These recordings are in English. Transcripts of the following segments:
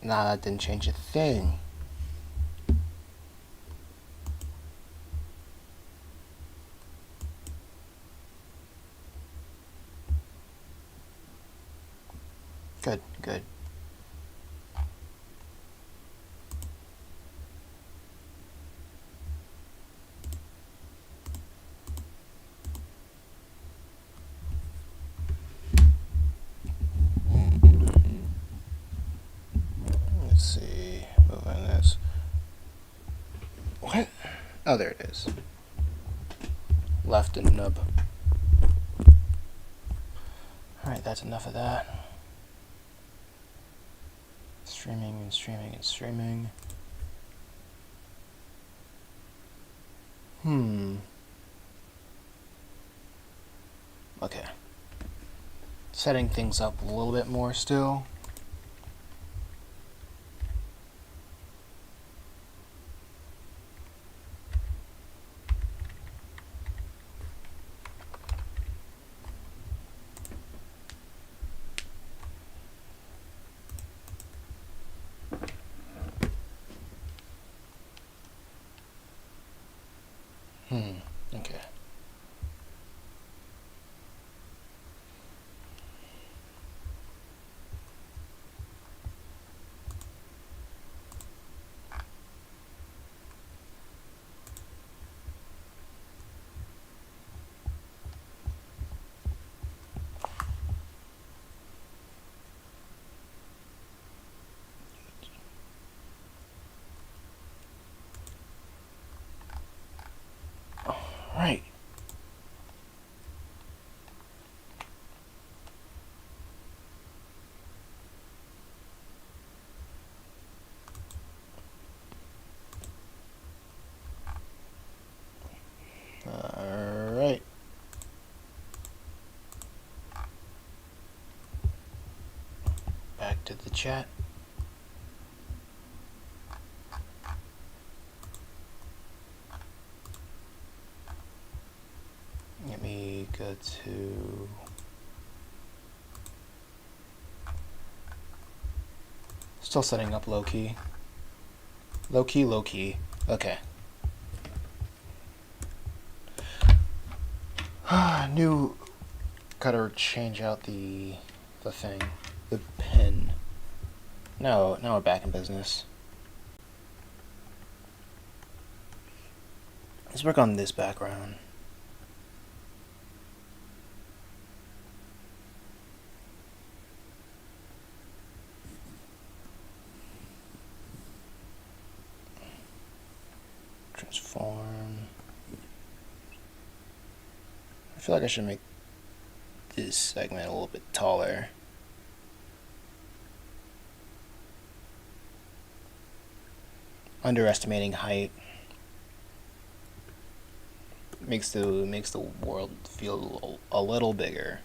Nah, that didn't change a thing. Good, good. Let's see. Moving this. What? Oh, there it is. Left and nub. Alright, that's enough of that. Streaming and streaming and streaming. Okay. Setting things up a little bit more still. Okay. Right. Alright. Back to the chat. Let me go to... Still setting up low-key. Low-key, low-key. Okay. New... Gotta change out the thing. The pen. No, now we're back in business. Let's work on this background. Transform. I feel like I should make this segment a little bit taller. Underestimating height makes the world feel a little bigger.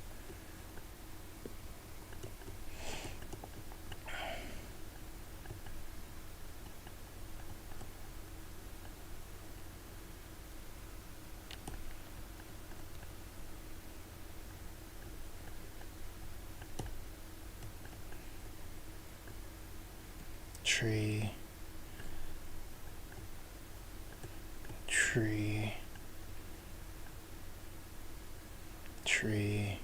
Tree. Tree. Tree.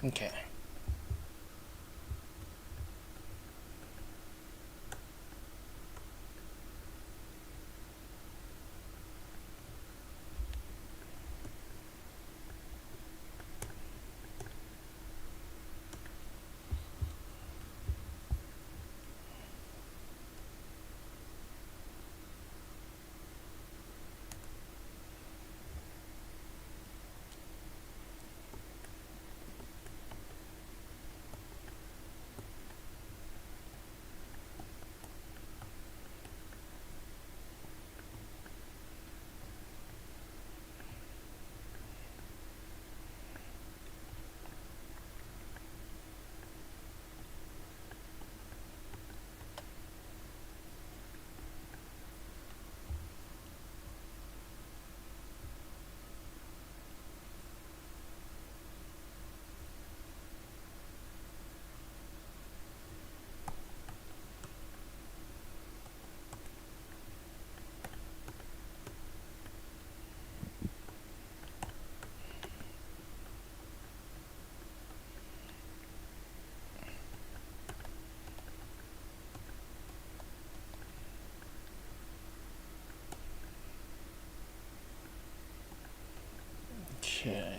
Okay. Okay.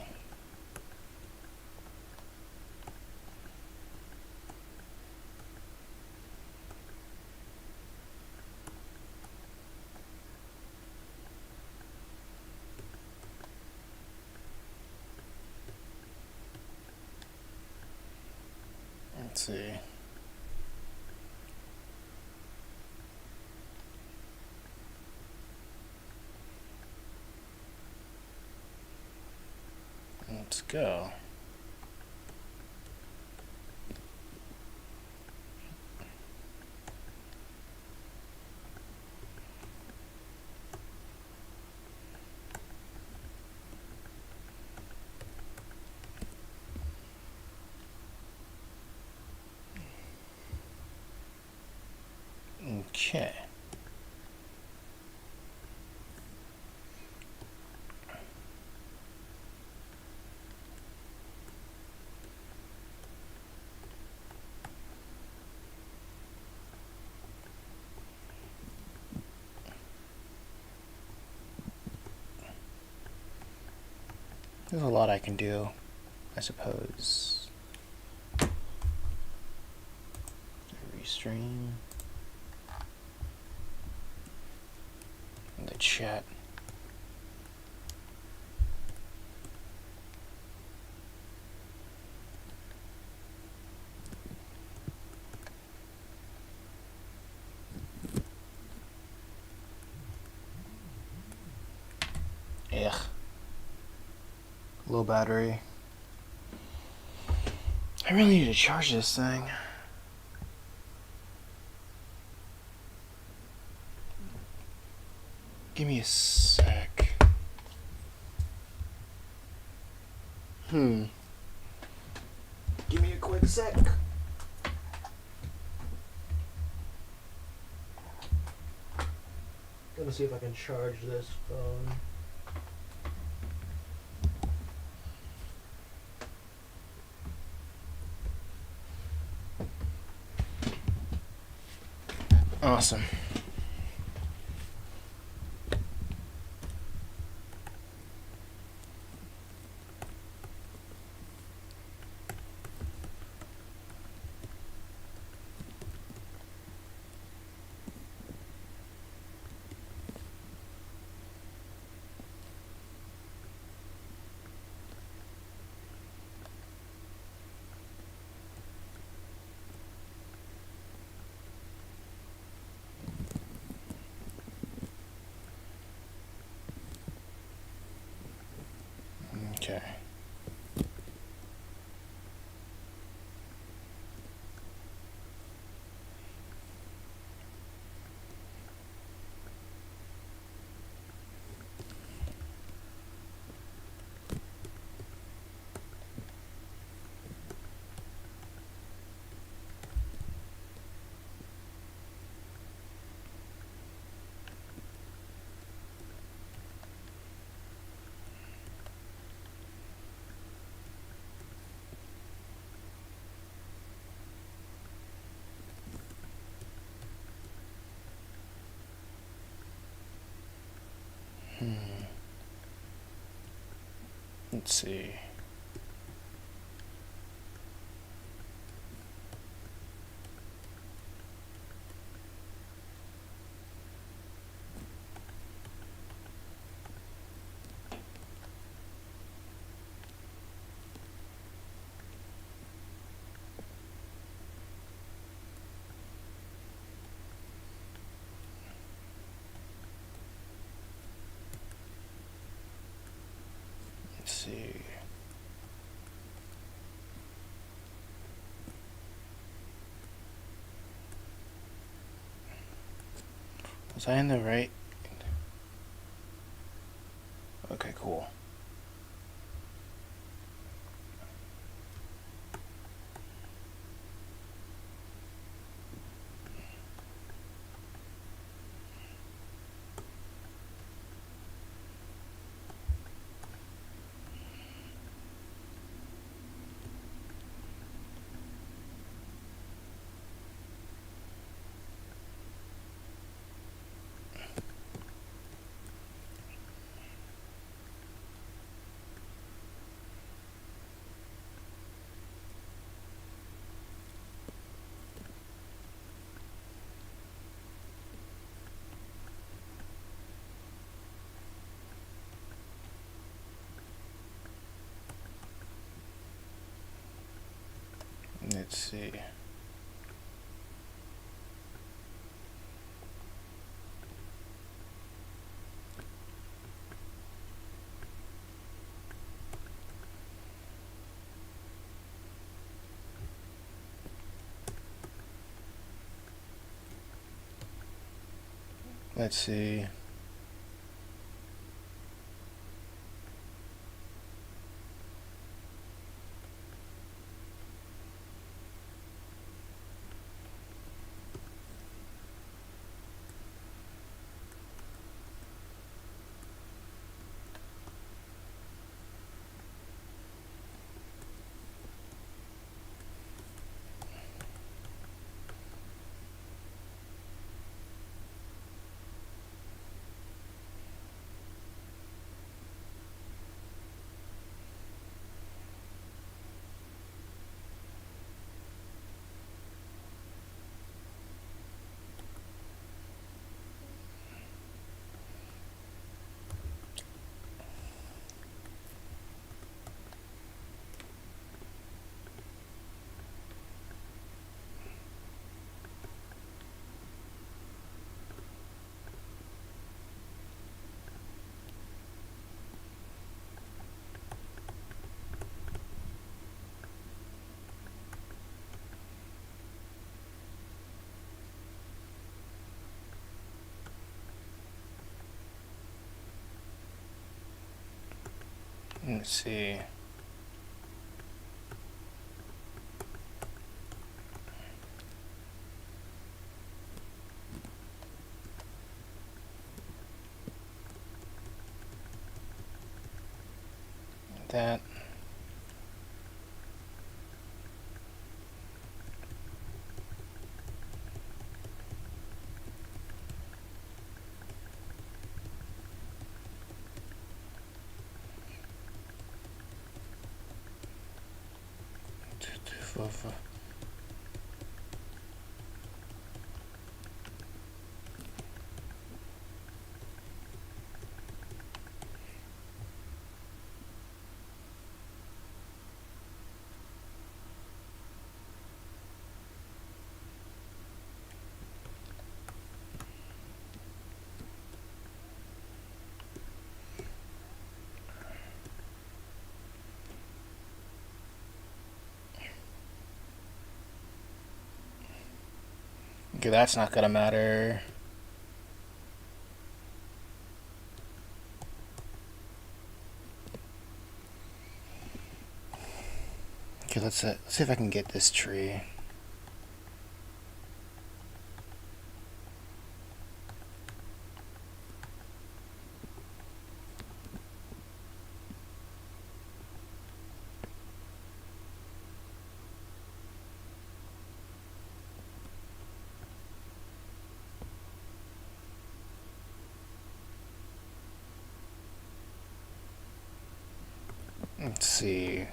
Let's see. Let's go. Okay. There's a lot I can do, I suppose. Restream. The chat. Ugh. Low battery. I really need to charge this thing. Give me a sec. Give me a quick sec. Gonna see if I can charge this phone. Awesome. Okay. Let's see. Let's see. Was I in the right? Okay, cool. Let's see. Let's see. Let's see. That. Okay, that's not gonna matter. Okay, let's see if I can get this tree. Let's see.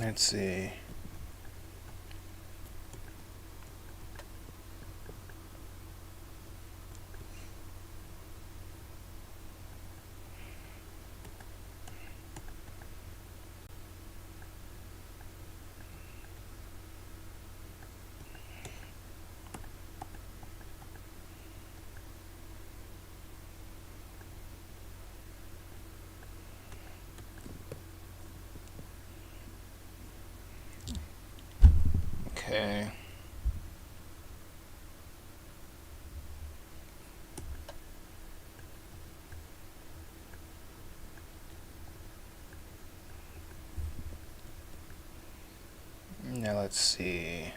Let's see. Okay. Now let's see.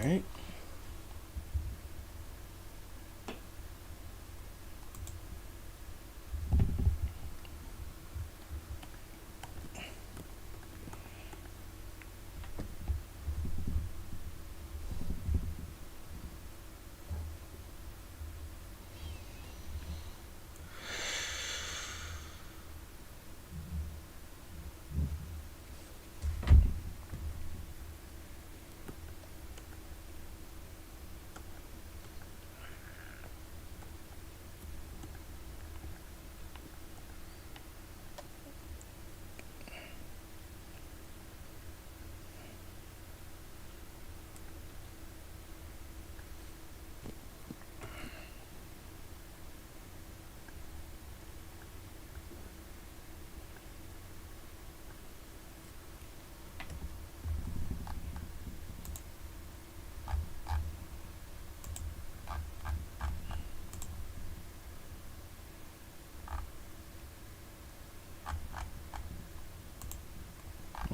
Alright.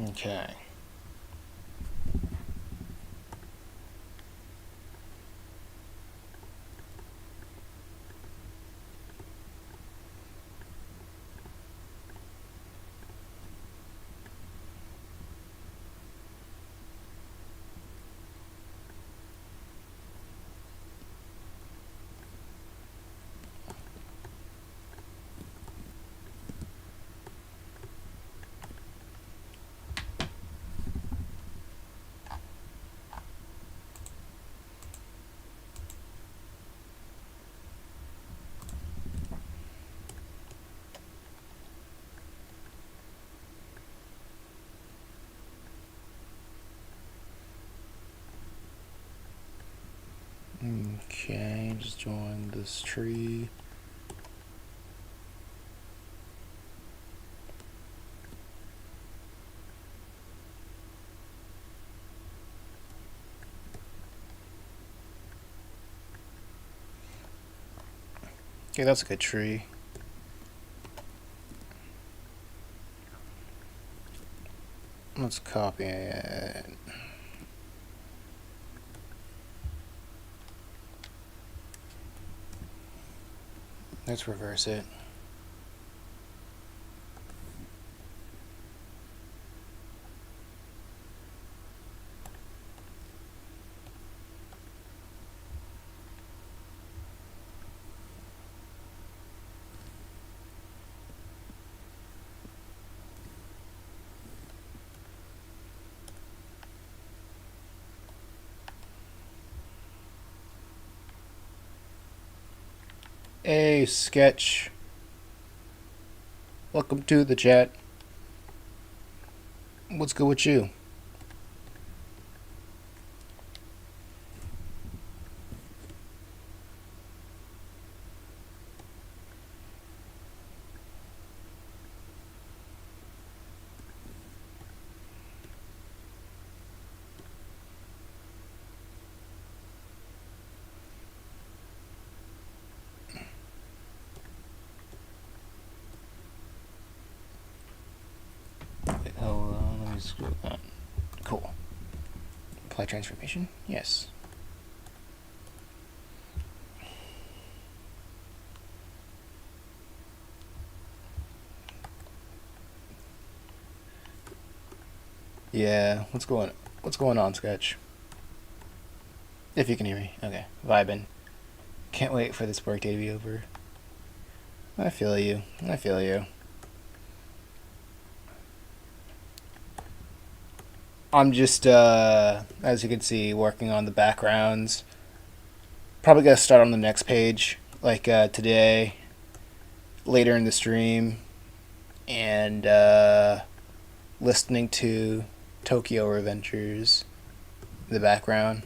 Okay. Okay, just join this tree. Okay, that's a good tree. Let's copy it. Let's reverse it. Hey, Sketch. Welcome to the chat. What's good with you? Wait, hold on, let me scroll that. Cool. Apply transformation? Yes. Yeah, what's going on, Sketch? If you can hear me. Okay. Vibin'. Can't wait for this workday to be over. I feel you. I feel you. I'm just, as you can see, working on the backgrounds. Probably gonna start on the next page, like today, later in the stream, and listening to Tokyo Adventures in the background.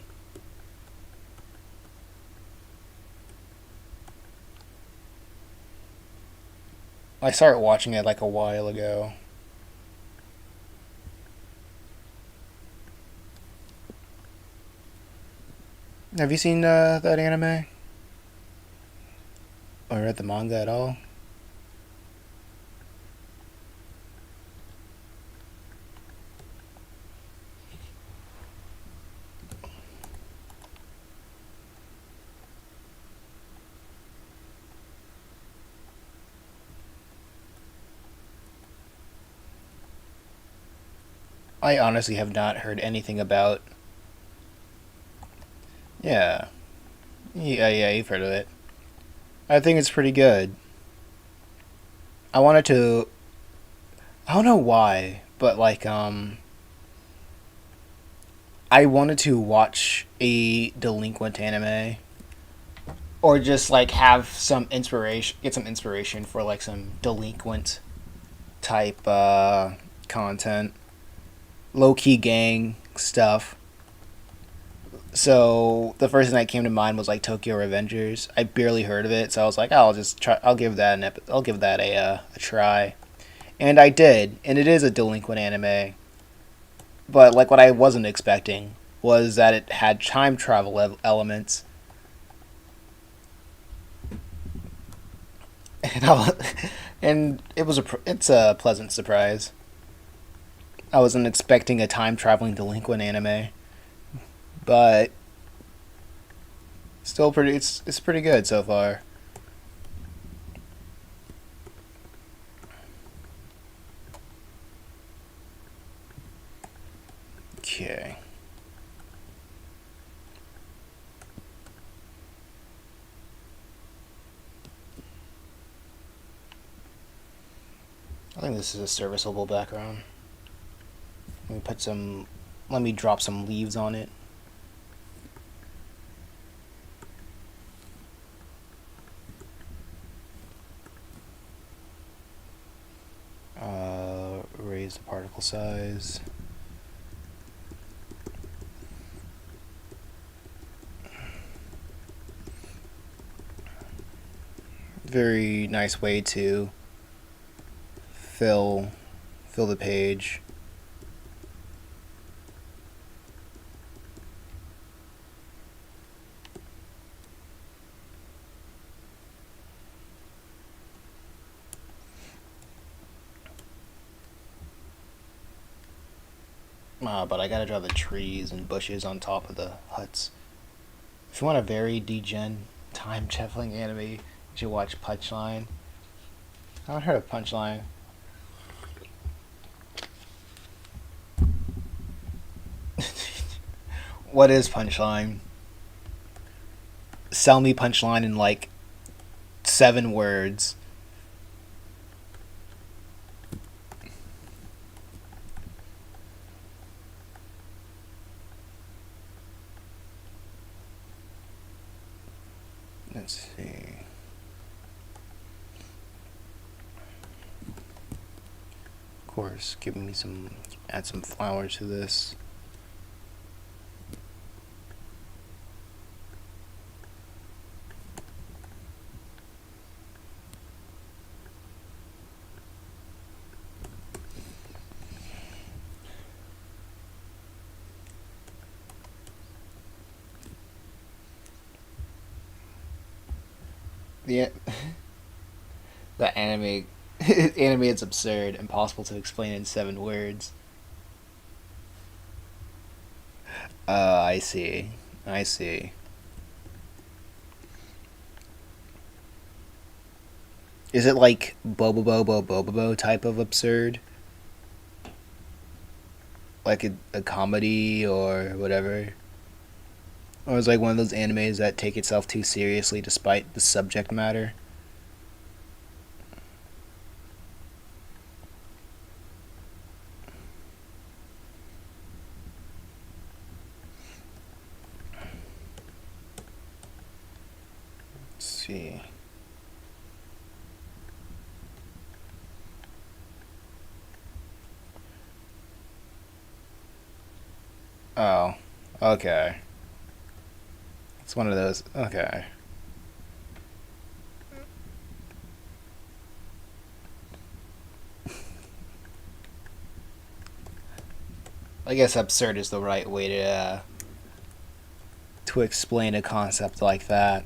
I started watching it like a while ago. Have you seen that anime? Or read the manga at all? I honestly have not heard anything about. Yeah. Yeah, you've heard of it. I think it's pretty good. I wanted to. I don't know why, but like, I wanted to watch a delinquent anime, or just like have some inspiration, get some inspiration for like some delinquent type content, low key gang stuff. So the first thing that came to mind was like Tokyo Revengers. I barely heard of it, so I was like, oh, I'll just try. I'll give that I'll give that a try, and I did. And it is a delinquent anime, but like what I wasn't expecting was that it had time travel elements, and and it's a pleasant surprise. I wasn't expecting a time traveling delinquent anime, but still pretty. It's pretty good so far. Okay. I think this is a serviceable background. Let me put some. Let me drop some leaves on it. Raise the particle size. Very nice way to fill the page. But I gotta draw the trees and bushes on top of the huts. If you want a very degen time traveling anime, you should watch Punchline. I haven't heard of Punchline. What is Punchline? Sell me Punchline in like 7 words. Let's see. Of course, giving me some. Add some flowers to this. The the anime anime is absurd, impossible to explain in 7 words. I see. I see. Is it like Bobobo type of absurd? Like a comedy or whatever? Or is it like one of those animes that take itself too seriously despite the subject matter? Let's see. Oh, okay. It's one of those. Okay. I guess absurd is the right way to explain a concept like that.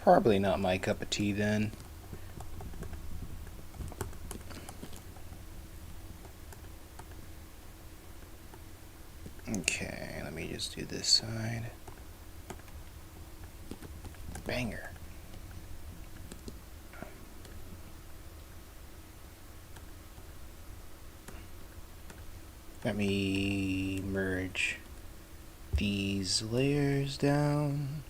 Probably not my cup of tea then. Okay, let me just do this side. Banger. Let me merge these layers down.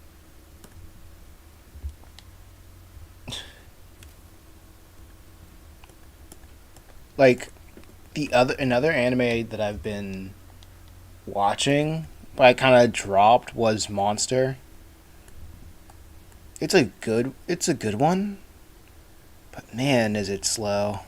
Like another anime that I've been watching, but I kind of dropped was Mon-Thur. It's a good one, but man, is it slow.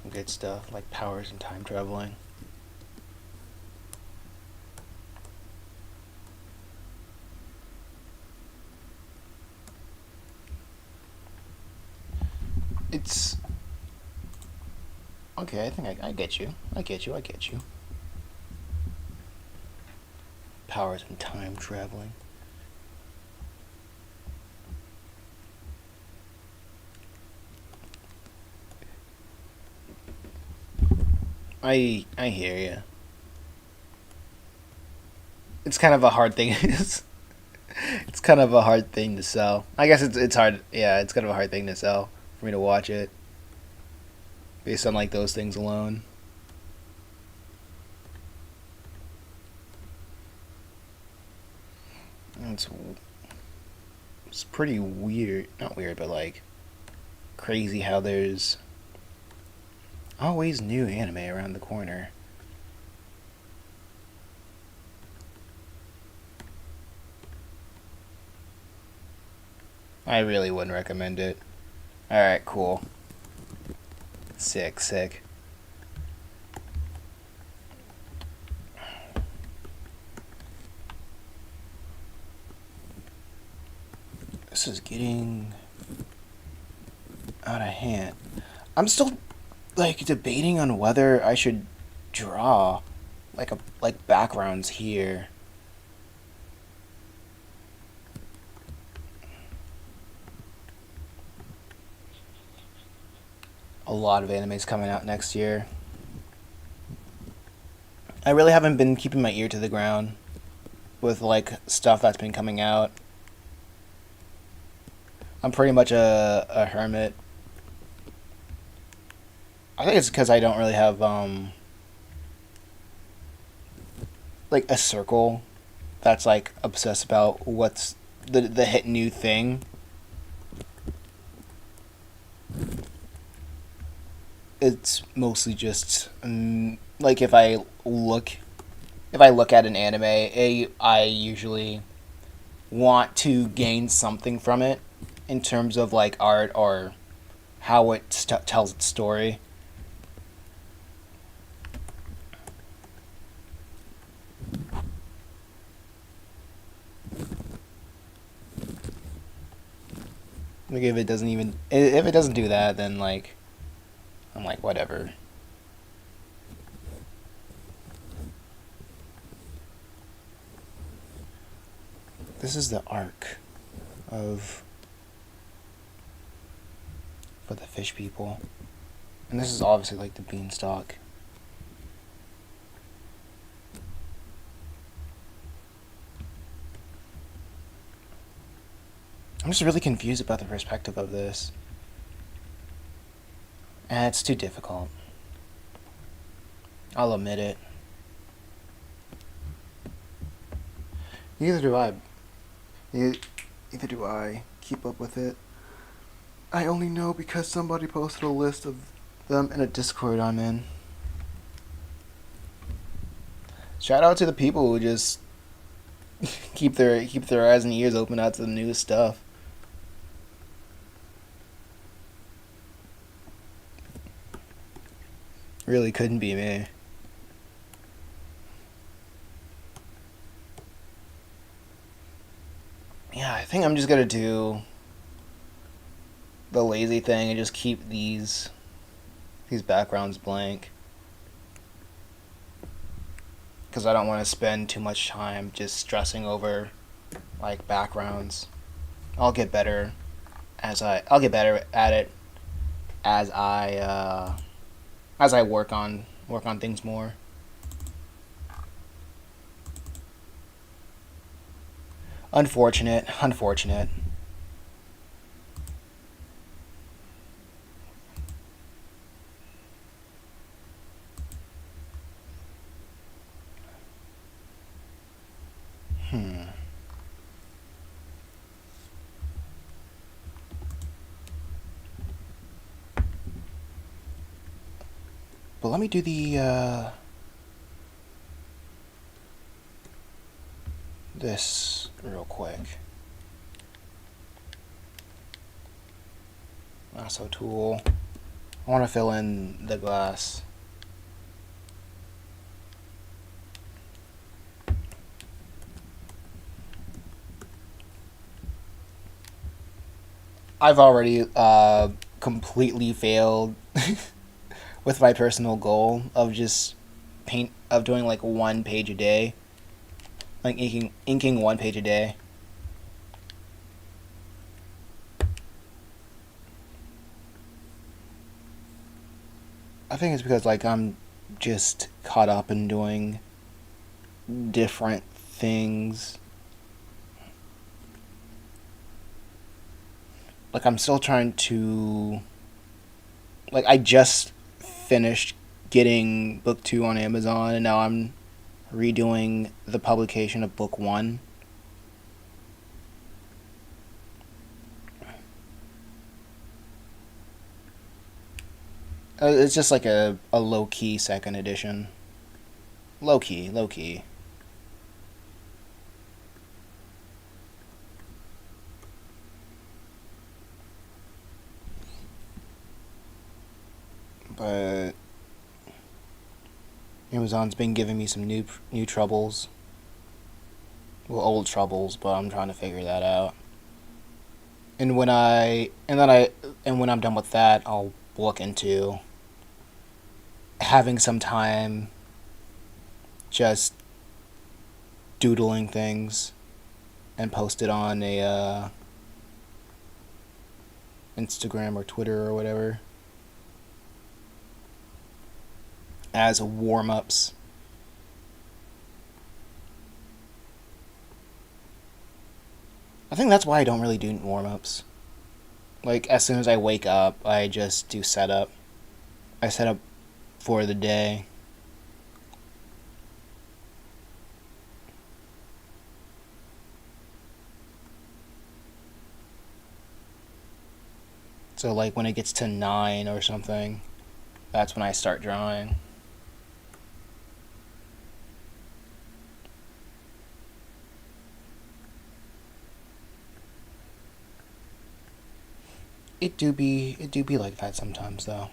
Some good stuff like powers and time traveling. It's okay. I think I get you. I get you. I get you. Powers and time traveling. I hear you. It's kind of a hard thing. It's kind of a hard thing to sell. I guess it's hard. Yeah, it's kind of a hard thing to sell for me to watch it based on like those things alone. It's it's pretty weird. Not weird, but like crazy how there's always new anime around the corner. I really wouldn't recommend it. Alright, cool. Sick, sick. This is getting out of hand. I'm still like debating on whether I should draw like backgrounds here. A lot of animes coming out next year. I really haven't been keeping my ear to the ground with like stuff that's been coming out. I'm pretty much a hermit. I think it's because I don't really have like a circle that's like obsessed about what's the hit new thing. It's mostly just like if I look at an anime, I usually want to gain something from it in terms of like art or how it tells its story. Like if it doesn't do that, then like I'm like whatever. This is the arc of for the fish people. And this is obviously like the beanstalk. I'm just really confused about the perspective of this. And it's too difficult. I'll admit it. Neither do I. Neither do I keep up with it. I only know because somebody posted a list of them in a Discord I'm in. Shout out to the people who just keep their eyes and ears open out to the newest stuff. Really couldn't be me. Yeah, I think I'm just gonna do the lazy thing and just keep these backgrounds blank. Because I don't want to spend too much time just stressing over like backgrounds. I'll get better I'll get better at it as I work on things more. Unfortunate. But let me do the this real quick. Lasso tool. I want to fill in the glass. I've already completely failed with my personal goal of just doing like 1 page a day, like inking 1 page a day. I think it's because like I'm just caught up in doing different things. Like I'm still trying to, like I just finished getting book 2 on Amazon, and now I'm redoing the publication of book 1. It's just like a low key second edition. Low key. But Amazon's been giving me some new troubles. Well, old troubles, but I'm trying to figure that out. And when I'm done with that, I'll look into having some time just doodling things and post it on a Instagram or Twitter or whatever as warm-ups. I think that's why I don't really do warm-ups. Like, as soon as I wake up, I just do setup. I set up for the day. So, like, when it gets to 9 or something, that's when I start drawing. It do be like that sometimes, though.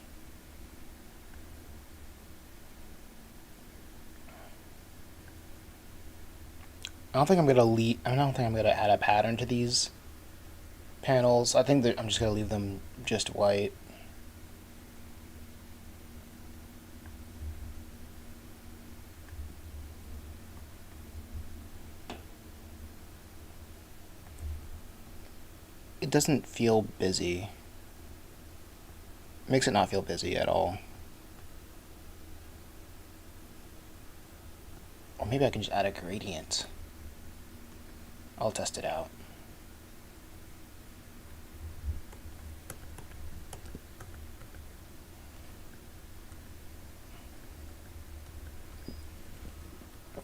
I don't think I'm gonna add a pattern to these panels. I think that I'm just gonna leave them just white. It doesn't feel busy. It makes it not feel busy at all. Or maybe I can just add a gradient. I'll test it out.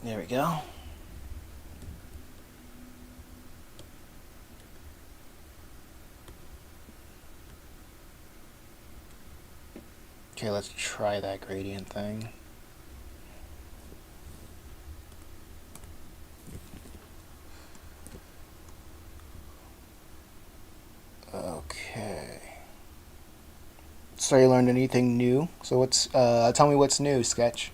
There we go. Okay, let's try that gradient thing. Okay. So you learned anything new? So tell me what's new, Sketch.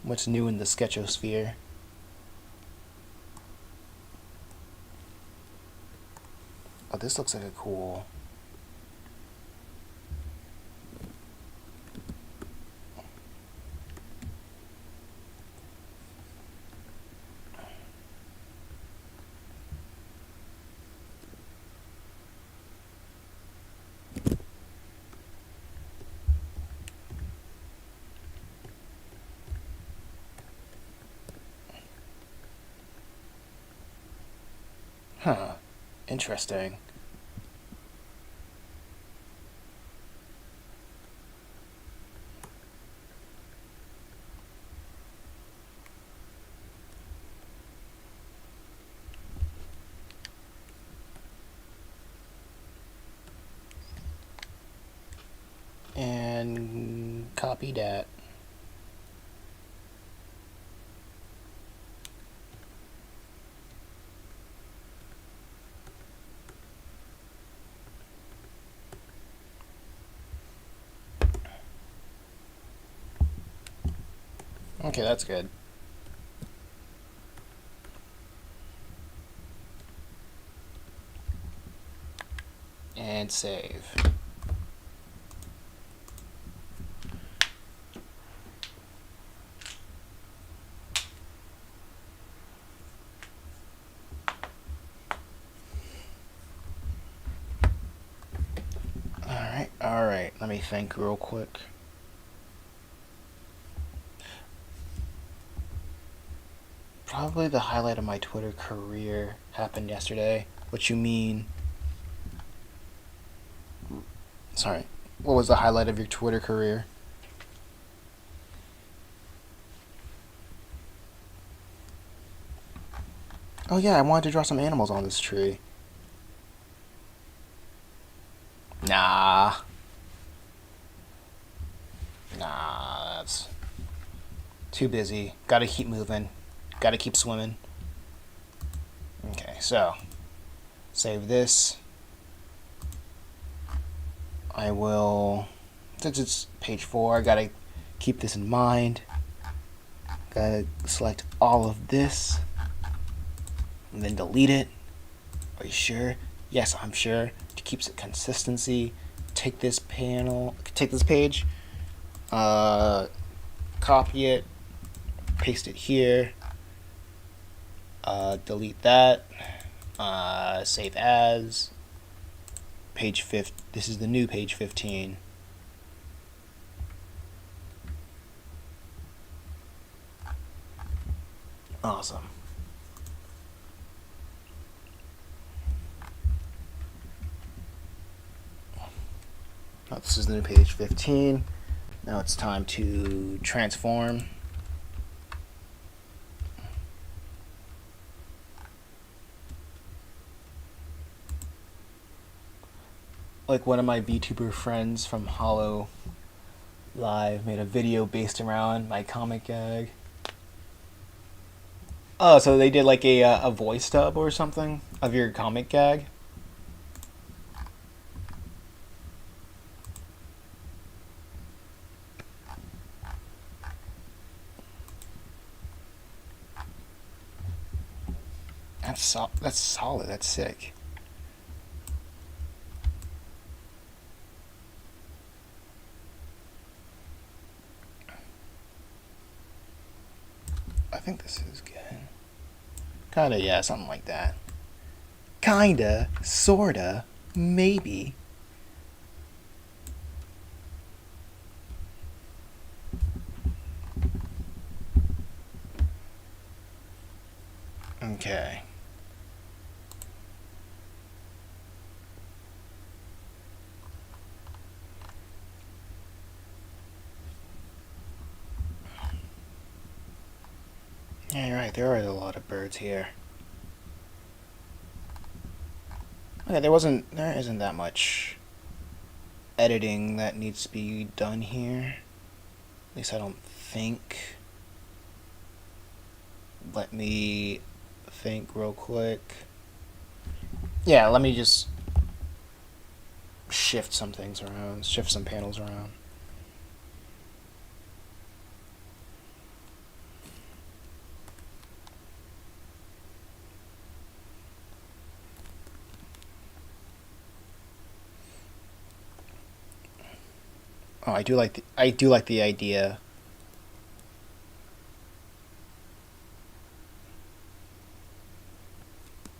What's new in the Sketchosphere? Oh, this looks like a cool... Huh. Interesting. And copy that. Okay, that's good. And save. Alright, let me think real quick. Probably the highlight of my Twitter career happened yesterday. What you mean? Sorry. What was the highlight of your Twitter career? Oh yeah, I wanted to draw some animals on this tree. Nah. Nah, that's too busy. Gotta keep moving. Gotta keep swimming. Okay, so save this. I will, since it's page 4, I gotta keep this in mind. Gotta select all of this and then delete it. Are you sure? Yes, I'm sure. It keeps it consistency. Take this page, copy it, paste it here, delete that, save as, page 5. This is the new page 15. Awesome. Oh, this is the new page 15. Now it's time to transform. Like one of my VTuber friends from Hollow Live made a video based around my comic gag. Oh, so they did like a voice dub or something of your comic gag? That's solid. That's sick. I think this is good. Kinda, yeah, something like that. Kinda, sorta, maybe. Okay. Yeah, you're right. There are a lot of birds here. Okay, there isn't that much editing that needs to be done here. At least I don't think. Let me think real quick. Yeah, let me just shift some things around, shift some panels around. Oh, I do like the idea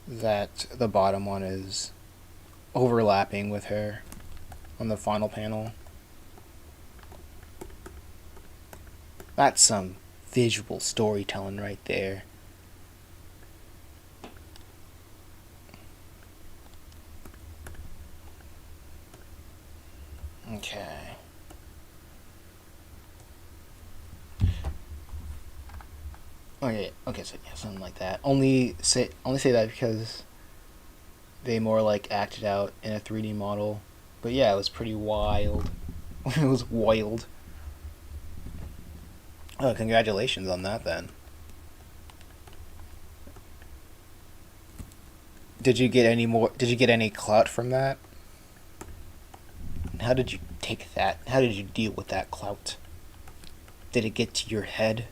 that the bottom one is overlapping with her on the final panel. That's some visual storytelling right there. Okay, okay, so yeah, something like that. Only say that because they more like acted out in a 3D model. But yeah, it was pretty wild. It was wild. Oh, congratulations on that then. Did you get any more? Did you get any clout from that? How did you take that? How did you deal with that clout? Did it get to your head?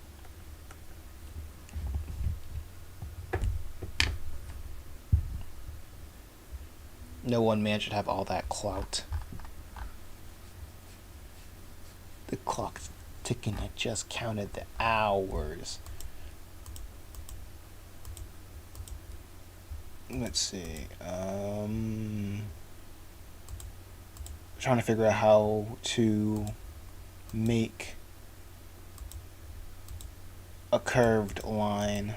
No one man should have all that clout. The clock's ticking. I just counted the hours. Let's see. Trying to figure out how to make a curved line.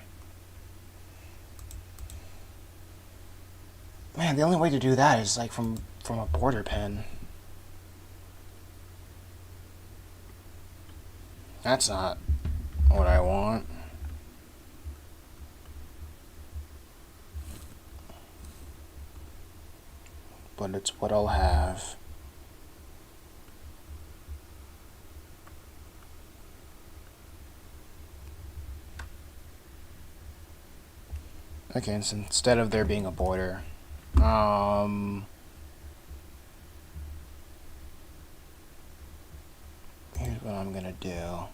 Man, the only way to do that is like from a border pen. That's not what I want. But it's what I'll have. Okay, and so instead of there being a border, here's what I'm gonna do.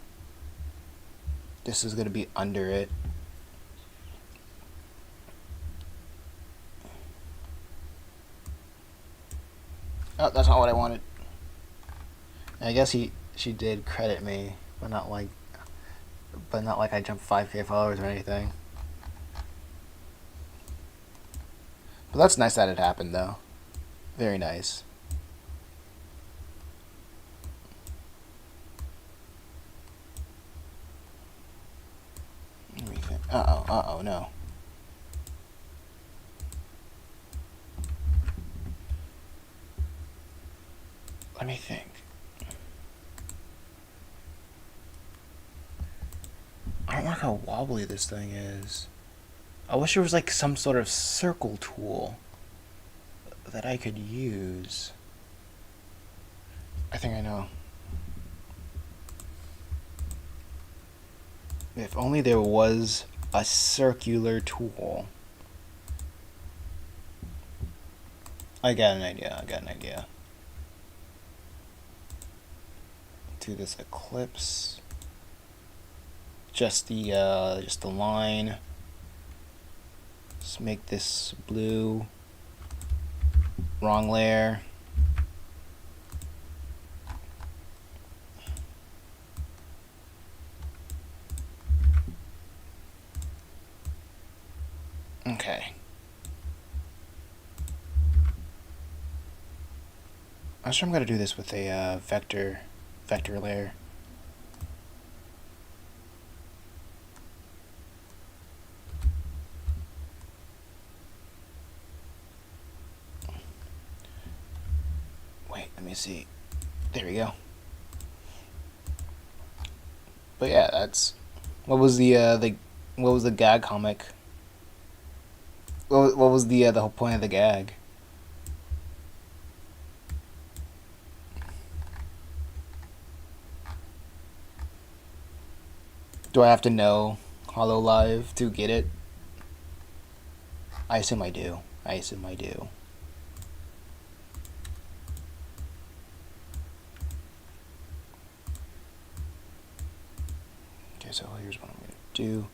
This is gonna be under it. Oh, that's not what I wanted. I guess she did credit me, but not like I jumped 5K followers or anything. But that's nice that it happened though. Very nice. Let me think. Uh-oh, no. Let me think. I don't like how wobbly this thing is. I wish there was like some sort of circle tool that I could use. I think I know. If only there was a circular tool. I got an idea. Do this ellipse. Just the line. Let's make this blue. Wrong layer. Okay. I'm sure I'm gonna do this with a vector layer. Wait, let me see. There we go. But yeah, that's what was what was the gag comic? What was the whole point of the gag? Do I have to know HoloLive to get it? I assume I do. Okay, so here's what I'm gonna do.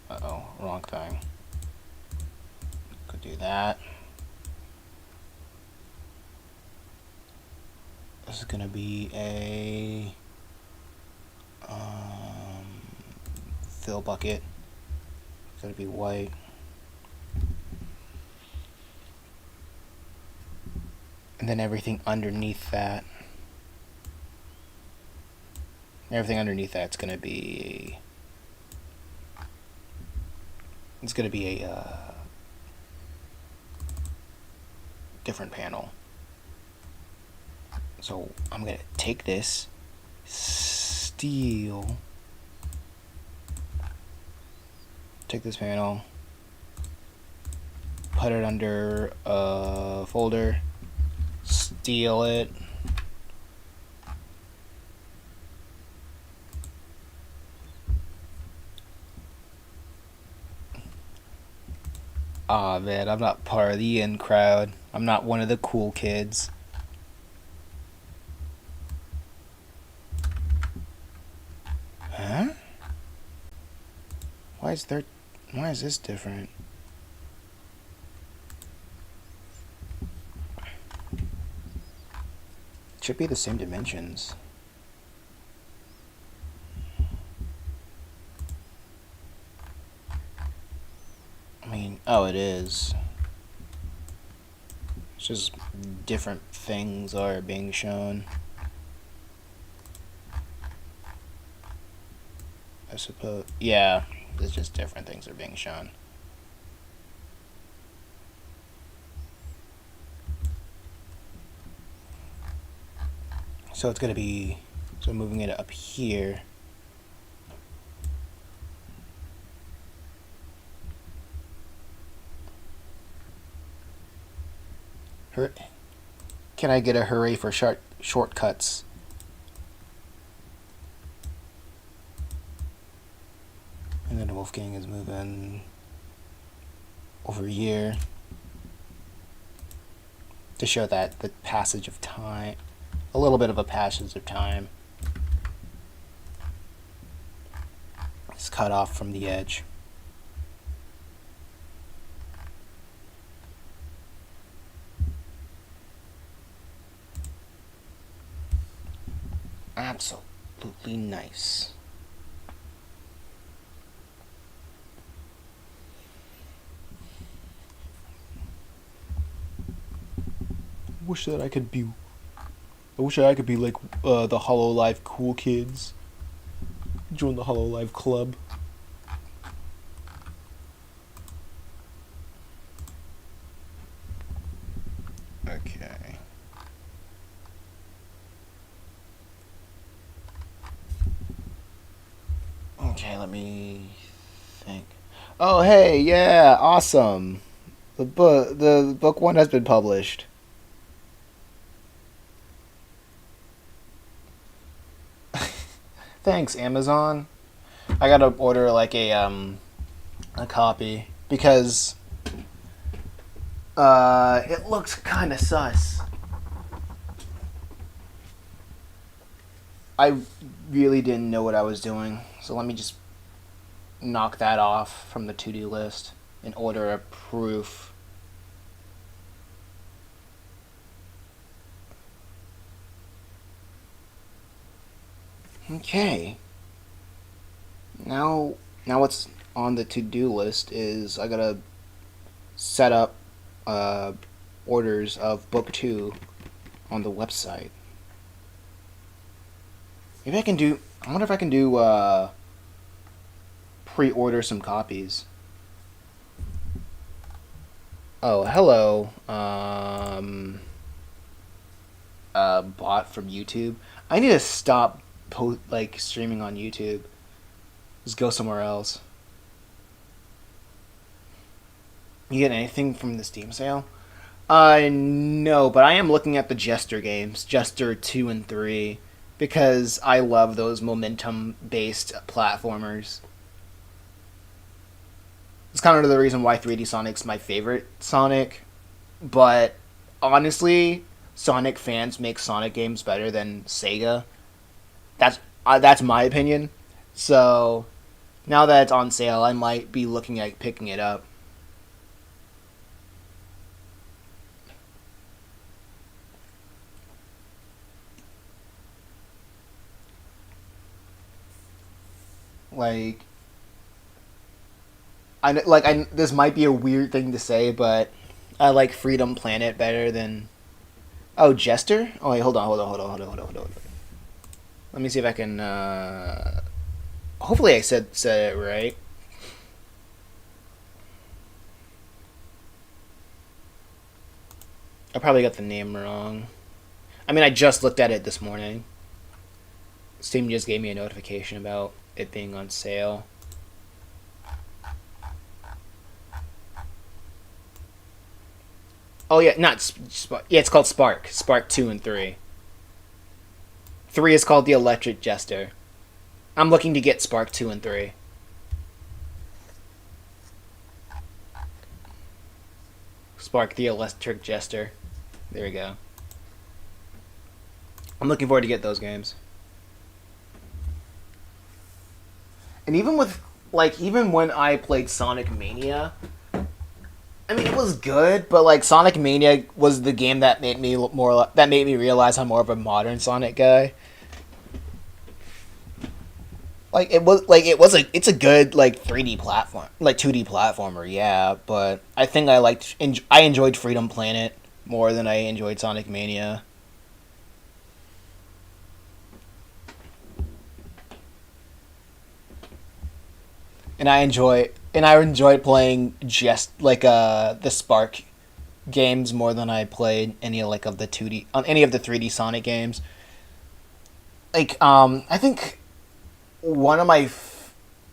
Uh-oh, wrong thing. Could do that. This is gonna be a fill bucket. It's gonna be white. And then everything underneath that. Everything underneath that's gonna be. It's gonna be a different panel. So I'm gonna take this, steal take this panel, put it under a folder, steal it, aw man, I'm not part of the in crowd. I'm not one of the cool kids. Huh? Why is this different? It should be the same dimensions. I mean, oh, it is. It's just different things are being shown. I suppose. Yeah, it's just different things are being shown. So it's going to be, so moving it up here. Can I get a hooray for shortcuts? And then Wolfgang is moving over here to show that the passage of time, a little bit of a passage of time, is cut off from the edge. Absolutely nice. I wish that I could be like the HoloLive cool kids. Join the HoloLive club. Okay. Okay, let me think. Oh, hey, yeah, awesome. The book 1 has been published. Thanks, Amazon. I gotta order like a copy because it looks kind of sus. I really didn't know what I was doing, so let me just knock that off from the to-do list and order a proof. Okay. Now what's on the to-do list is I gotta set up orders of book 2 on the website. Maybe I can do. I wonder if I can do pre-order some copies. Oh, hello. Bot from YouTube. I need to stop streaming on YouTube. Just go somewhere else. You get anything from the Steam sale? No, but I am looking at the Jester games, Jester 2 and 3, because I love those momentum-based platformers. It's kind of the reason why 3D Sonic's my favorite Sonic, but honestly, Sonic fans make Sonic games better than Sega. That's my opinion. So now that it's on sale, I might be looking at picking it up. This might be a weird thing to say, but I like Freedom Planet better than. Oh, Jester? Oh wait, hold on. Let me see if I can. Hopefully, I said it right. I probably got the name wrong. I mean, I just looked at it this morning. Steam just gave me a notification about it being on sale. Oh yeah, not yeah. It's called Spark. Spark 2 and 3. 3 is called the Electric Jester. I'm looking to get Spark 2 and 3. Spark the Electric Jester. There we go. I'm looking forward to get those games. And even with even when I played Sonic Mania, I mean it was good, but like Sonic Mania was the game that made me realize I'm more of a modern Sonic guy. It's a good 3D platform, 2D platformer, yeah, but I think I enjoyed Freedom Planet more than I enjoyed Sonic Mania. And I enjoy playing just the Spark games more than I played any of the 2D on any of the 3D Sonic games. I think one of my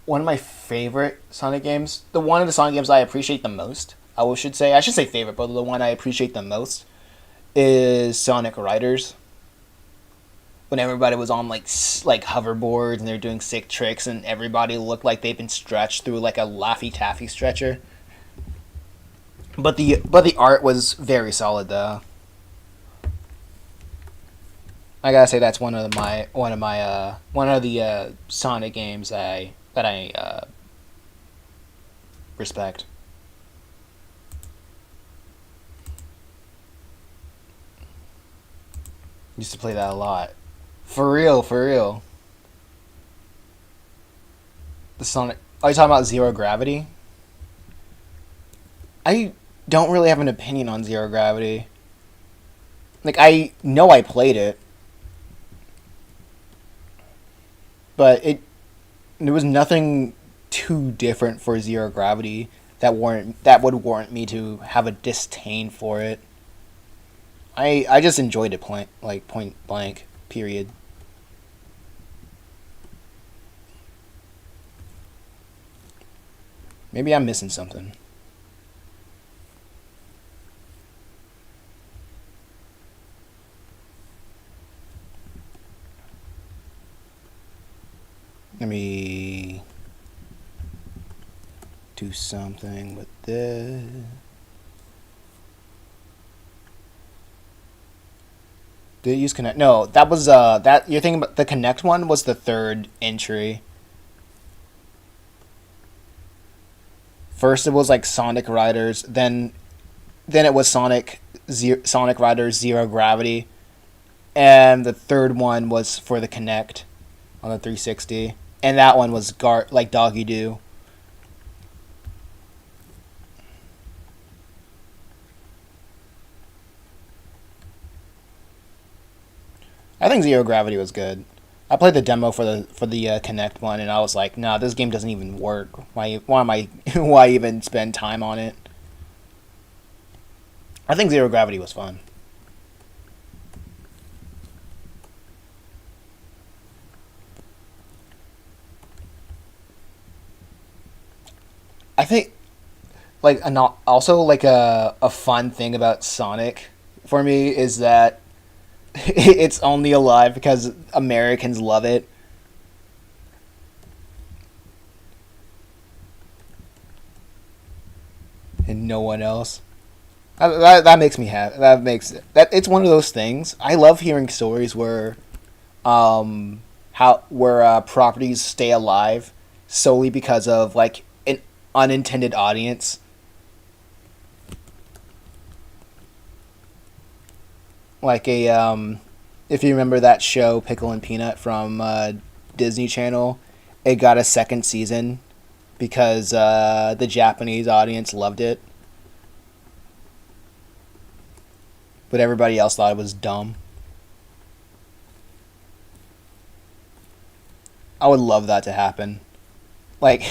one of my favorite Sonic games, the one of the Sonic games I appreciate the most, I should say favorite, but the one I appreciate the most is Sonic Riders. When everybody was on hoverboards and they're doing sick tricks and everybody looked like they've been stretched through like a Laffy Taffy stretcher. But the art was very solid though. I gotta say that's one of the Sonic games that I respect. Used to play that a lot. For real, for real. The Sonic. Are you talking about Zero Gravity? I don't really have an opinion on Zero Gravity. I know I played it, but there was nothing too different for Zero Gravity that would warrant me to have a disdain for it. I just enjoyed it point blank. Period. Maybe I'm missing something. Let me do something with this. Did it use Connect? No, that was that you're thinking about the Connect one was the third entry. First it was Sonic Riders, then it was Sonic Riders Zero Gravity, and the third one was for the Connect on the 360, and that one was Doggy Doo. I think Zero Gravity was good. I played the demo for the Connect one, and I was like, nah, this game doesn't even work. Why am I why even spend time on it? I think Zero Gravity was fun. I think also a fun thing about Sonic for me is that it's only alive because Americans love it. And no one else. That makes me happy. That it's one of those things. I love hearing stories where how where properties stay alive solely because of an unintended audience. If you remember that show Pickle and Peanut from Disney Channel, it got a second season because the Japanese audience loved it, but everybody else thought it was dumb. I would love that to happen. Like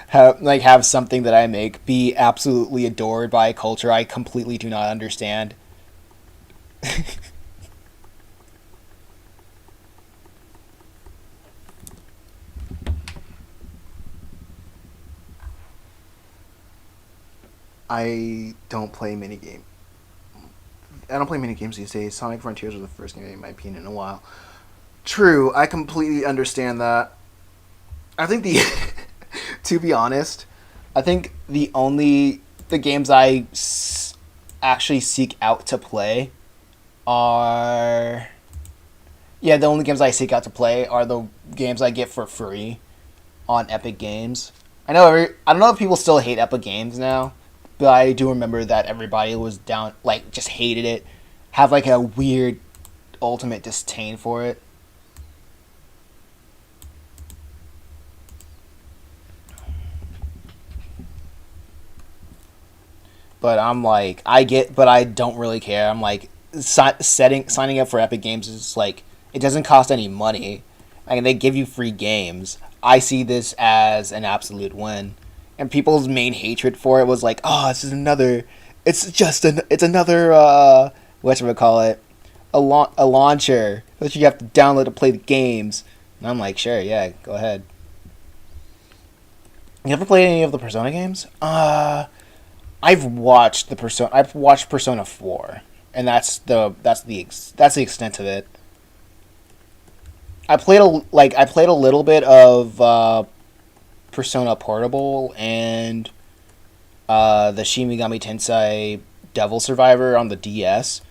have something that I make be absolutely adored by a culture I completely do not understand. I don't play minigame. I don't play minigames these days. Sonic Frontiers was the first game, in my opinion, in a while. True, I completely understand that. I think the, to be honest, I think the games actually seek out to play are, yeah, the only games I seek out to play are the games I get for free on Epic Games. I don't know if people still hate Epic Games now, but I do remember that everybody was down, like, just hated it, have like a weird ultimate disdain for it. But I'm like, but I don't really care. I'm like, signing up for Epic Games is like, it doesn't cost any money. Like, they give you free games. I see this as an absolute win. And people's main hatred for it was like, oh, this is another, it's another, whatchamacallit, a launcher that you have to download to play the games. And I'm like, sure, yeah, go ahead. You ever played any of the Persona games? I've watched Persona 4, and that's the extent of it. I played a little bit of Persona Portable and the Shin Megami Tensei Devil Survivor on the DS,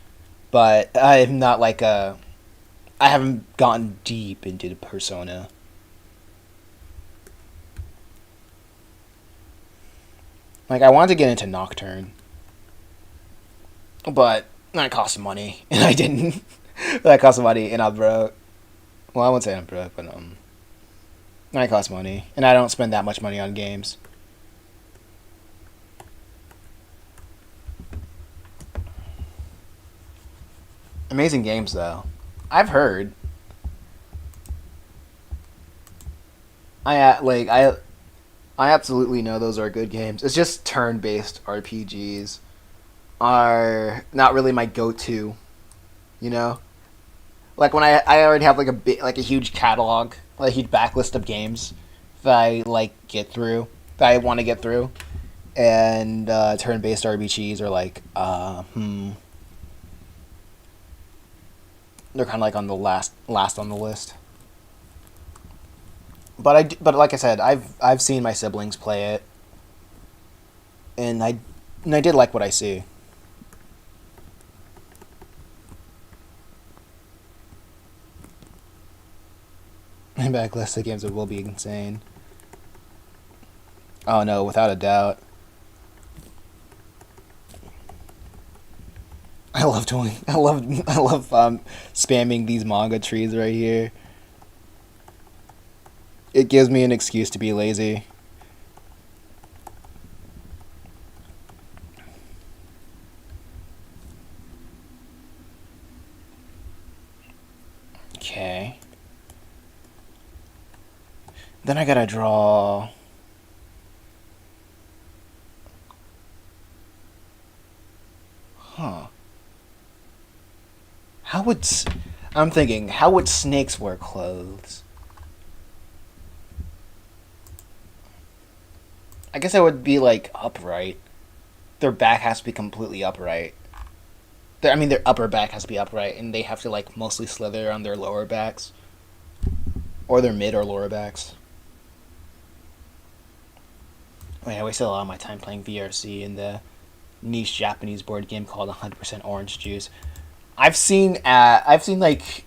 but I'm not like a I haven't gotten deep into the Persona. Like, I wanted to get into Nocturne, but that cost money, and I didn't. That cost money, and I'm broke. Well, I wouldn't say I'm broke, but that costs money, and I don't spend that much money on games. Amazing games, though. I've heard. I absolutely know those are good games. It's just turn-based RPGs are not really my go-to. You know, like when I already have like a huge catalog, like a huge backlist of games that I like get through, that I want to get through, and turn-based RPGs are like they're kind of like on the last on the list. But like I said, I've seen my siblings play it, and I did like what I see. My backlist of games will be insane. Oh no, without a doubt. I love spamming these manga trees right here. It gives me an excuse to be lazy. Okay. Then I gotta draw. Huh. How would. I'm thinking, how would snakes wear clothes? I guess it would be like upright. Their back has to be completely upright. Their upper back has to be upright, and they have to like mostly slither on their lower backs, or their mid or lower backs. I mean, I wasted a lot of my time playing VRC in the niche Japanese board game called 100% Orange Juice. I've seen like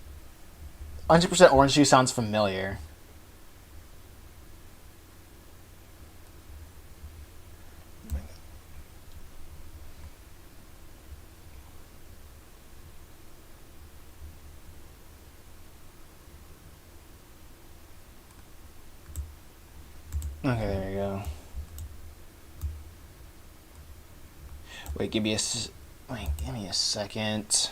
100% Orange Juice sounds familiar. Okay, there you go. Wait, give me a second.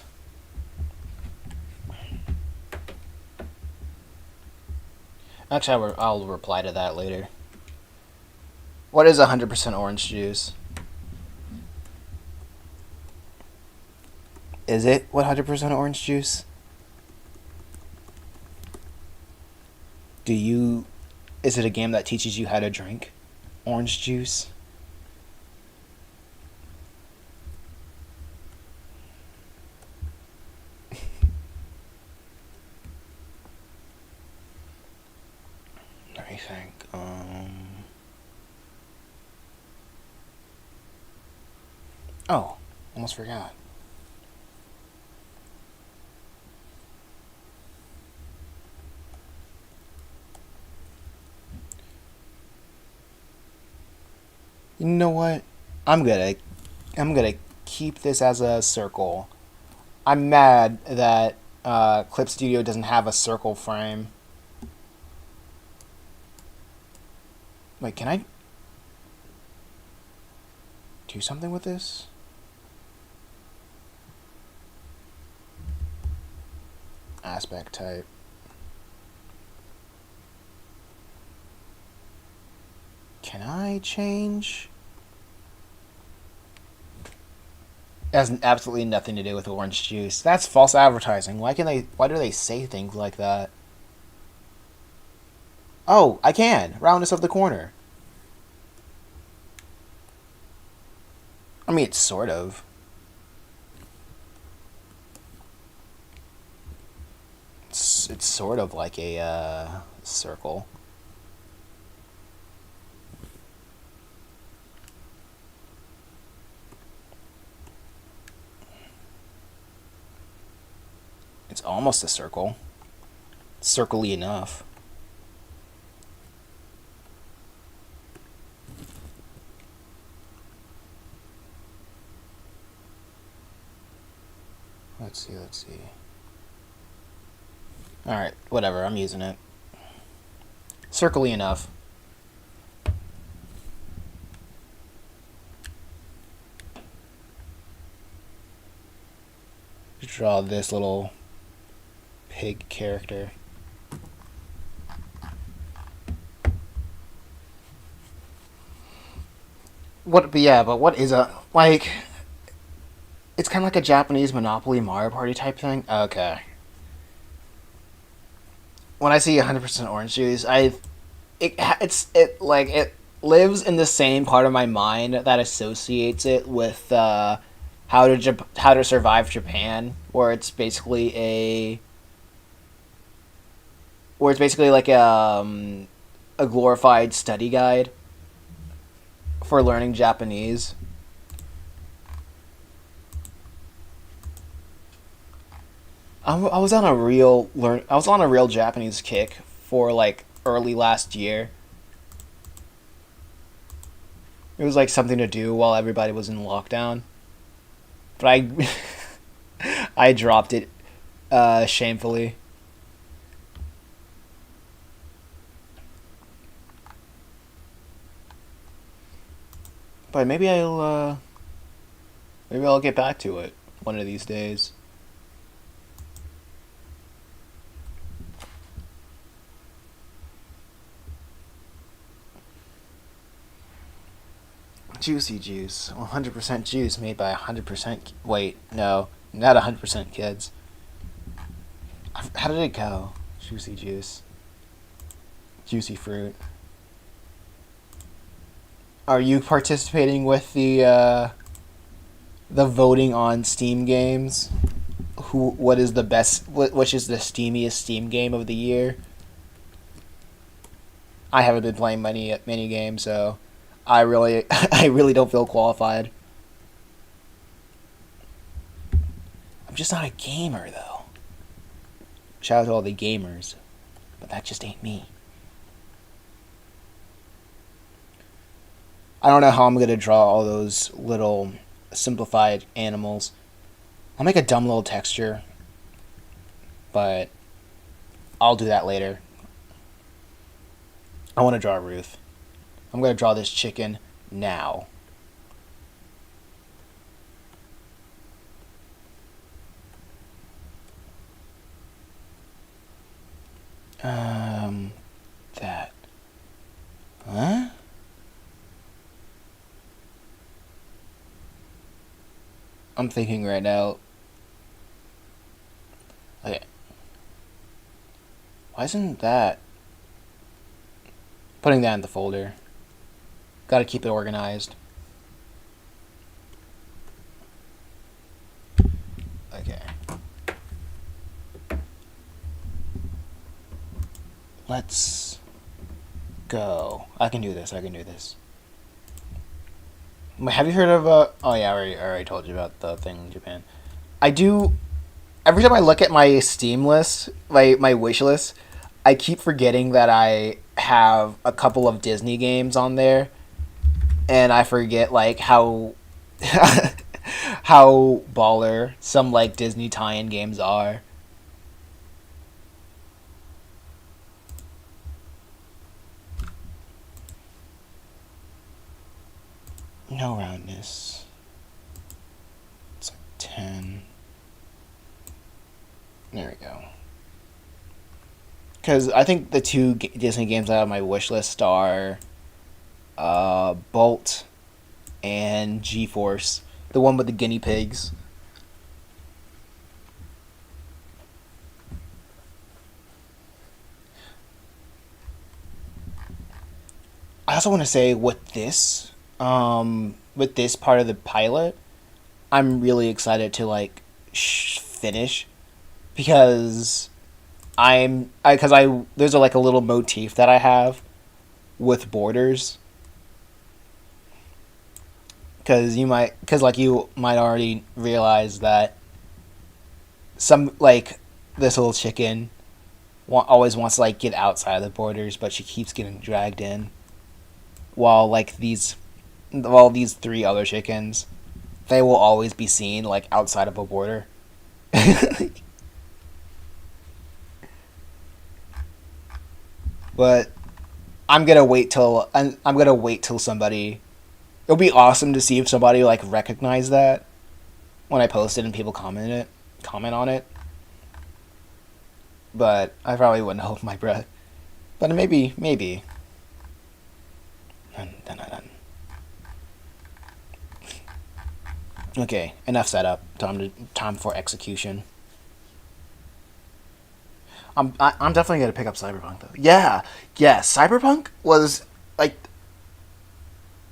Actually, I'll reply to that later. What is 100% orange juice? Is it 100% orange juice? Is it a game that teaches you how to drink orange juice? think. Oh, almost forgot. You know what? I'm gonna I'm gonna keep this as a circle. I'm mad that Clip Studio doesn't have a circle frame. Wait, can I do something with this? Aspect type. Can I change? It has absolutely nothing to do with orange juice. That's false advertising. Why do they say things like that? Oh, I can. Roundness of the corner. I mean, it's sort of. It's sort of like a circle. It's almost a circle. Circle-y enough. Let's see. Alright, whatever, I'm using it. Circle-y enough. Draw this little pig character. But what is a, like, it's kind of like a Japanese Monopoly Mario Party type thing? Okay. When I see 100% orange juice, it lives in the same part of my mind that associates it with how to survive Japan, where it's basically like a glorified study guide for learning Japanese. I was on a real Japanese kick for like early last year. It was like something to do while everybody was in lockdown. But I dropped it shamefully. But maybe I'll get back to it one of these days. Juicy juice, 100% juice made by 100%. Wait, no, not 100% kids. How did it go? Juicy juice, juicy fruit. Are you participating with the voting on Steam games? What is the best? Which is the steamiest Steam game of the year? I haven't been playing many games, so I really don't feel qualified. I'm just not a gamer though. Shout out to all the gamers, but that just ain't me. I don't know how I'm gonna draw all those little simplified animals. I'll make a dumb little texture, but I'll do that later. I want to draw Ruth. I'm gonna draw this chicken now. That. Huh? I'm thinking right now. Okay. Why isn't that? Putting that in the folder. Gotta keep it organized. Okay. Let's go. I can do this. I can do this. Have you heard of oh yeah, I already told you about the thing in Japan. I do. Every time I look at my Steam list, my wish list, I keep forgetting that I have a couple of Disney games on there, and I forget like how how baller some like Disney tie-in games are. No roundness. It's like 10. There we go. Because I think the two Disney games I have on my wish list are Bolt and G-Force, the one with the guinea pigs. I also want to say with this part of the pilot, I'm really excited to like finish because there's like a little motif that I have with borders because you might already realize that some like this little chicken always wants to like get outside of the borders, but she keeps getting dragged in. While these three other chickens, they will always be seen like outside of a border. But I'm gonna wait till somebody. It'll be awesome to see if somebody like recognize that when I post it and people comment on it. But I probably wouldn't hold my breath. But maybe. Dun, dun, dun, dun. Okay, enough setup. Time for execution. I'm definitely gonna pick up Cyberpunk though. Yeah. Cyberpunk was like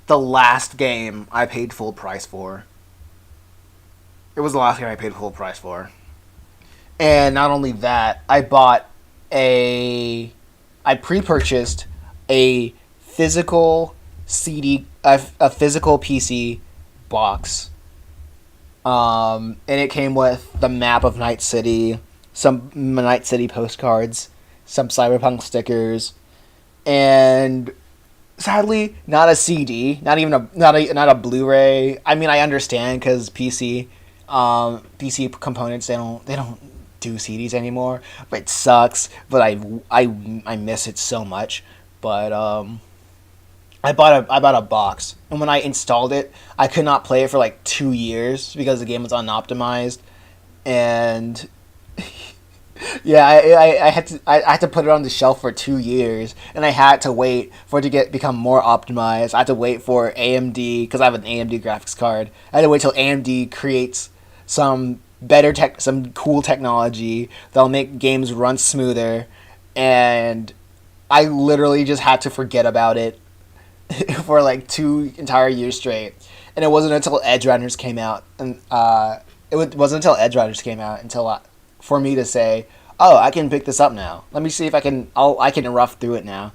the last game I paid full price for. It was the last game I paid full price for, and not only that, I pre-purchased a physical a physical PC box, and it came with the map of Night City, some Night City postcards, some Cyberpunk stickers, and sadly, not a CD, not a Blu-ray. I mean, I understand because PC components they don't do CDs anymore, but it sucks. But I miss it so much. But I bought a box, and when I installed it, I could not play it for like 2 years because the game was unoptimized, and yeah, I had to put it on the shelf for 2 years, and I had to wait for it to become more optimized. I had to wait for AMD because I have an AMD graphics card. I had to wait till AMD creates some cool technology that'll make games run smoother, and I literally just had to forget about it for like 2 entire years straight. And it wasn't until Edge Runners came out, and wasn't until Edge Runners came out for me to say, "Oh, I can pick this up now. Let me see if I can. I can rough through it now."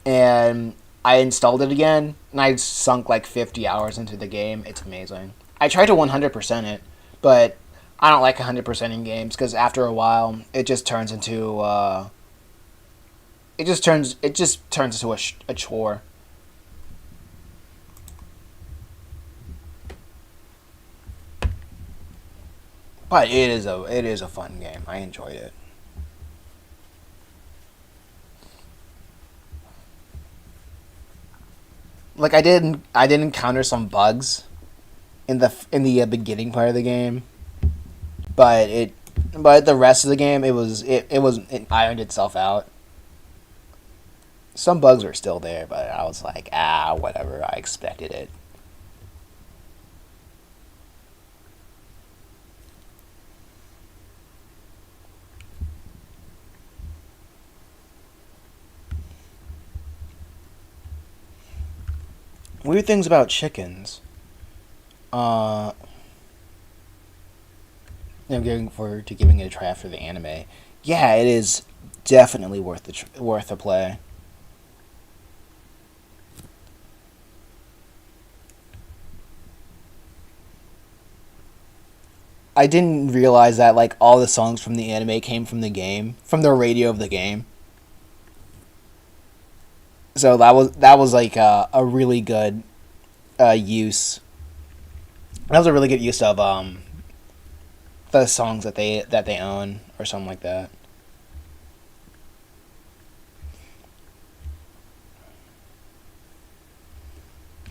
And I installed it again, and I sunk like 50 hours into the game. It's amazing. I tried to 100% it, but I don't like 100% in games because after a while, it just turns into a chore. But it is a fun game. I enjoyed it. Like I did encounter some bugs in the beginning part of the game, but the rest of the game it ironed itself out. Some bugs were still there, but I was like, whatever. I expected it. Weird things about chickens. Uh, I'm giving it a try after the anime. Yeah, it is definitely worth the play. I didn't realize that like all the songs from the anime came from the game, from the radio of the game. So that was like a really good use. That was a really good use of the songs that they own or something like that.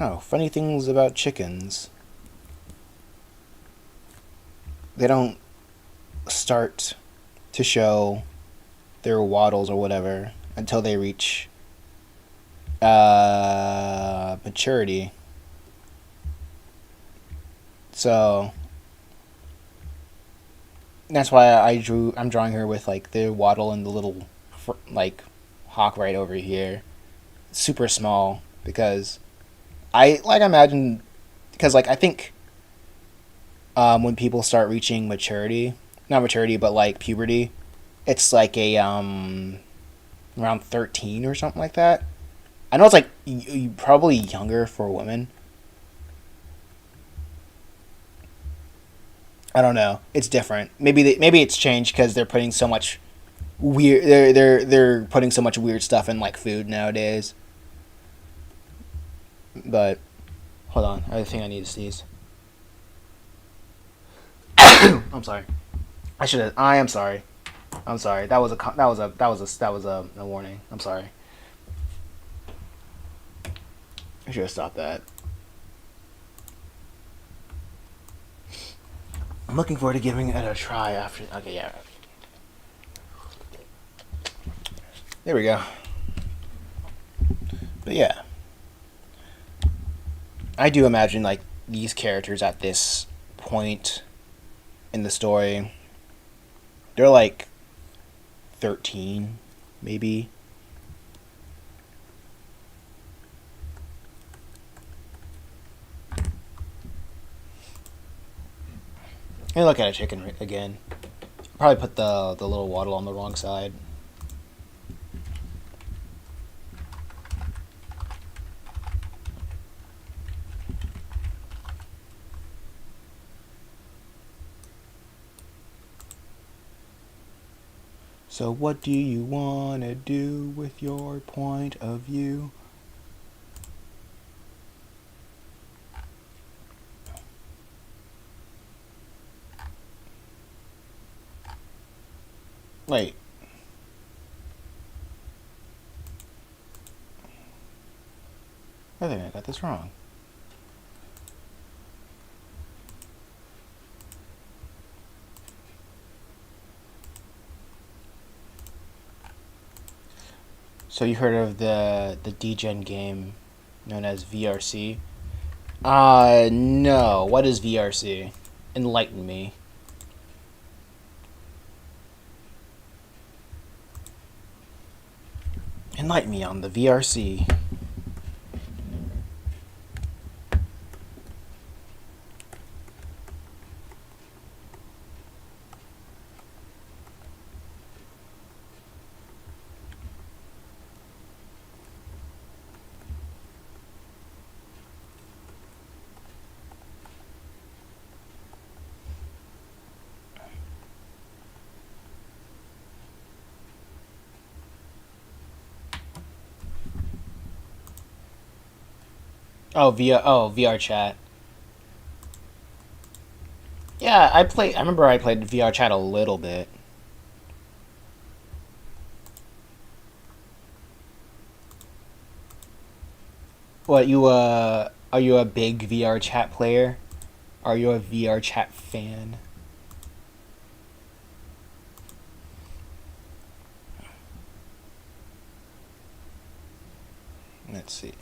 Oh, funny things about chickens. They don't start to show their waddles or whatever until they reach maturity. So that's why I'm drawing her with like the waddle and the little like hawk right over here, super small because I imagine because like I think when people start reaching maturity, not maturity but like puberty, it's like a around 13 or something like that. I know it's like probably younger for women. I don't know. It's different. Maybe it's changed because they're putting so much weird. They're putting so much weird stuff in like food nowadays. But hold on, I think I need to sneeze. I'm sorry. I should have. I am sorry. I'm sorry. That was a warning. I'm sorry. I should have stopped that. I'm looking forward to giving it a try after. Okay, yeah. There we go. But yeah, I do imagine like these characters at this point in the story, they're like 13, maybe. Let me look at a chicken again. Probably put the little waddle on the wrong side. So what do you want to do with your point of view? Wait. I think I got this wrong. So you heard of the degen game known as VRC? No. What is VRC? Enlighten me. Enlighten me on the VRC. VR chat. Yeah, I remember I played VR chat a little bit. What you are you a big VR chat player? Are you a VR chat fan? Let's see.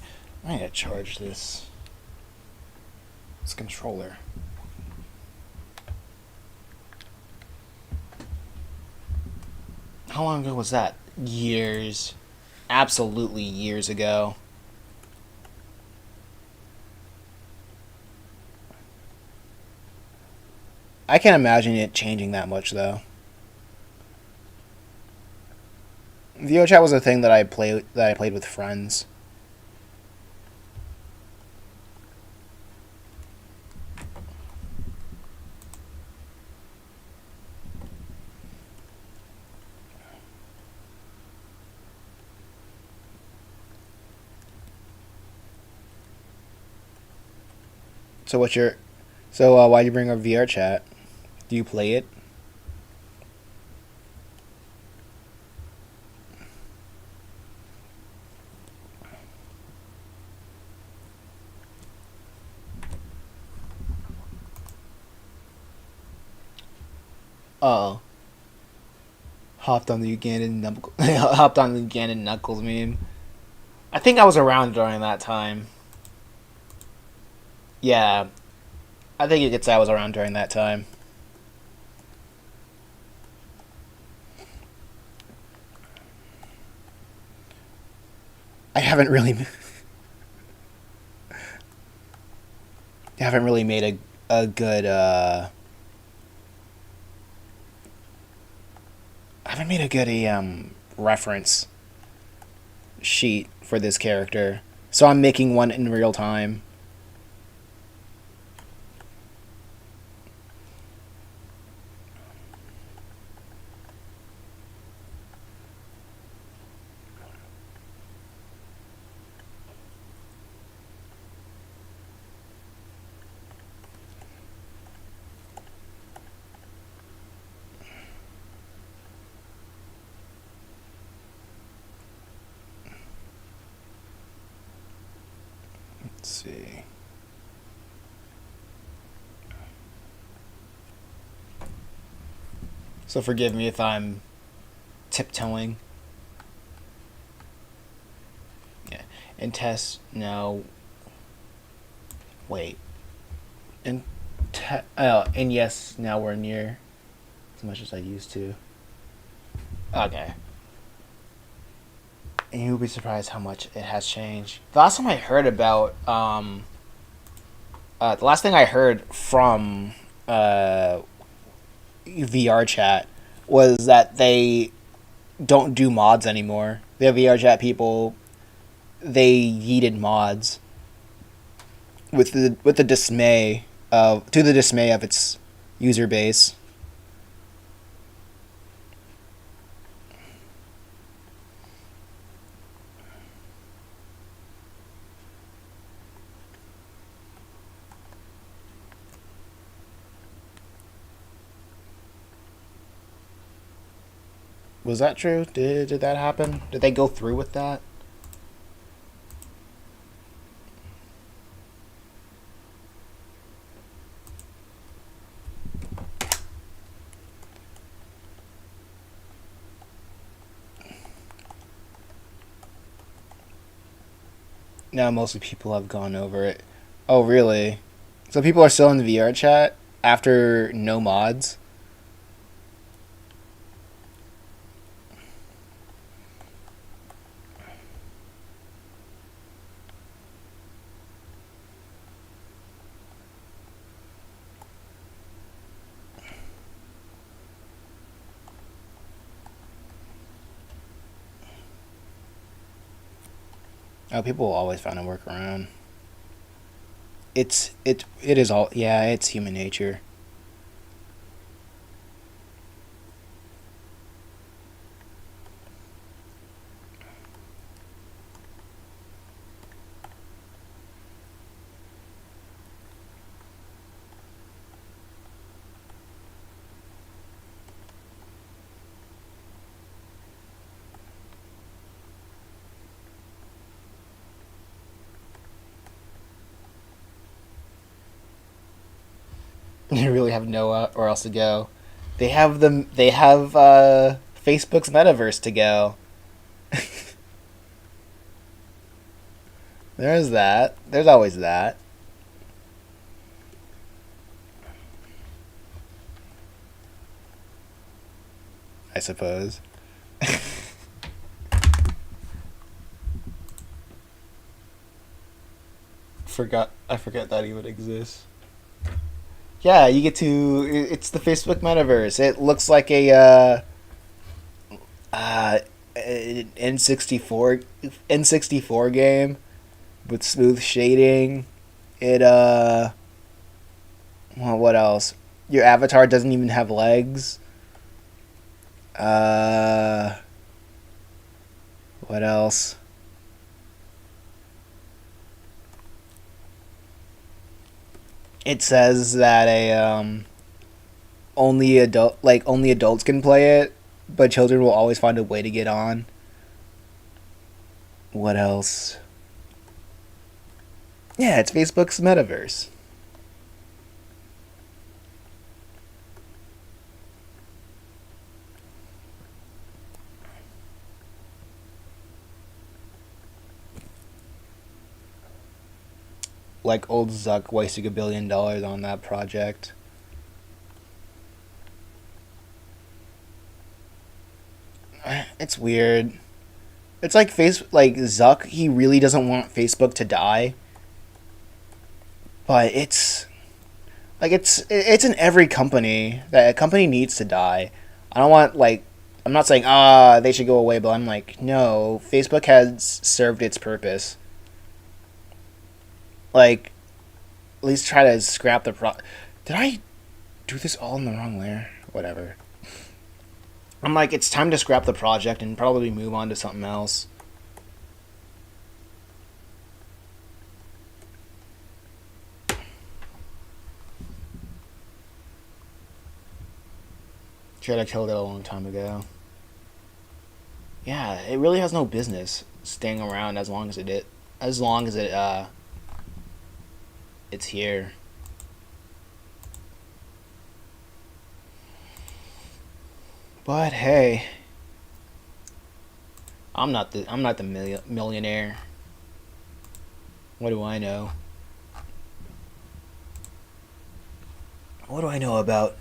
I gotta charge this controller. How long ago was that? Years. Absolutely years ago. I can't imagine it changing that much though. VR chat was a thing that I played with friends. So what's your why'd you bring up VR chat? Do you play it? Oh, hopped on the hopped on the Ugandan Knuckles meme. I think I was around during that time. Yeah, I think you could say I was around during that time. I haven't really haven't really made a good I haven't made a good reference sheet for this character. So I'm making one in real time. Let's see. So forgive me if I'm tiptoeing. Yeah. And test no. Wait. And and yes, now we're near as much as I used to. Okay. And you'll be surprised how much it has changed. The last time I heard about the last thing I heard from VR chat was that they don't do mods anymore. The VR chat people, they yeeted mods with the dismay of to the dismay of its user base. Was that true? Did that happen? Did they go through with that? Now mostly people have gone over it. Oh really? So people are still in the VR chat after no mods? Oh, people will always find a workaround. It is all yeah. It's human nature. They really have nowhere else to go. They have them. They have Facebook's metaverse to go. There's that. There's always that. I suppose. I forgot that even exists. Yeah, you get to. It's the Facebook metaverse. It looks like a uh, an N64 game with smooth shading. It well, what else? Your avatar doesn't even have legs. Uh, what else? It says that a only adults can play it, but children will always find a way to get on. What else? Yeah, it's Facebook's metaverse. Like old Zuck wasting $1 billion on that project. It's weird. It's like like Zuck. He really doesn't want Facebook to die, but it's in every company that a company needs to die. I don't want like I'm not saying they should go away, but I'm like no. Facebook has served its purpose. Like at least try to scrap the pro. Did I do this all in the wrong layer? Whatever. I'm like it's time to scrap the project and probably move on to something else. Should have killed it a long time ago. Yeah, it really has no business staying around as long as it's here. But hey, I'm not the millionaire. What do I know? What do I know about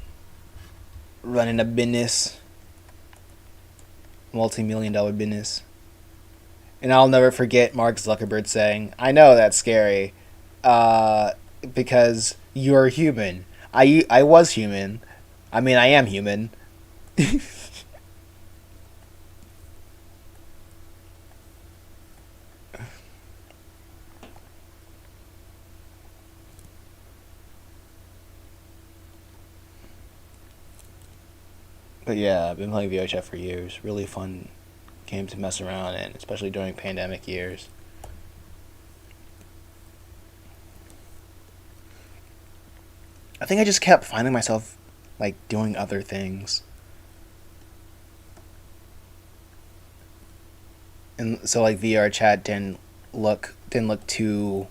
running a business, multi-million-dollar business? And I'll never forget Mark Zuckerberg saying, "I know that's scary, uh, because you're human. I was human. I mean, I am human." But yeah, I've been playing VRChat for years. Really fun game to mess around in, especially during pandemic years. I think I just kept finding myself like doing other things, and so like VRChat didn't look too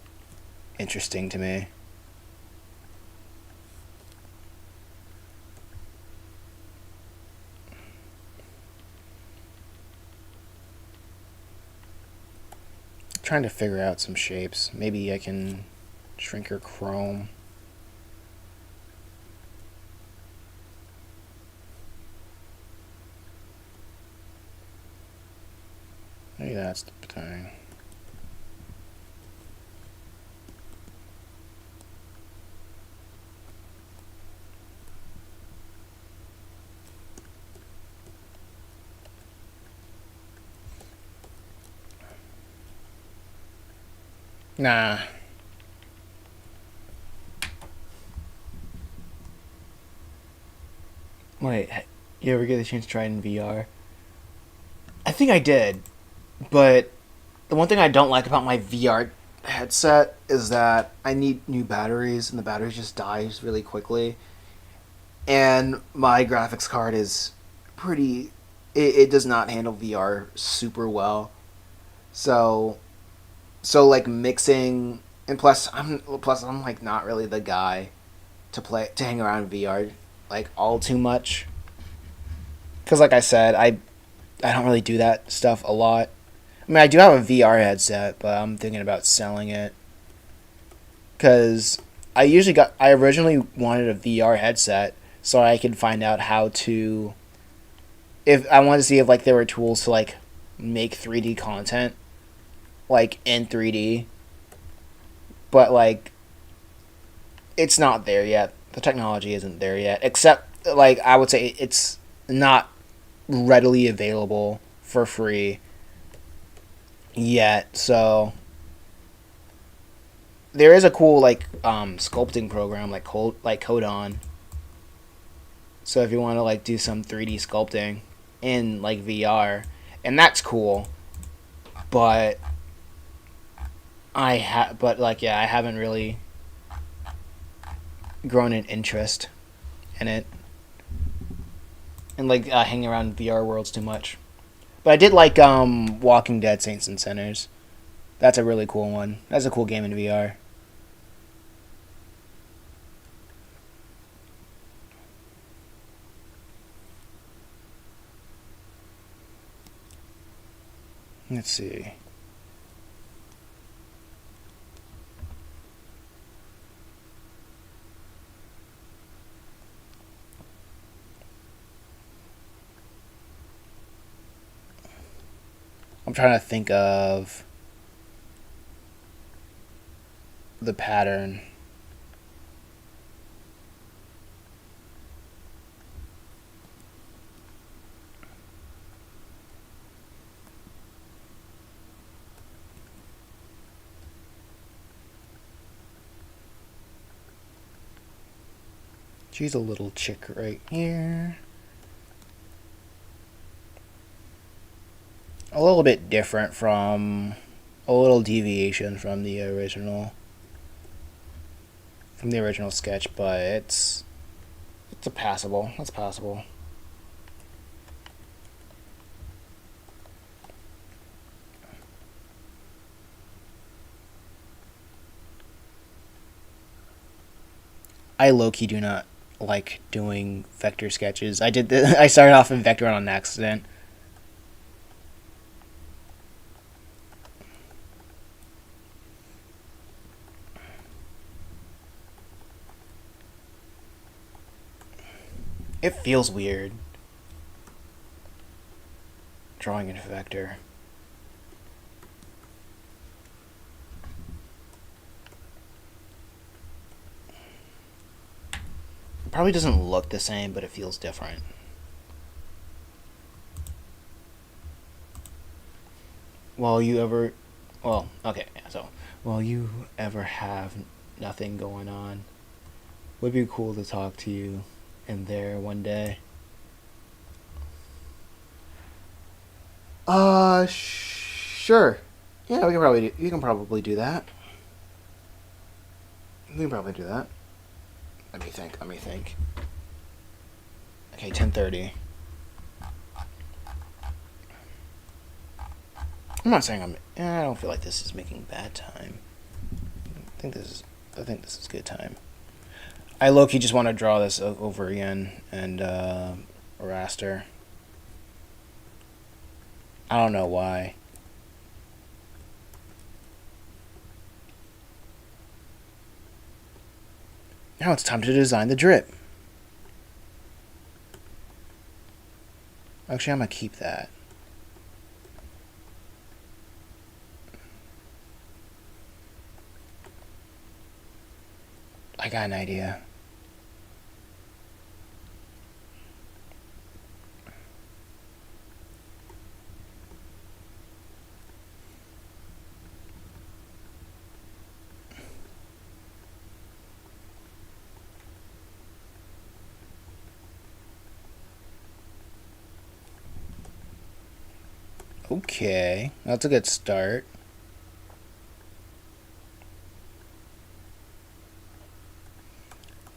interesting to me. Trying to figure out some shapes. Maybe I can shrink her chrome. Maybe that's the thing. Nah. Wait, you ever get the chance to try it in VR? I think I did, but the one thing I don't like about my VR headset is that I need new batteries, and the battery just dies really quickly. And my graphics card is pretty. It does not handle VR super well. So like mixing, and plus I'm like not really the guy to hang around VR like all too much. Because like I said, I don't really do that stuff a lot. I mean, I do have a VR headset, but I'm thinking about selling it because I originally wanted a VR headset so I could find out how to if I wanted to see if like there were tools to like make 3D content like in 3D, but like it's not there yet. The technology isn't there yet, except like I would say it's not readily available for free yet. So there is a cool like sculpting program like Codon. So if you want to like do some 3D sculpting in like VR, and that's cool. But but like yeah, I haven't really grown an interest in it, and like hanging around VR worlds too much. But I did like Walking Dead Saints and Sinners. That's a really cool one. That's a cool game in VR. Let's see. I'm trying to think of the pattern. She's a little chick right here. A little bit different from a little deviation from the original sketch, but it's a passable. That's passable. I low-key do not like doing vector sketches. I started off in vector on accident. It feels weird drawing in vector. It probably doesn't look the same, but it feels different. Well, while you ever have nothing going on, would be cool to talk to you in there one day. Sure. Yeah, you can probably do that. We can probably do that. Let me think. Okay, 10:30. I'm not saying I don't feel like this is making bad time. I think this is good time. I low-key just want to draw this over again and raster. I don't know why. Now it's time to design the drip. Actually, I'm going to keep that. I got an idea. Okay, that's a good start.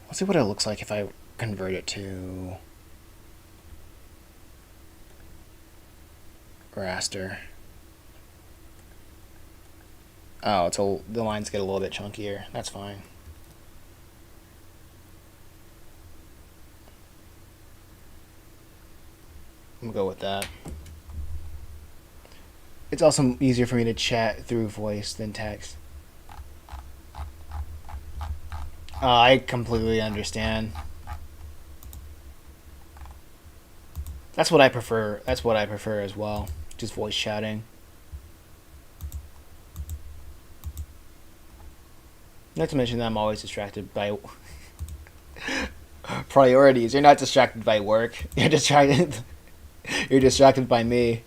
Let's see what it looks like if I convert it to raster. Oh, the lines get a little bit chunkier. That's fine. I'm gonna go with that. It's also easier for me to chat through voice than text. I completely understand. That's what I prefer. That's what I prefer as well. Just voice chatting. Not to mention that I'm always distracted by priorities. You're not distracted by work. You're distracted. You're distracted by me.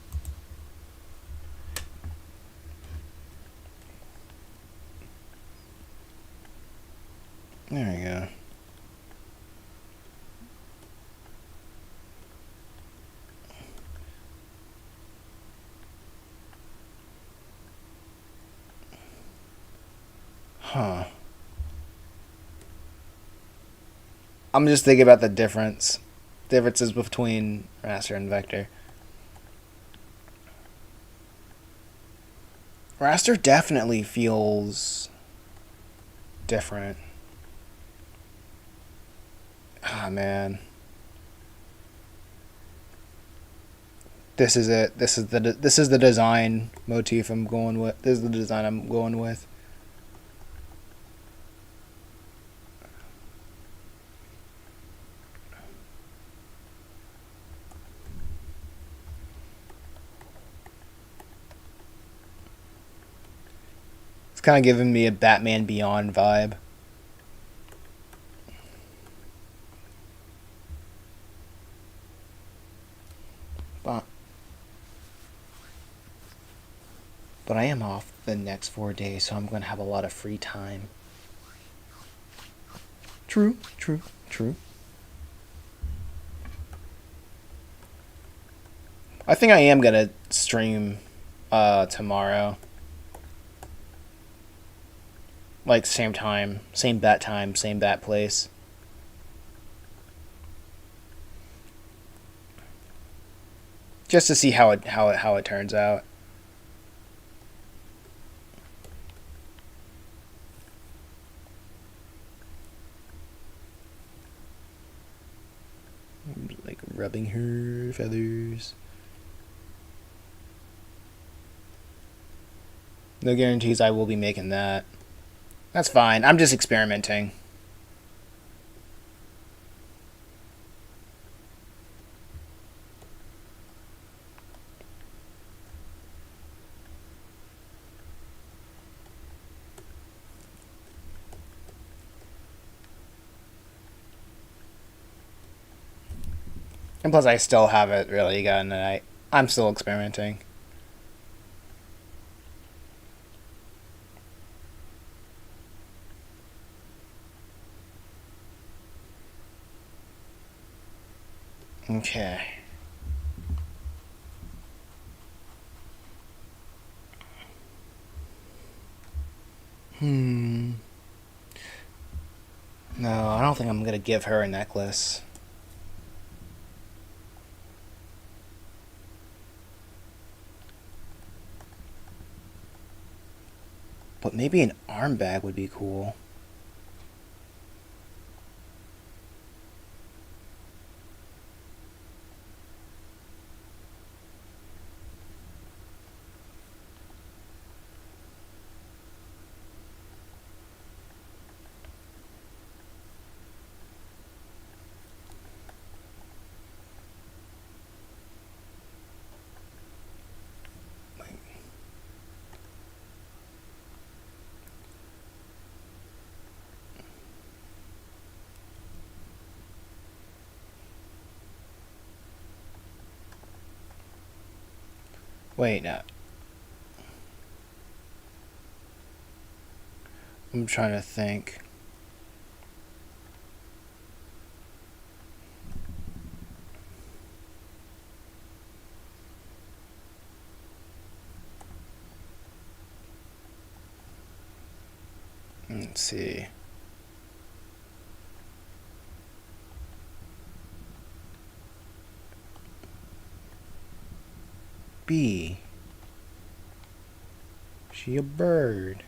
There we go. Huh. I'm just thinking about the differences between raster and vector. Raster definitely feels different. Ah, man. This is it. This is the design motif I'm going with. This is the design I'm going with. It's kind of giving me a Batman Beyond vibe. But I am off the next 4 days, so I'm going to have a lot of free time. True. I think I am going to stream tomorrow. Like, same time, same bat place. Just to see how it turns out. Like rubbing her feathers. No guarantees I will be making that. That's fine. I'm just experimenting. And plus, I still haven't really gotten it. I'm still experimenting. Okay. No, I don't think I'm gonna give her a necklace. But maybe an arm bag would be cool. Wait, no. I'm trying to think. Let's see. Bee. She a bird.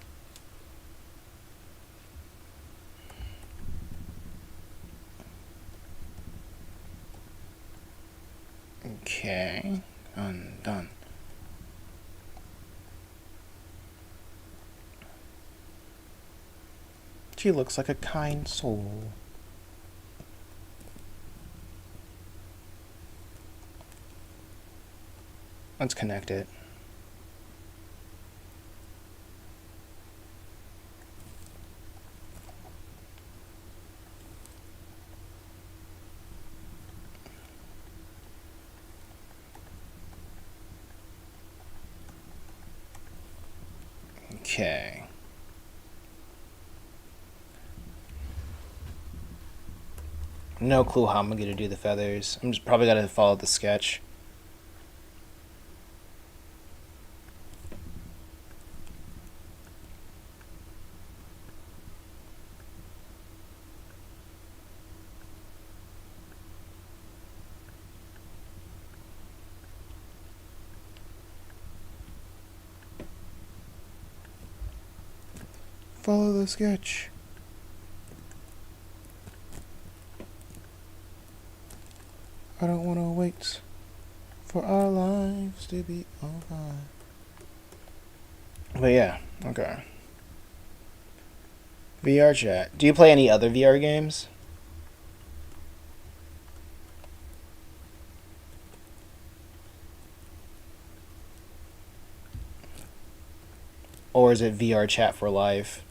Okay. Done. She looks like a kind soul. Let's connect it. Okay. No clue how I'm gonna do the feathers. I'm just probably gotta follow the sketch. Follow the sketch. I don't want to wait for our lives to be over. But yeah, okay. VR chat. Do you play any other VR games? Or is it VR chat for life?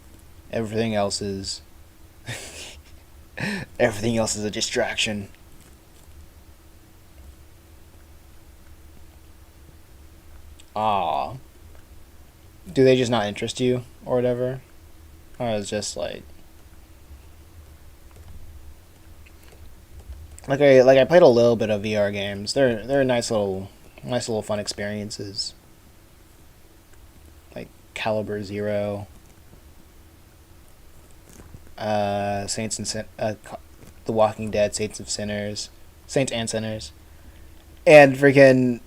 Everything else is everything else is a distraction. Ah. Do they just not interest you or whatever? Or it's just like I played a little bit of VR games. They're nice little fun experiences. Like Caliber Zero, Saints and The Walking Dead, Saints and Sinners, and freaking.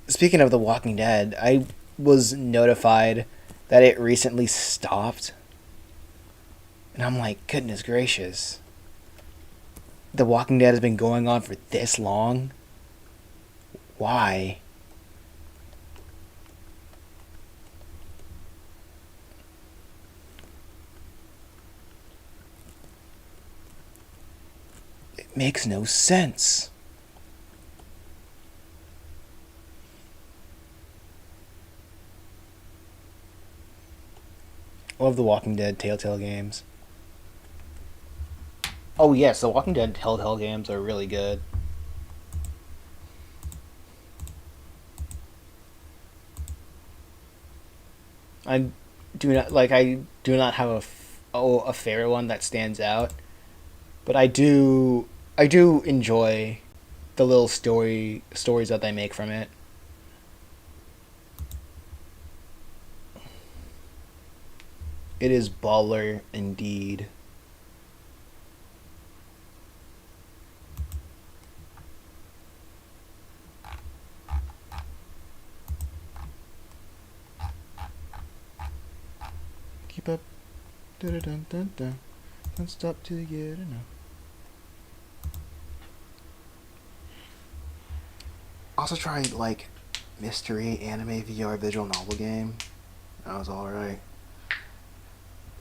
Speaking of The Walking Dead, I was notified that it recently stopped, and I'm like, goodness gracious. The Walking Dead has been going on for this long? Why? It makes no sense. I love the Walking Dead Telltale games. Oh yes, the Walking Dead Telltale games are really good. I I do not have a favorite one that stands out, but I do enjoy the little stories that they make from it. It is baller indeed. Keep up. Dun dun dun dun. Don't stop till you get enough. Also tried like mystery anime VR visual novel game. That was alright.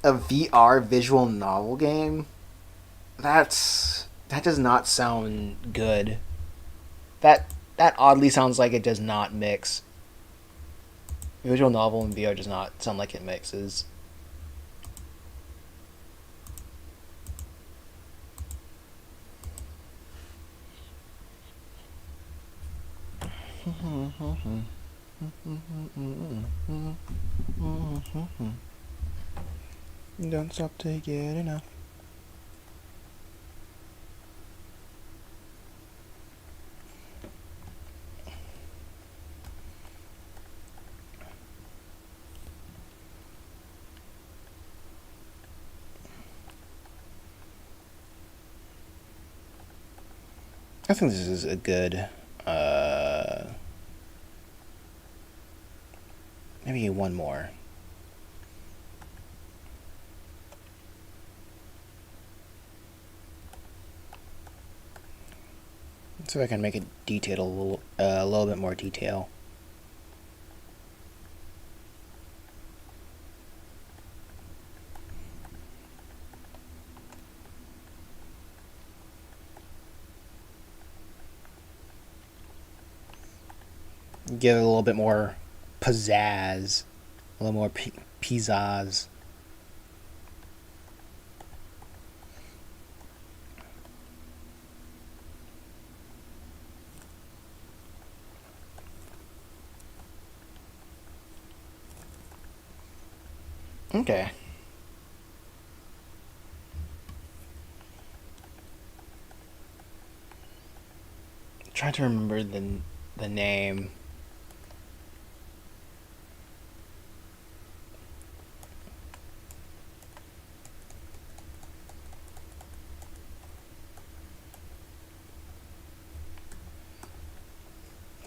A VR visual novel game? That does not sound good. That oddly sounds like it does not mix. Visual novel and VR does not sound like it mixes. Don't stop till you get enough. I think this is a good, maybe one more. Let's see if I can make it detailed a little bit more detail. Give it a little bit more pizzazz, a little more pizzazz. Okay. I'm trying to remember the name.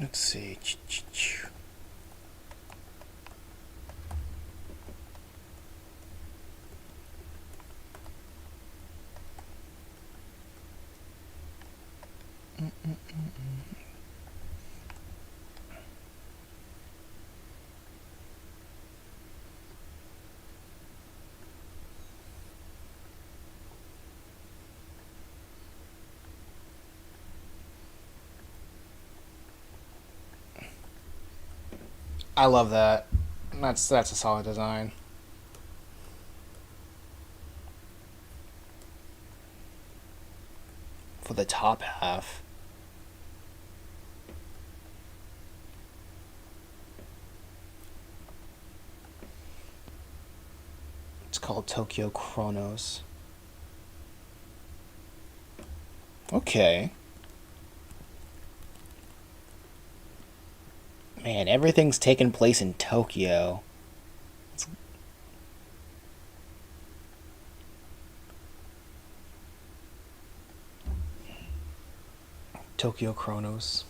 Let's see. I love that. That's a solid design. For the top half. It's called Tokyo Chronos. Okay. Man, everything's taking place in Tokyo. Tokyo Chronos.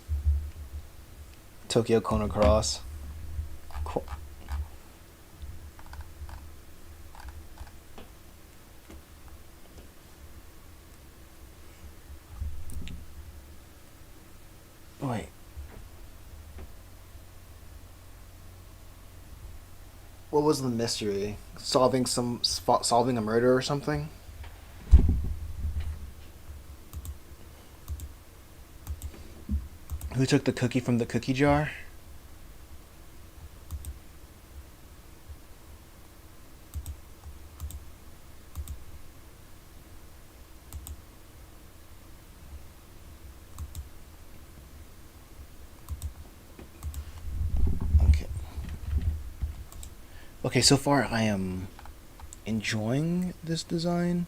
Tokyo Chrono Cross. Wait. What was the mystery? Solving a murder or something? Who took the cookie from the cookie jar? Okay. Okay, so far I am enjoying this design.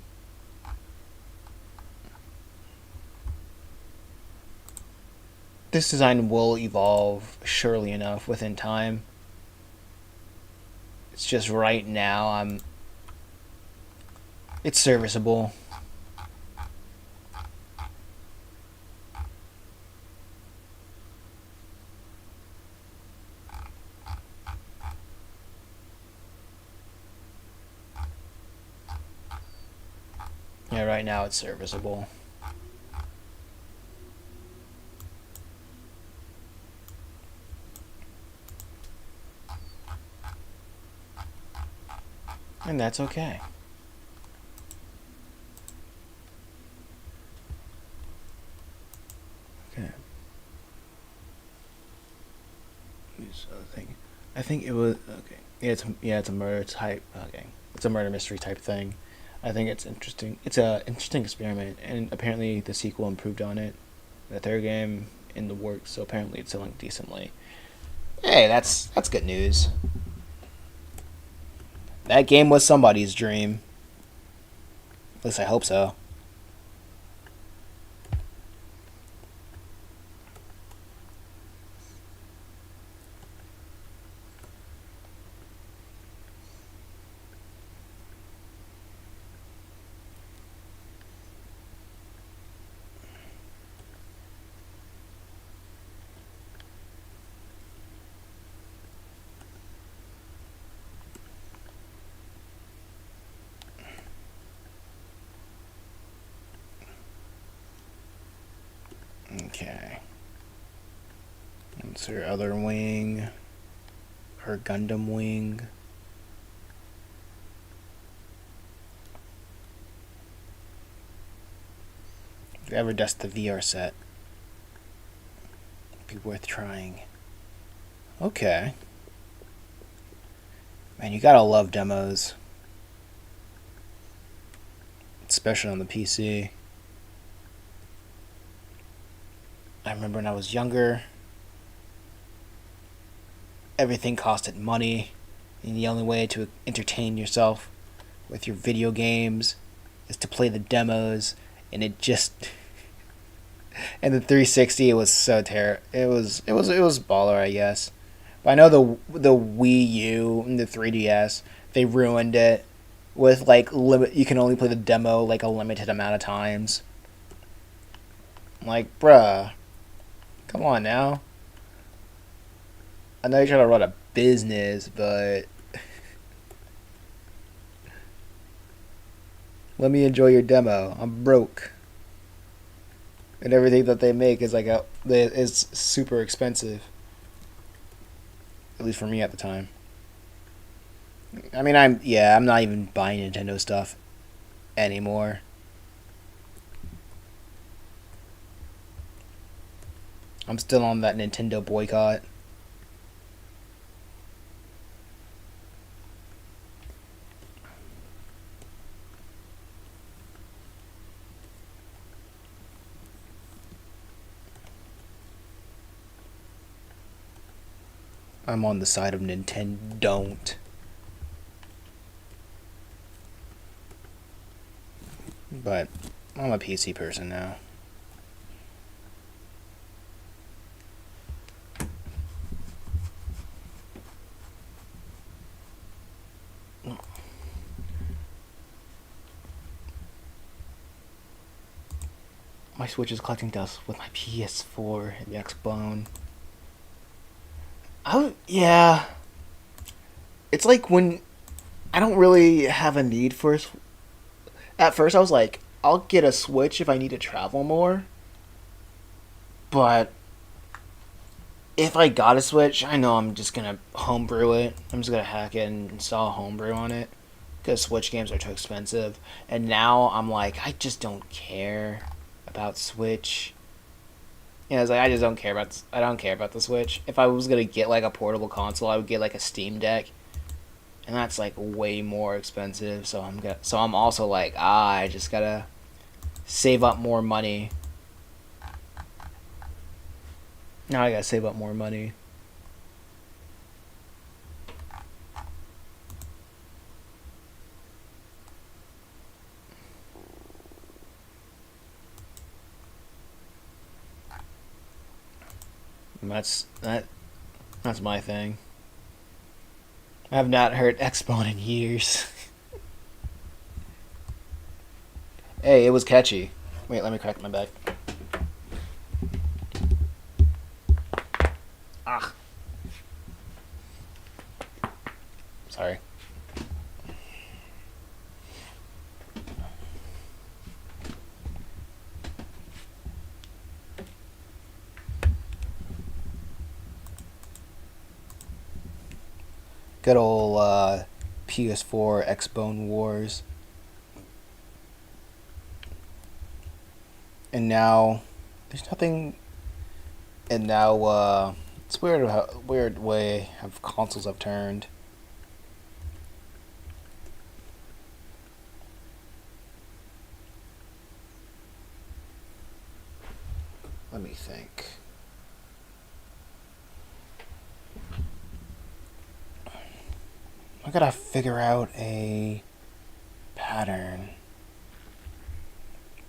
This design will evolve surely enough within time. It's just right now it's serviceable. Yeah, right now it's serviceable. And that's okay. Okay. This other thing. I think it was okay. It's a murder type. Okay, it's a murder mystery type thing. I think it's interesting. It's a interesting experiment, and apparently the sequel improved on it. The third game in the works, so apparently it's selling decently. Hey, that's good news. That game was somebody's dream. At least I hope so. Okay. What's her other wing? Her Gundam wing. If you ever dust the VR set, it'd be worth trying. Okay. Man, you gotta love demos. Especially on the PC. I remember when I was younger, everything costed money, and the only way to entertain yourself with your video games is to play the demos, and it just and the 360 it was so terrible. It was baller, I guess. But I know the Wii U and the 3DS they ruined it with like limit. You can only play the demo like a limited amount of times. Like, bruh, come on now. I know you're trying to run a business, but let me enjoy your demo. I'm broke, and everything that they make is is super expensive. At least for me at the time. I mean, I'm not even buying Nintendo stuff anymore. I'm still on that Nintendo boycott. I'm on the side of Nintendo. Don't. But I'm a PC person now. My Switch is collecting dust with my PS4 and the Xbone. Yeah. It's like when I don't really have a need for. At first, I was like, I'll get a Switch if I need to travel more. But if I got a Switch, I know I'm just gonna homebrew it. I'm just gonna hack it and install homebrew on it because Switch games are too expensive. And now I'm like, I just don't care about Switch. You know, it's like I just don't care about. I don't care about the Switch. If I was gonna get like a portable console, I would get like a Steam Deck, and that's like way more expensive. So I'm also like, I just gotta save up more money. Now I gotta save up more money. And that's my thing. I have not heard Xbone in years. Hey, it was catchy. Wait, let me crack my back. Ah, sorry. Good old PS4 Xbone Wars. And now there's nothing. And now it's weird how weird way of consoles have turned. Let me think. I gotta figure out a pattern.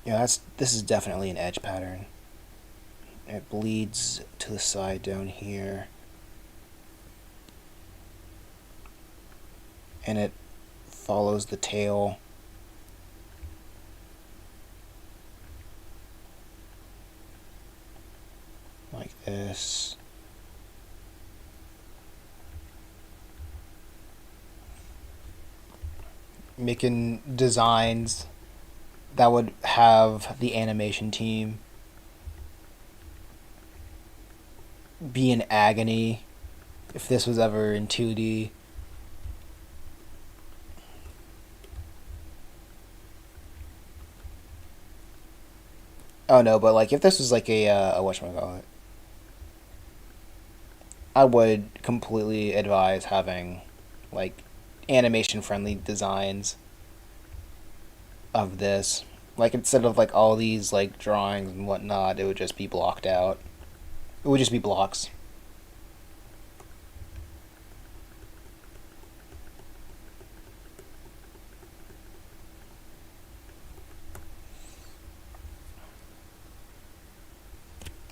Yeah, this is definitely an edge pattern. It bleeds to the side down here. And it follows the tail. Like this. Making designs that would have the animation team be in agony if this was ever in 2D. Oh no, but like if this was like a whatchamacallit, I would completely advise having like animation friendly designs of this. Like instead of like all these like drawings and whatnot, it would just be blocked out. It would just be blocks.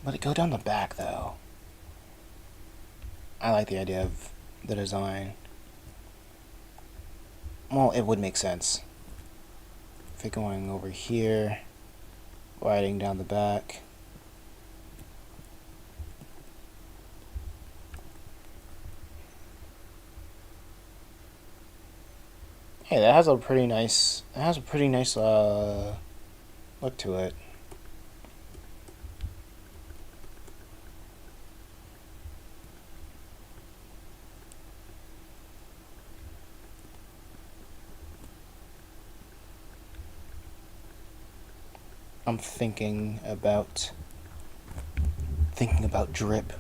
Let it go down the back though. I like the idea of the design. Well, it would make sense. If it going over here, riding down the back. Hey, that has a pretty nice. It has a pretty nice look to it. I'm thinking about drip.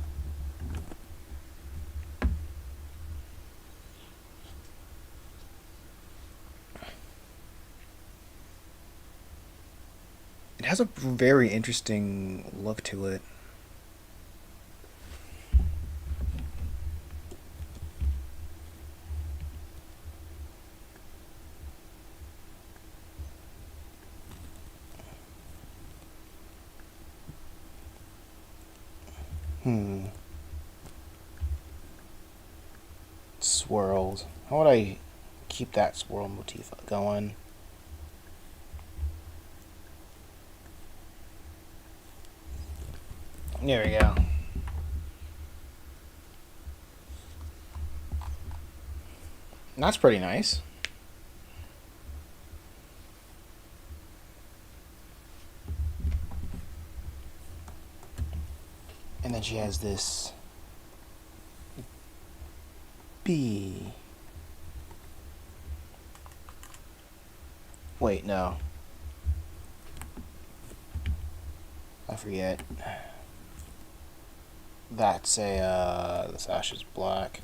It has a very interesting look to it. Swirls. How would I keep that swirl motif going? There we go. That's pretty nice. And then she has this B. Wait, no. I forget. That's a, the sash is black.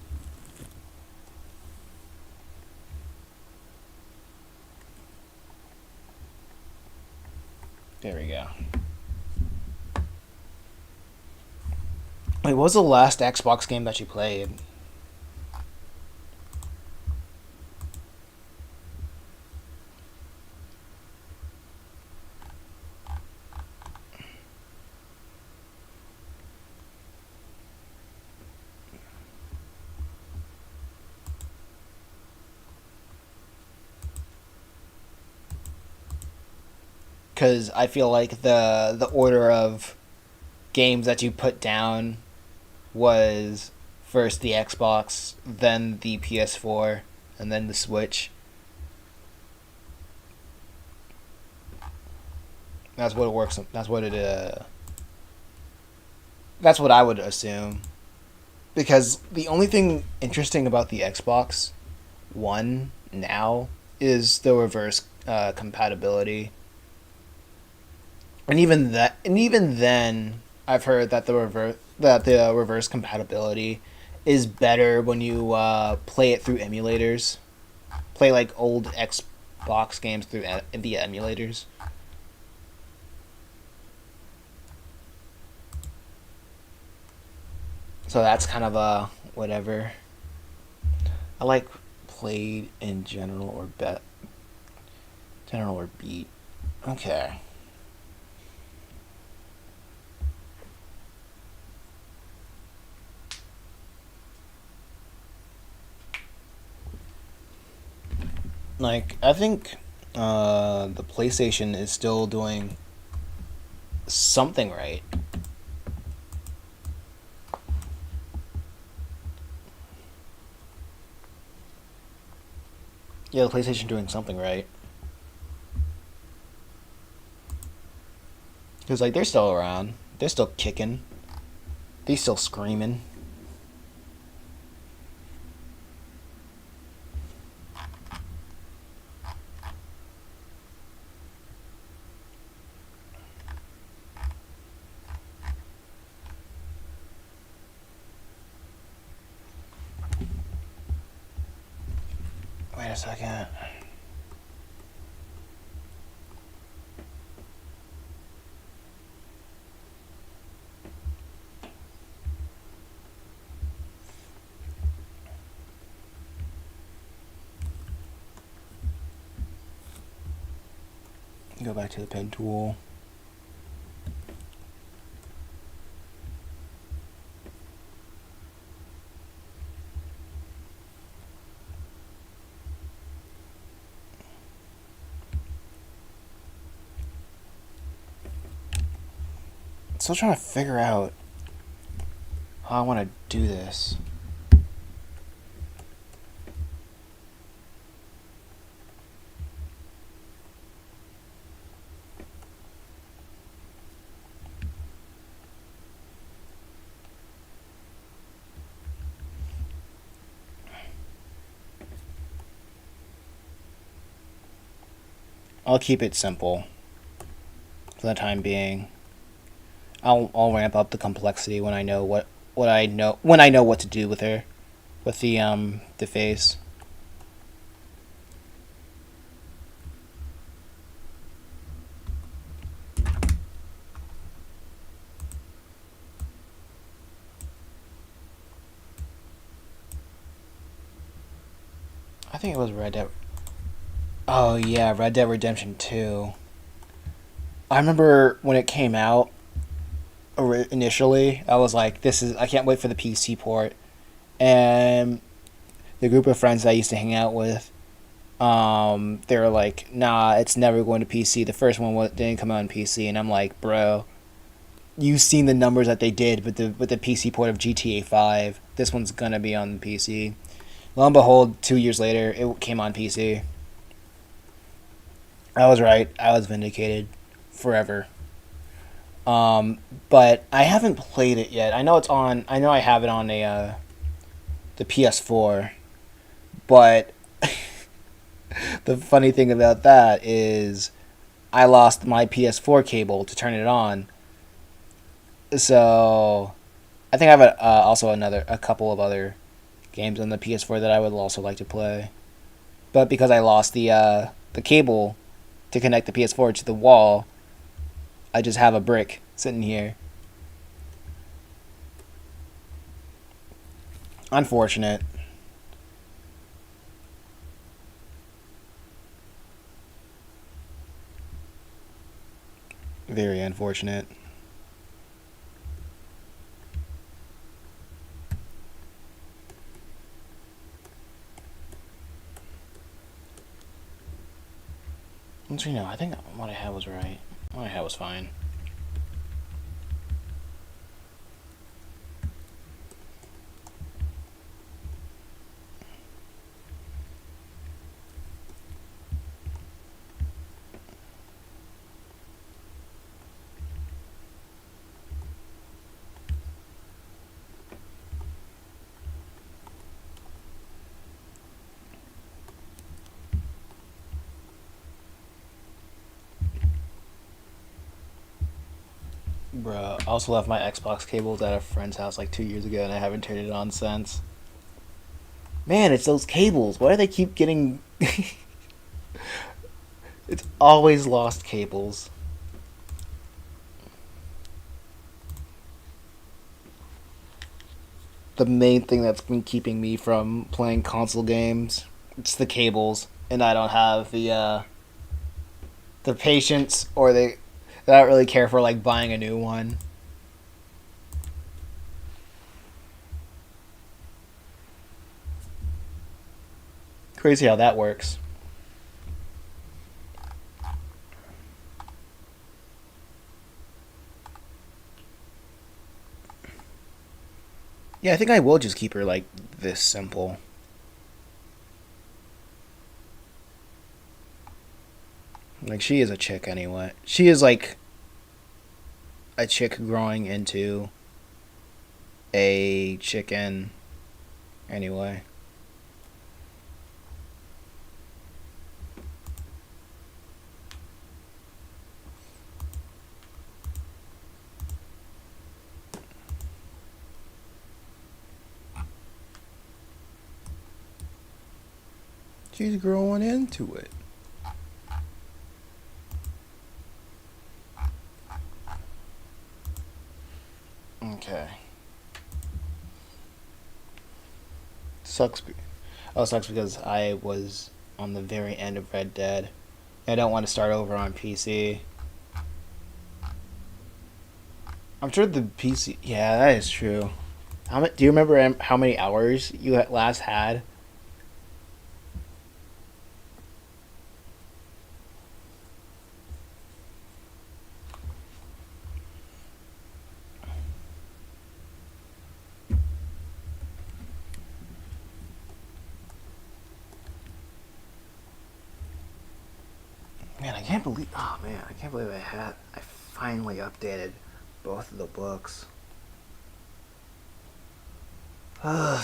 There we go. Wait, what was the last Xbox game that you played? Because I feel like the order of games that you put down was first the Xbox, then the PS4, and then the Switch. That's what it works. That's what it. That's what I would assume. Because the only thing interesting about the Xbox One now is the reverse compatibility. And even then, I've heard that the reverse compatibility is better when you play it through emulators. Play like old Xbox games through the emulators. So that's kind of a whatever. I like played in general or general or beat. Okay. Like, I think the PlayStation is still doing something right. Yeah, the PlayStation doing something right. Because, like, they're still around. They're still kicking. They're still screaming. Wait a second. Go back to the pen tool. Still trying to figure out how I want to do this. I'll keep it simple for the time being. I'll ramp up the complexity when I know what I know when I know what to do with her, with the face. I think it was Red Dead. Oh yeah, Red Dead Redemption 2. I remember when it came out initially. I was like, I can't wait for the PC port. And the group of friends I used to hang out with, they were like, nah, it's never going to PC. The first one didn't come out on PC. And I'm like, bro, you've seen the numbers that they did with the PC port of GTA 5. This one's going to be on the PC. Lo and behold, 2 years later, it came on PC. I was right. I was vindicated forever. But I haven't played it yet. I know it's on. I know I have it on the PS4. But the funny thing about that is, I lost my PS4 cable to turn it on. So, I think I have also a couple of other games on the PS4 that I would also like to play. But because I lost the cable to connect the PS4 to the wall, I just have a brick sitting here. Unfortunate. Very unfortunate. I think what I had was right. What I had was fine. Bro, I also left my Xbox cables at a friend's house like 2 years ago, and I haven't turned it on since. Man, it's those cables. Why do they keep getting? It's always lost cables. The main thing that's been keeping me from playing console games, it's the cables, and I don't have the patience, or they don't really care for like buying a new one. Crazy how that works. Yeah, I think I will just keep her like this simple. Like, she is a chick anyway. She is like a chick growing into a chicken anyway. She's growing into it. Okay. Sucks. Oh, sucks because I was on the very end of Red Dead. I don't want to start over on PC. I'm sure the PC. Yeah, that is true. Do you remember how many hours you last had? Man, I can't believe. Oh man, I can't believe I finally updated both of the books. Nah,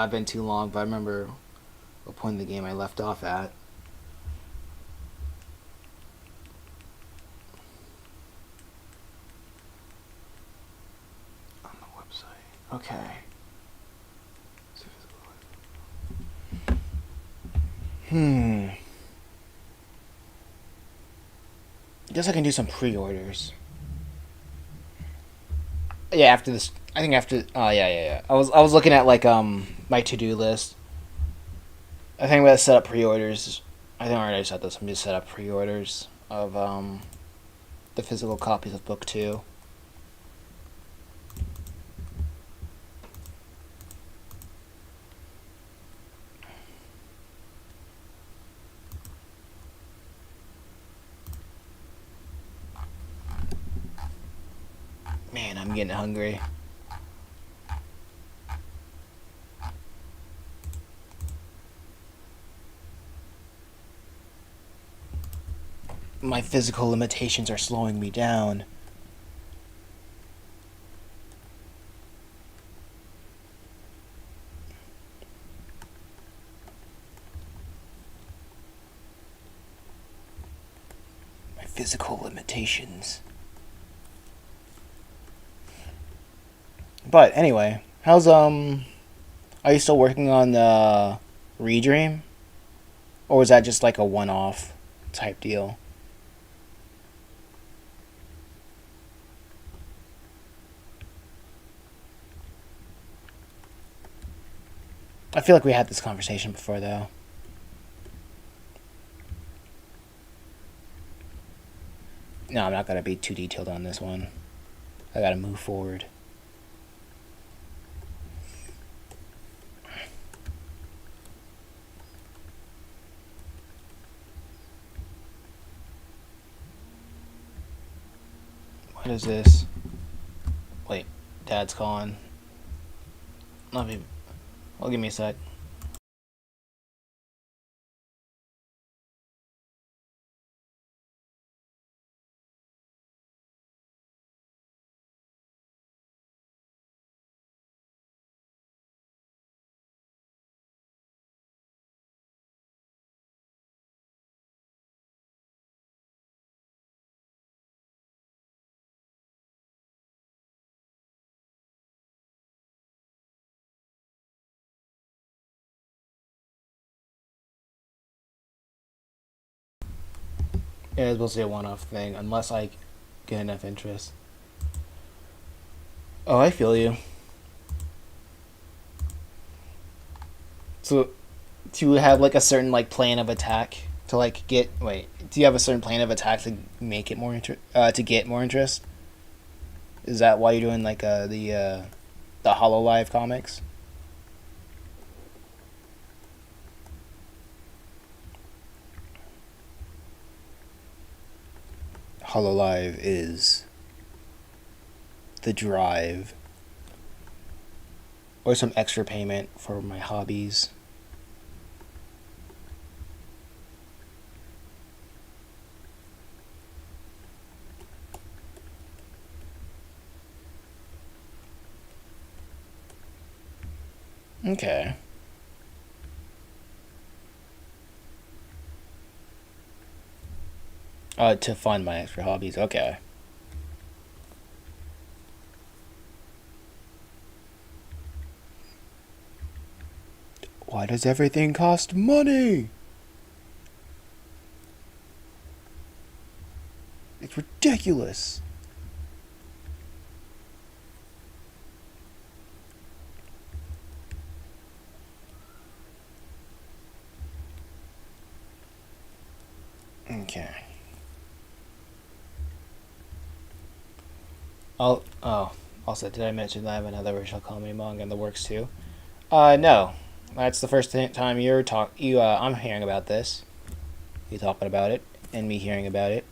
I've been too long, but I remember what point in the game I left off at. On the website. Okay. I guess I can do some pre-orders. Yeah, after this. I think after. Oh yeah. I was looking at like my to-do list. I think I'm gonna set up pre-orders. I think I already set this. I'm gonna set up pre-orders of the physical copies of book 2. Man, I'm getting hungry. My physical limitations are slowing me down. My physical limitations. But anyway, how's are you still working on the Redream? Or was that just like a one-off type deal? I feel like we had this conversation before, though. No, I'm not going to be too detailed on this one. I got to move forward. What is this? Wait, Dad's calling. Let me. Well, give me a sec. Yeah, it's supposed to be a one-off thing, unless I get enough interest. Oh, I feel you. So, do you have like a certain like plan of attack to like get? Wait, do you have a certain plan of attack to make it more to get more interest? Is that why you're doing like the Hololive comics? Hololive is the drive or some extra payment for my hobbies. Okay. To fund my extra hobbies. Okay. Why does everything cost money? It's ridiculous. Okay. Also, did I mention that I have another original comedy manga in the works too? No. That's the first time I'm hearing about this. You talking about it, and me hearing about it.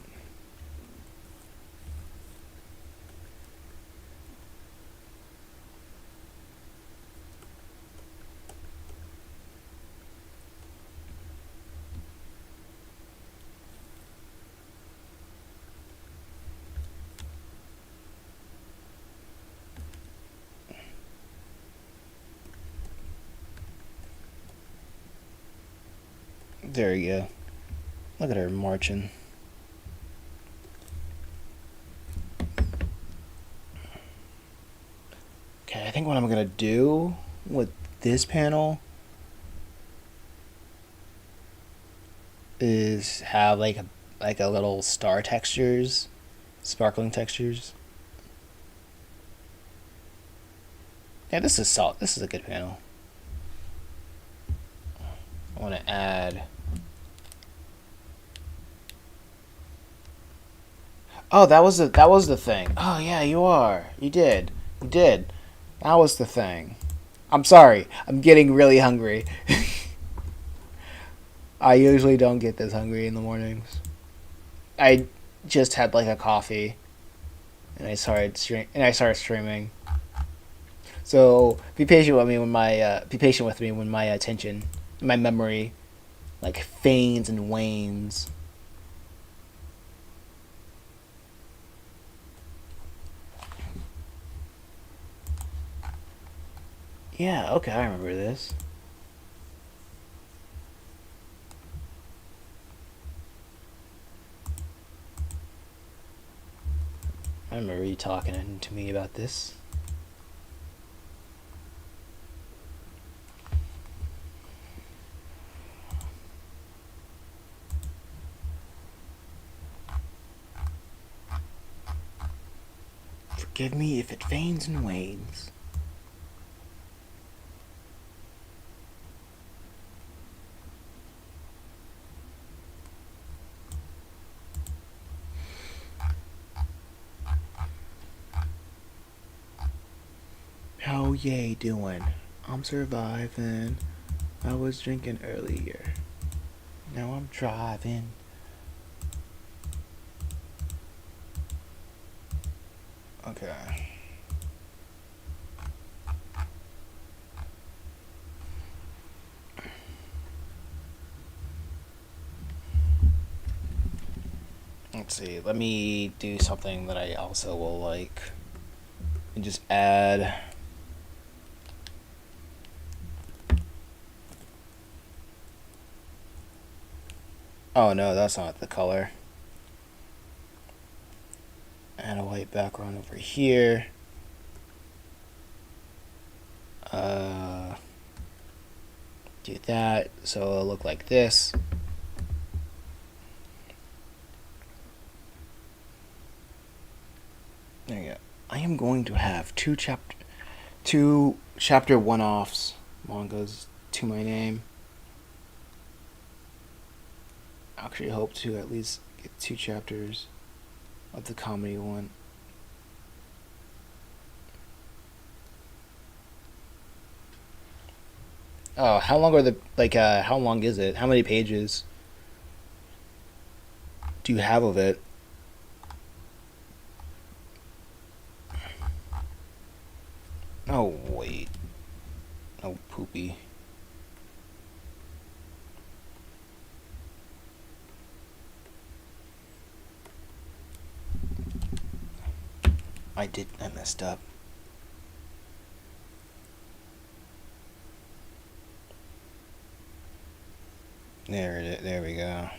There you go. Look at her marching. Okay, I think what I'm gonna do with this panel is have like a little star textures, sparkling textures. Yeah, this is solid. This is a good panel. I want to add. Oh, that was the thing. Oh yeah, you are. You did. You did. That was the thing. I'm sorry. I'm getting really hungry. I usually don't get this hungry in the mornings. I just had like a coffee and I started streaming. So be patient with me when my attention, my memory, like feigns and wanes. Yeah, okay, I remember this. I remember you talking to me about this. Forgive me if it feigns and wanes. How yay doing? I'm surviving. I was drinking earlier. Now I'm driving. Okay. Let's see. Let me do something that I also will like. And just add. Oh no, that's not the color. Add a white background over here. Uh, do that so it'll look like this. There you go. I am going to have two chapter one offs mangas to my name. Actually, hope to at least get 2 chapters of the comedy one. Oh, how long are the how long is it? How many pages do you have of it? Oh wait. Oh poopy. I messed up. There we go.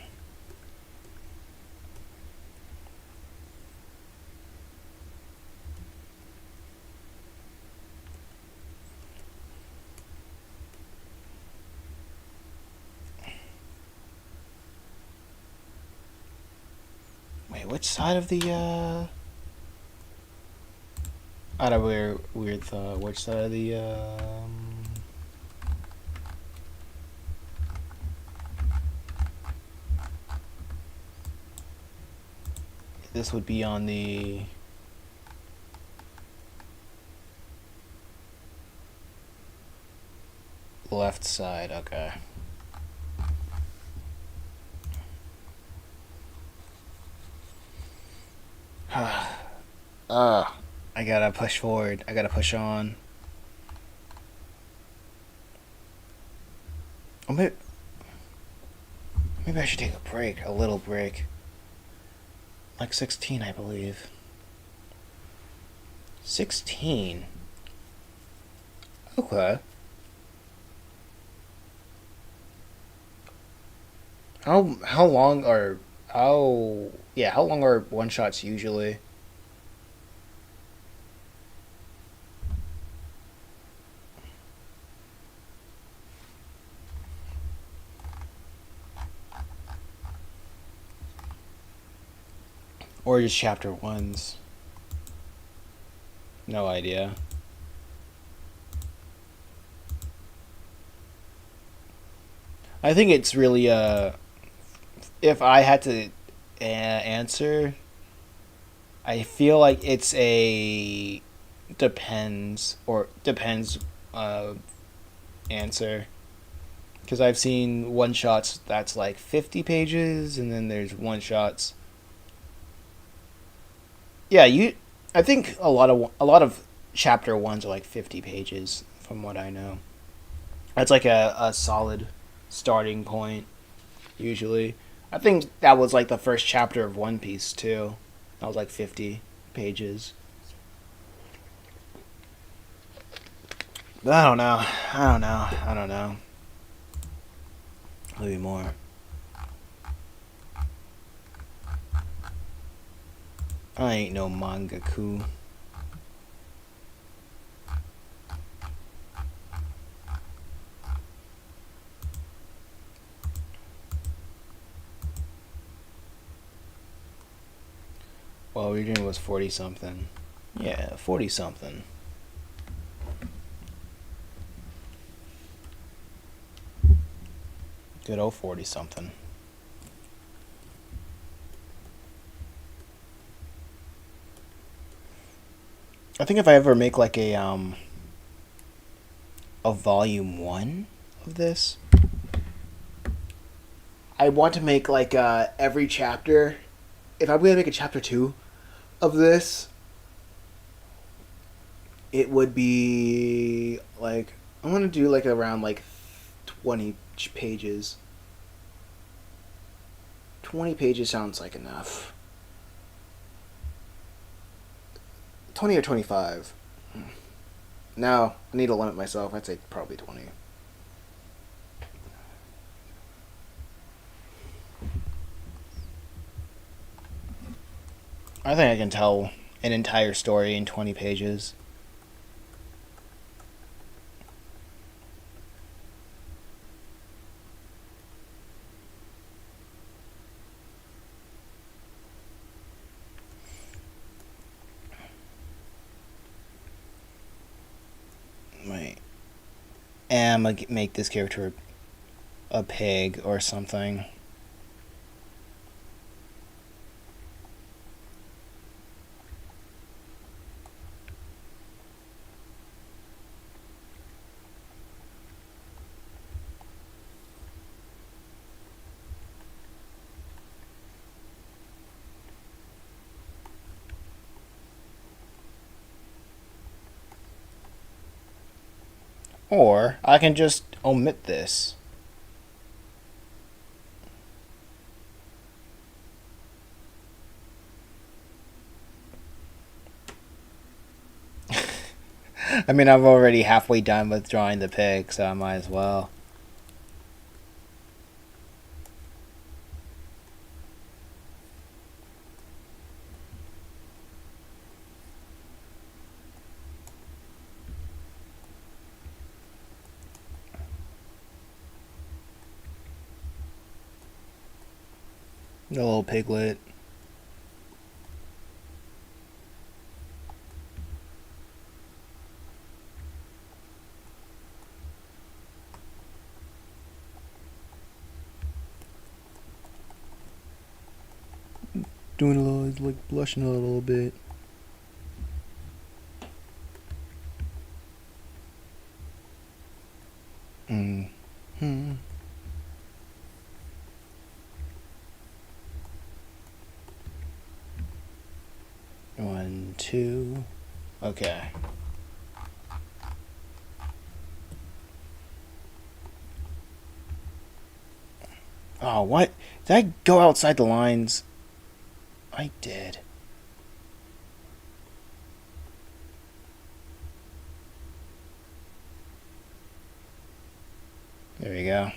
Wait, which side of the out of weird thought, which side of the this would be on the left side, okay. I gotta push forward. I gotta push on. Oh, maybe I should take a break. A little break. Like 16, I believe. 16? Okay. How long are how long are one shots usually? Or just chapter ones? No idea. I think it's really if I had to answer, I feel like it's a depends uh, answer, because I've seen one shots that's like 50 pages, and then there's one shots. Yeah, you. I think a lot of chapter ones are like 50 pages, from what I know. That's like a solid starting point usually. I think that was like the first chapter of One Piece too. That was like 50 pages. But I don't know. I don't know. Maybe more. I ain't no mangaku. Well, reading was 40 something. Yeah, 40 something. Good old 40 something. I think if I ever make like a volume 1 of this, I want to make like every chapter. If I'm going to make a chapter 2 of this, it would be like I want to do like around like 20 pages. 20 pages sounds like enough. 20 or 25. No, I need to limit myself. I'd say probably 20. I think I can tell an entire story in 20 pages. Wait. And I'm gonna make this character a pig or something. Or I can just omit this. I mean, I'm already halfway done with drawing the pig, so I might as well. The little piglet. Doing a little, like blushing a little bit. Hmm. 1, 2. Okay. Oh, what? Did I go outside the lines? I did. There we go.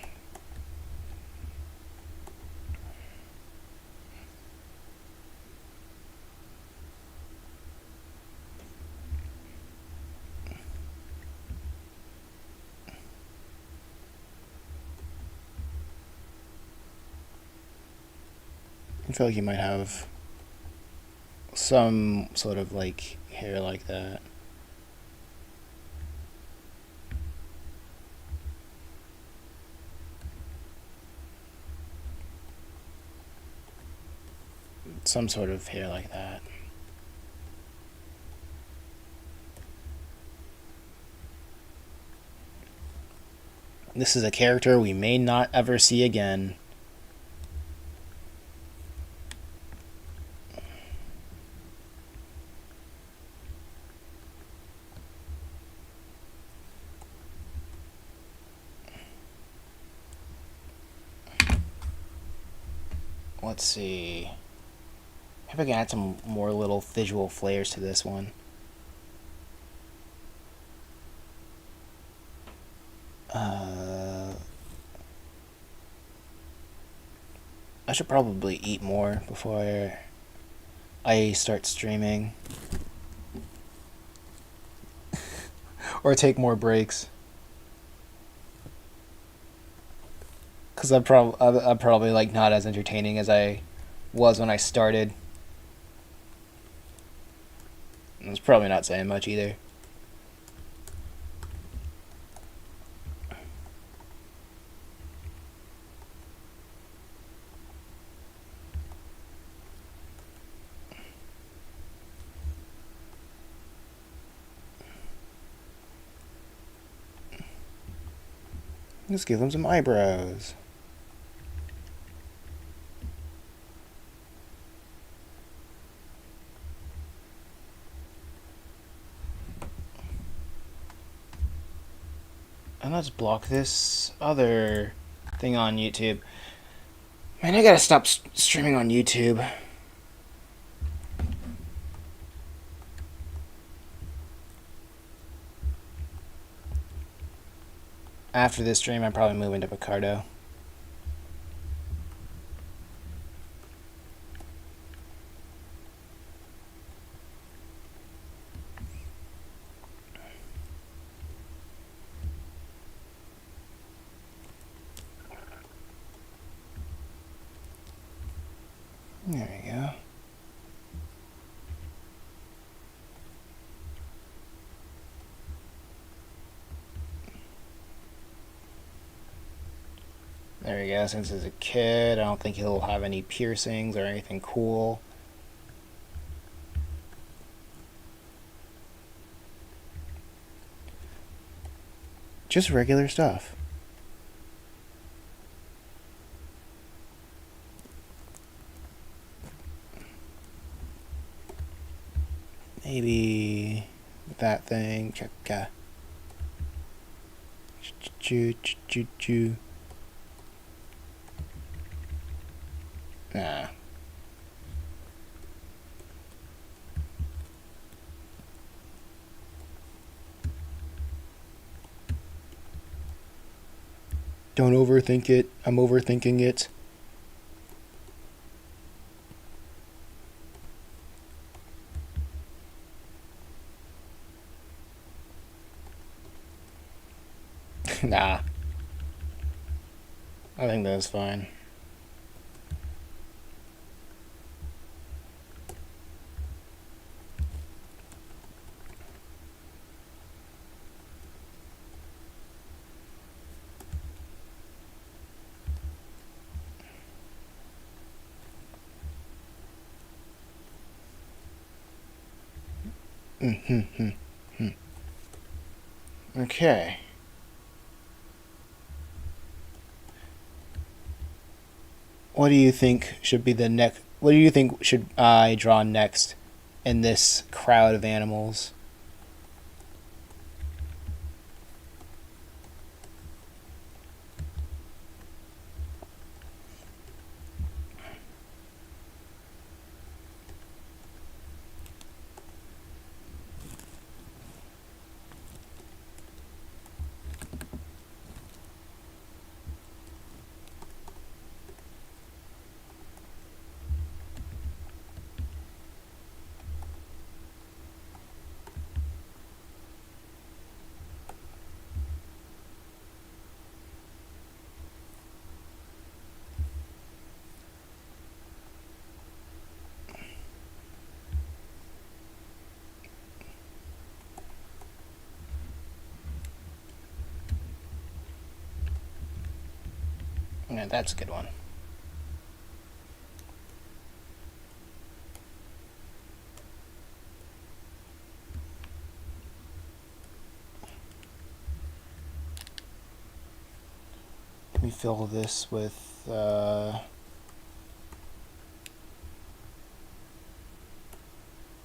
I feel like you might have some sort of like hair like that. Some sort of hair like that. This is a character we may not ever see again. Let's see. Maybe I can add some more little visual flares to this one. I should probably eat more before I start streaming. Or take more breaks. Because I'm probably like not as entertaining as I was when I started. It's probably not saying much either. Let's give him some eyebrows. And let's block this other thing on YouTube. Man, I gotta stop streaming on YouTube. After this stream, I'm probably moving to Picardo. There we go. There we go. Since he's a kid, I don't think he'll have any piercings or anything cool. Just regular stuff. Maybe that thing. Check. Nah. Don't overthink it. I'm overthinking it. Nah. I think that's fine. Okay. What do you think should be the next? What do you think should I draw next in this crowd of animals? Yeah, that's a good one. me fill this with yeah,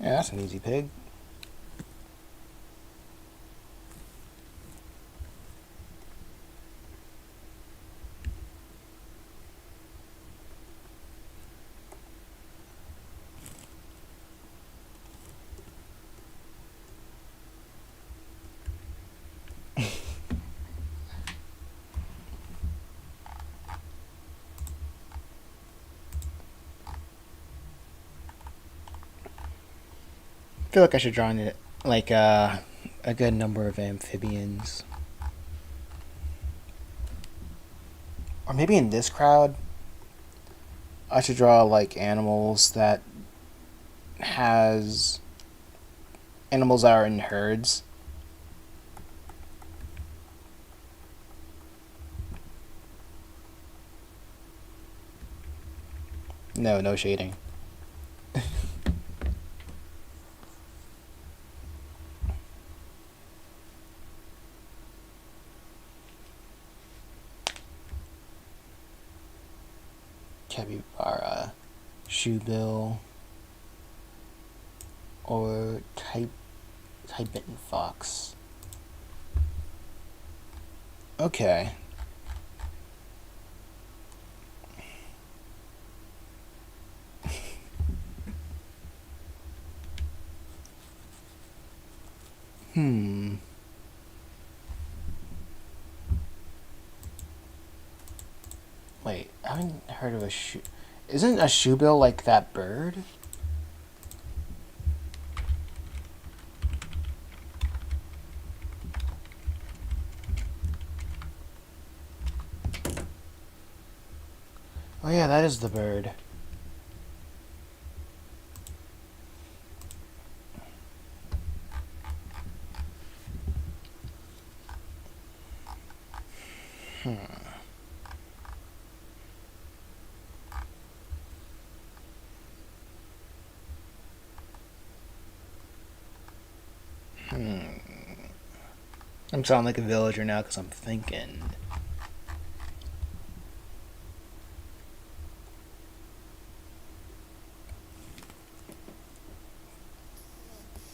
that's an easy pig. I feel like I should draw in like a good number of amphibians. Or maybe in this crowd, I should draw like animals that are in herds. No shading. Capybara, shoebill, or Tibetan fox. Okay. Wait, I haven't heard of a shoe. Isn't a shoebill like that bird? Oh yeah, that is the bird. I'm sounding like a villager now because I'm thinking.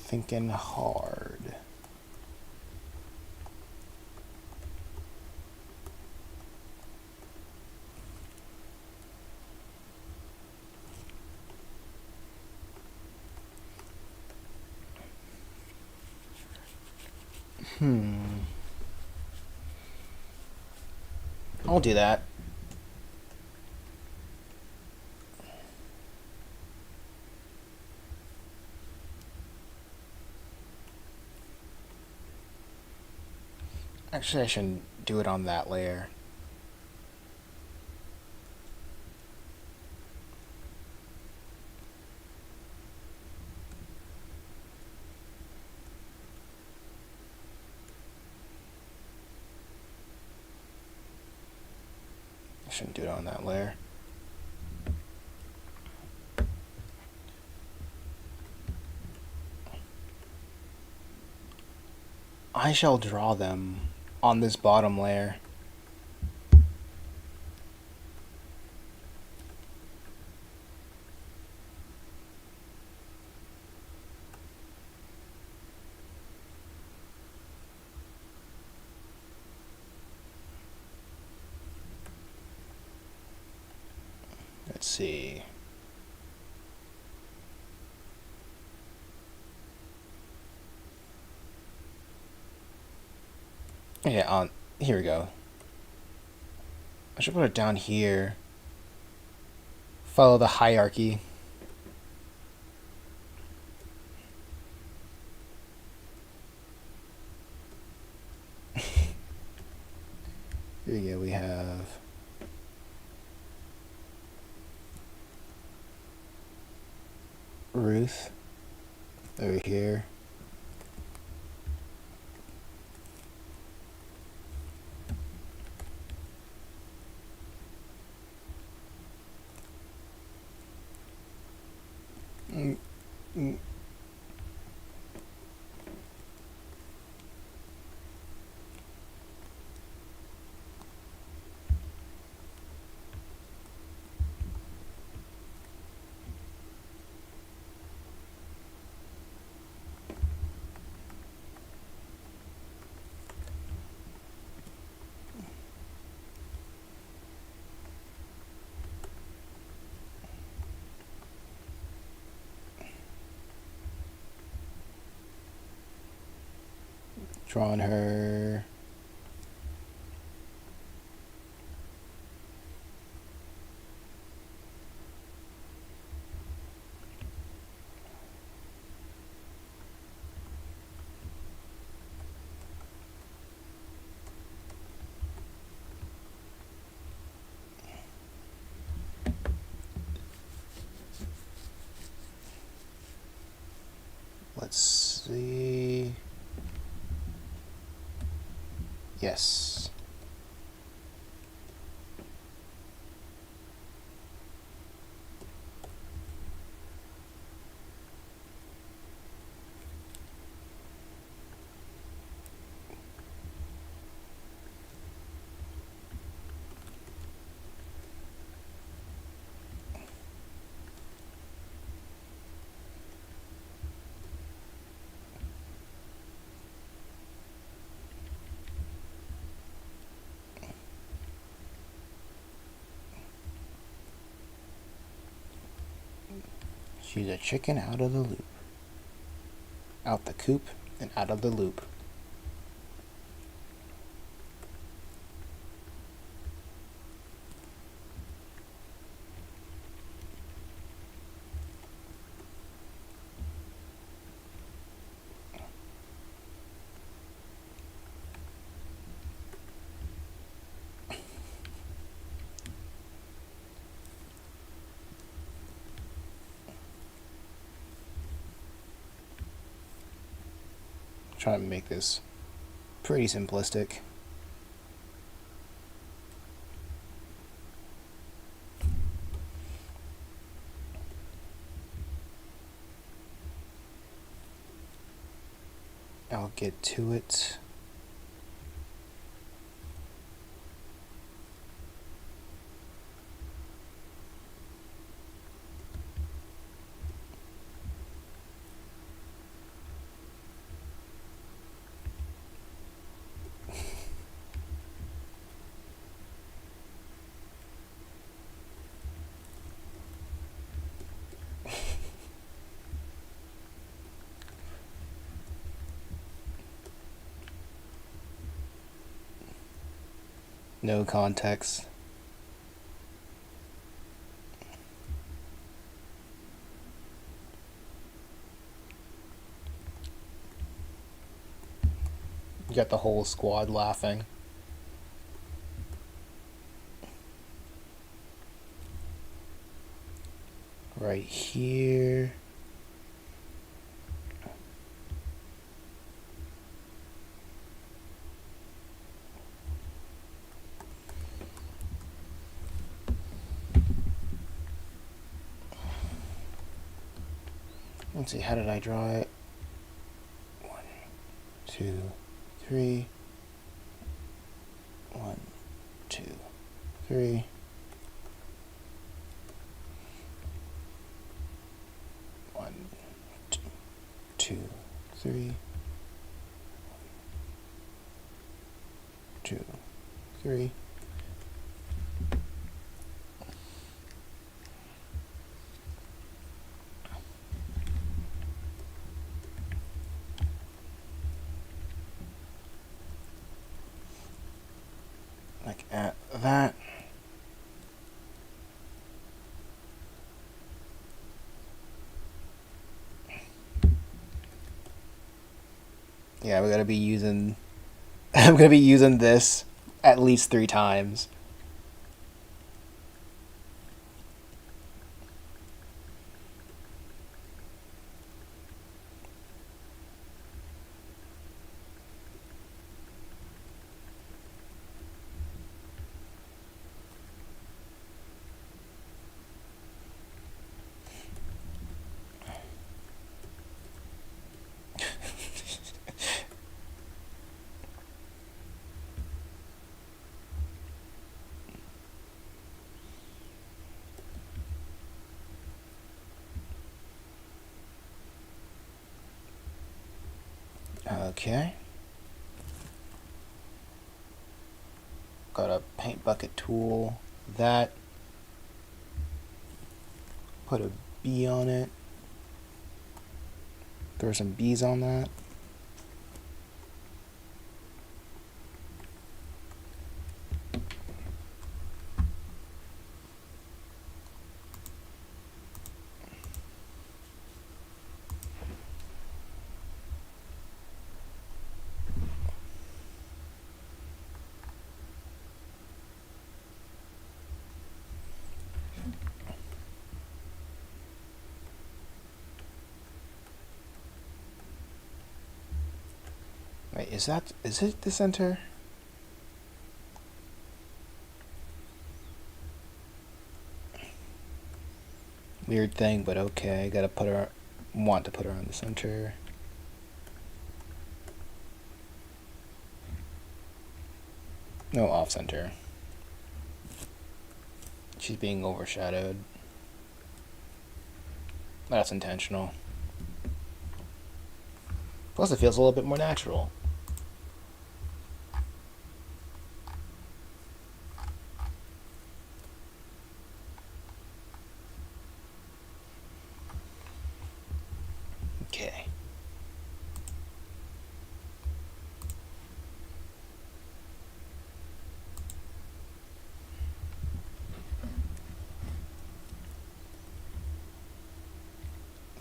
Thinking hard. I'll do that. Actually, I shouldn't do it on that layer. I shouldn't do it on that layer. I shall draw them on this bottom layer. Let's see. Yeah, here we go. I should put it down here. Follow the hierarchy. Here we go, we have Ruth over here. Drawing her. Let's see. Yes. She's a chicken out of the loop. Out the coop and out of the loop. Trying to make this pretty simplistic. I'll get to it. No context. You got the whole squad laughing. Right here. Let's see, how did I draw it? 1, 2, 3. 1, 2, 3. 1, 2, 3. 2, 3. Like at that. Yeah, we gotta be using I'm gonna be using this at least 3 times. Okay. Got a paint bucket tool. That. Put a bee on it. Throw some bees on that. Wait, is it the center? Weird thing, but okay. Gotta want to put her on the center. No, off center. She's being overshadowed. That's intentional. Plus, it feels a little bit more natural. Okay.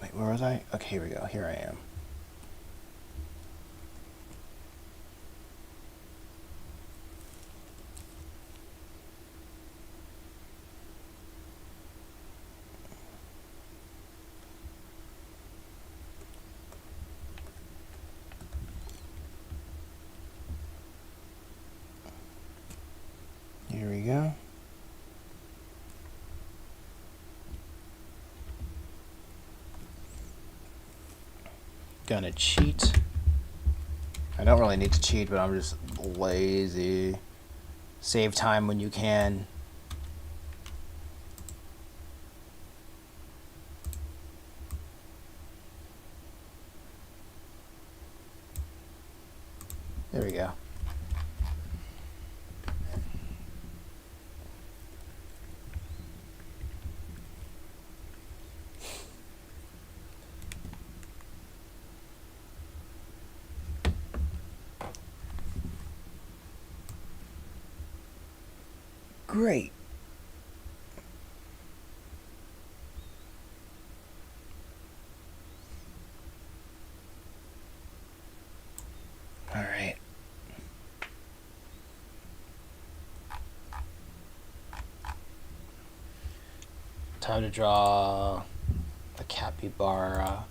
Wait, where was I? Okay, here we go. Here I am. Here we go. Gonna cheat. I don't really need to cheat, but I'm just lazy. Save time when you can. There we go. Great. All right. Time to draw a capybara.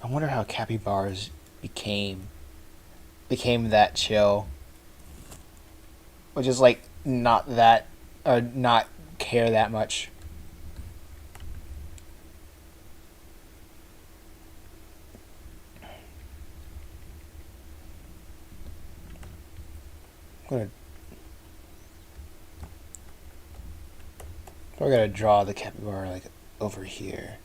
I wonder how capybaras became that chill, which is like not that or not care that much. I'm gonna draw the capybara like over here.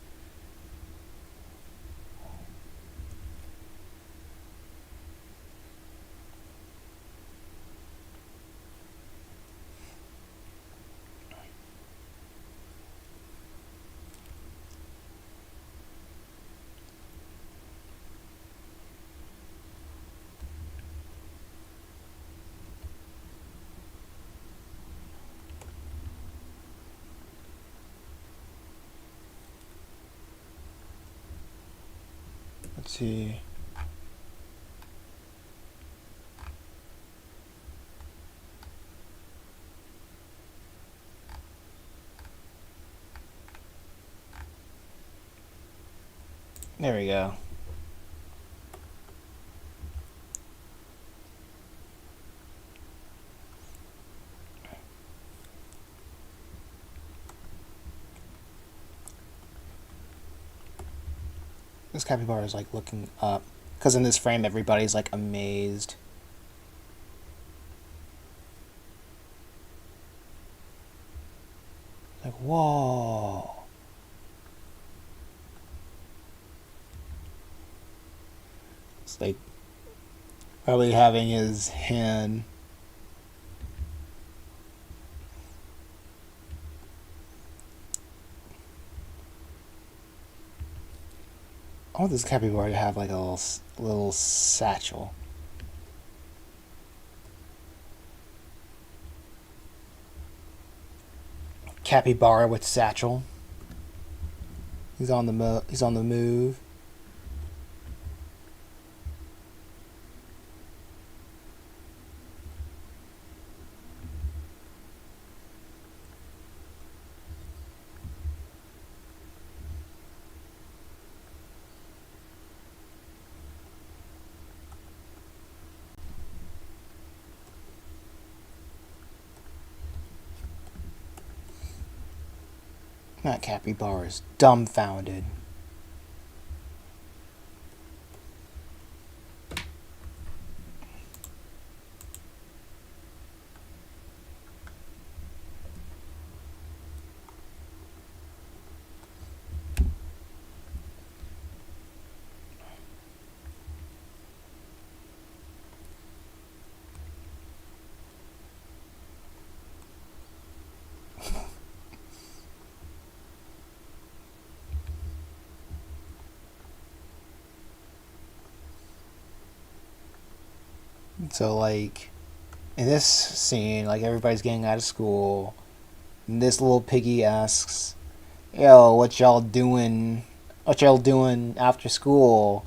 Let's see. There we go. This capybara is like looking up. Because in this frame, everybody's like amazed. Like, whoa. It's like Probably having his hand. I want this capybara to have like a little satchel. Capybara with satchel. He's on the he's on the move. That capybara is dumbfounded. So like in this scene, like everybody's getting out of school, and this little piggy asks, "Yo, what y'all doing? What y'all doing after school?"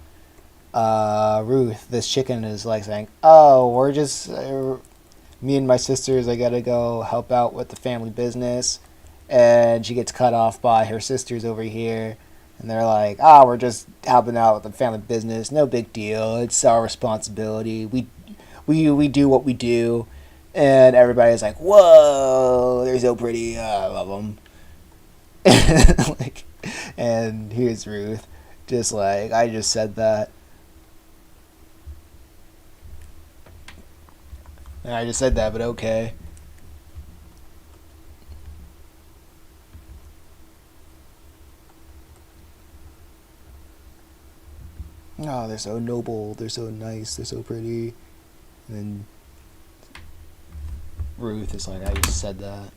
Ruth, this chicken, is like saying, "Oh, we're just me and my sisters. I gotta go help out with the family business," and she gets cut off by her sisters over here. And they're like, "Ah, we're just helping out with the family business. No big deal. It's our responsibility. We do what we do." And everybody's like, "Whoa, they're so pretty. I love them." Like, and here's Ruth, just like, "I just said that. I just said that, but okay." Oh, they're so noble. They're so nice. They're so pretty. And then Ruth is like, "I just said that."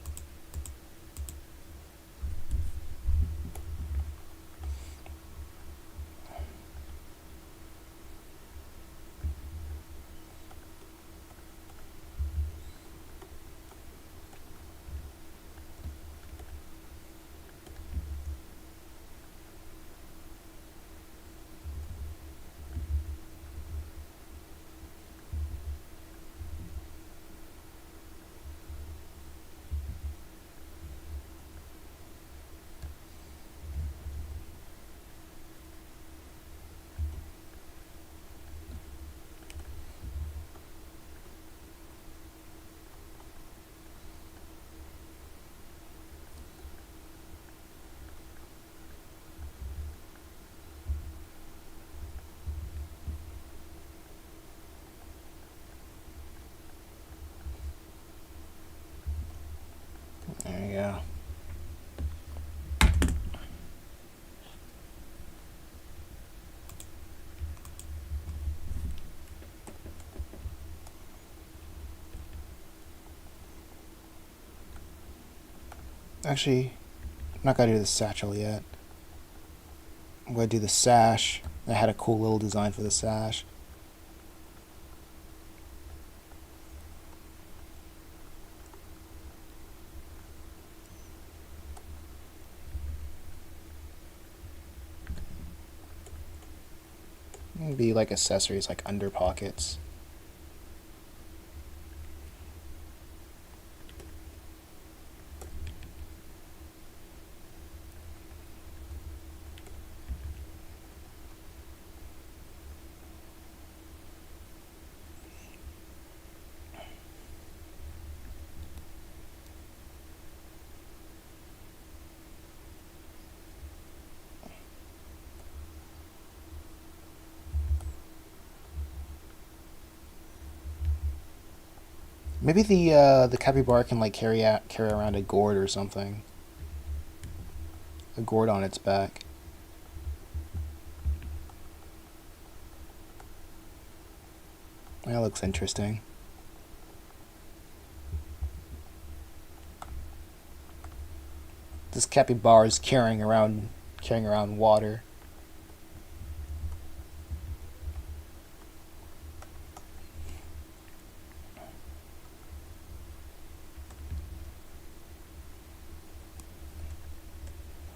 There you go. Actually, I'm not gonna do the satchel yet. I'm gonna do the sash. I had a cool little design for the sash. It'd be like accessories, like under pockets. Maybe the capybara can like carry around a gourd or something. A gourd on its back. That looks interesting. This capybara is carrying around water.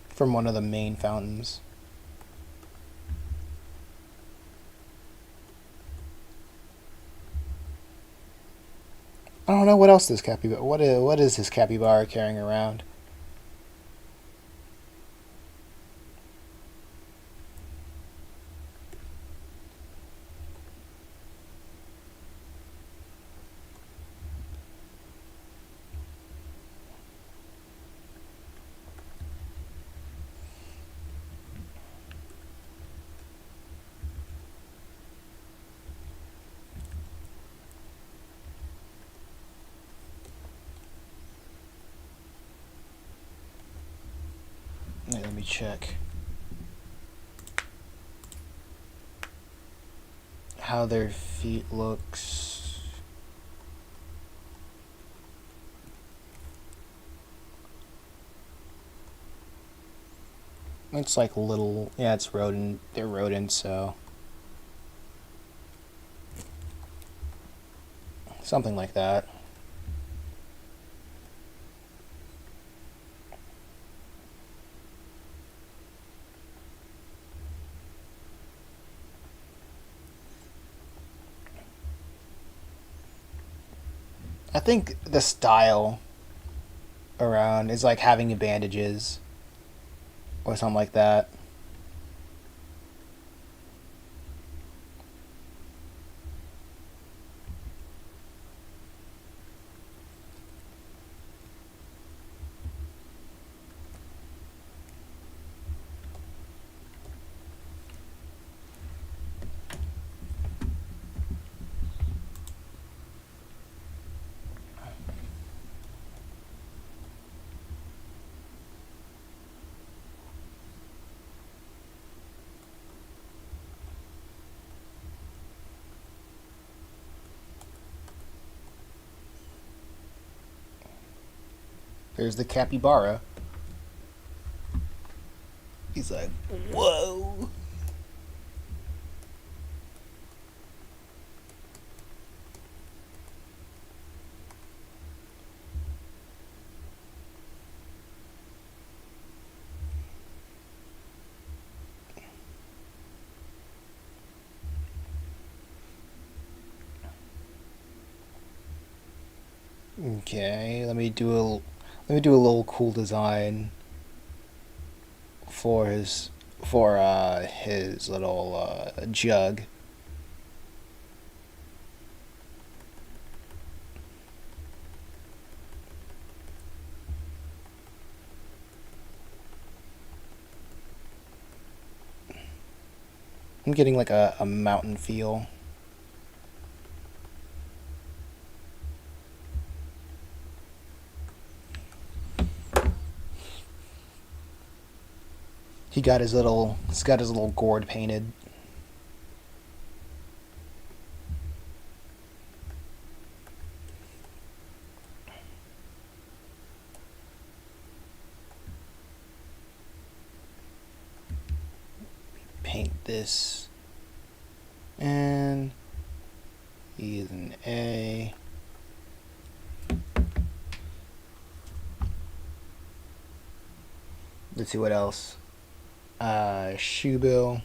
From one of the main fountains. I don't know what else this capybara. What is this capybara carrying around? Let me check how their feet looks. It's like little, yeah, it's rodent. They're rodents, so something like that. I think the style around is like having bandages or something like that. There's the capybara. He's like, whoa. Okay, let me do a little cool design for his little jug. I'm getting like a mountain feel. He's got his little gourd painted. Paint this, and he is an A. Let's see what else. Shoe bill.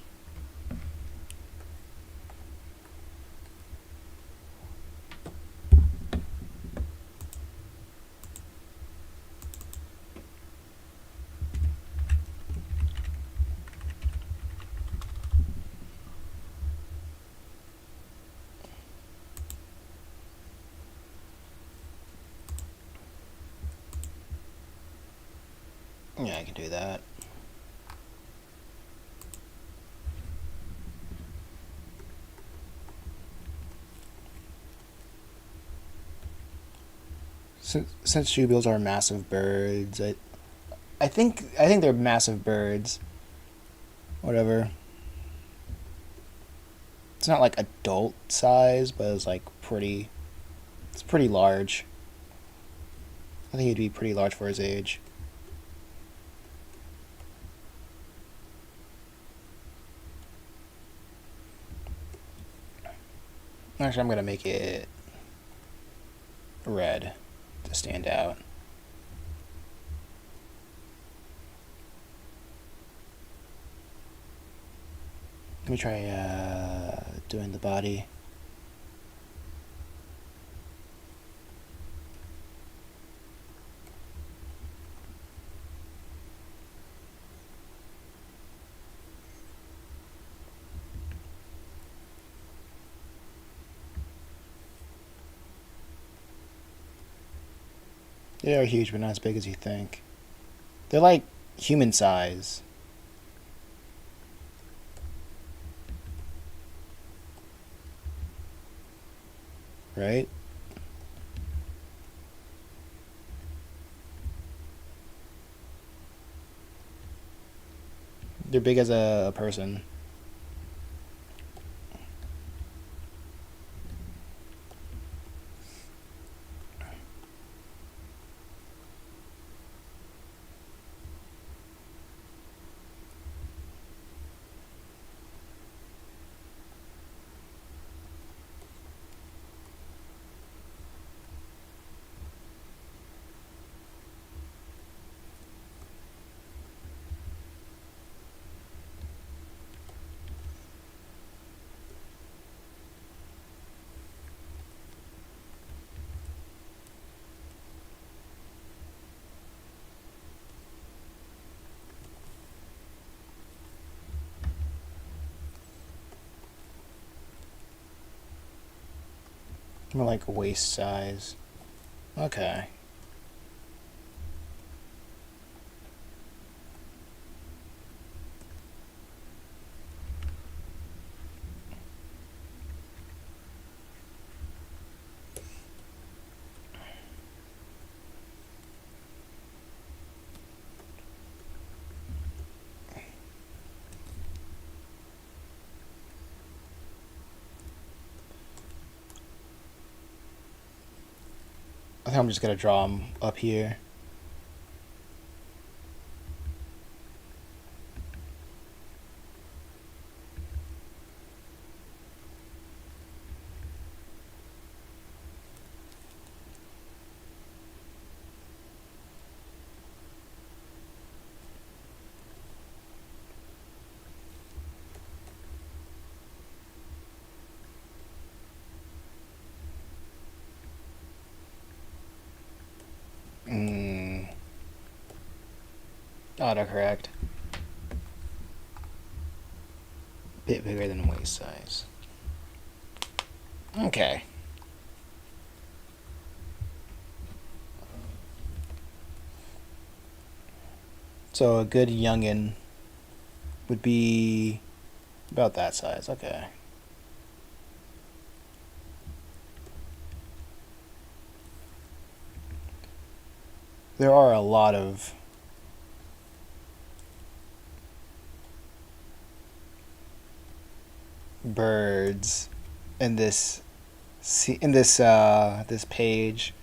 Yeah, I can do that. Since shoe bills are massive birds, I think they're massive birds. Whatever. It's not like adult size, but it's like pretty. It's pretty large. I think he'd be pretty large for his age. Actually, I'm gonna make it red to stand out. Let me try doing the body. They are huge, but not as big as you think. They're like human size. Right? They're big as a person. More like waist size. Okay. I think I'm just gonna draw him up here. Autocorrect. Bit bigger than waist size. Okay. So a good youngin would be about that size. Okay. There are a lot of birds in this this page.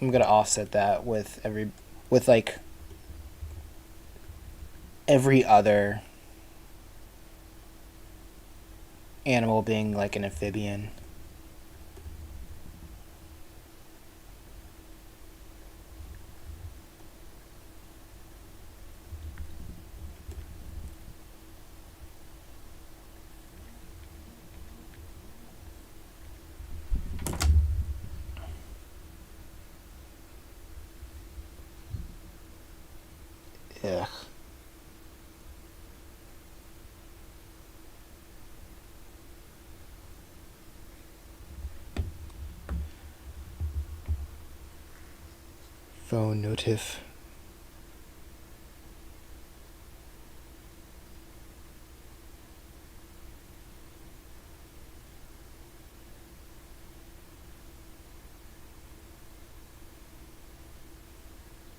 I'm gonna offset that with like every other animal being like an amphibian. Ugh. Phone notif.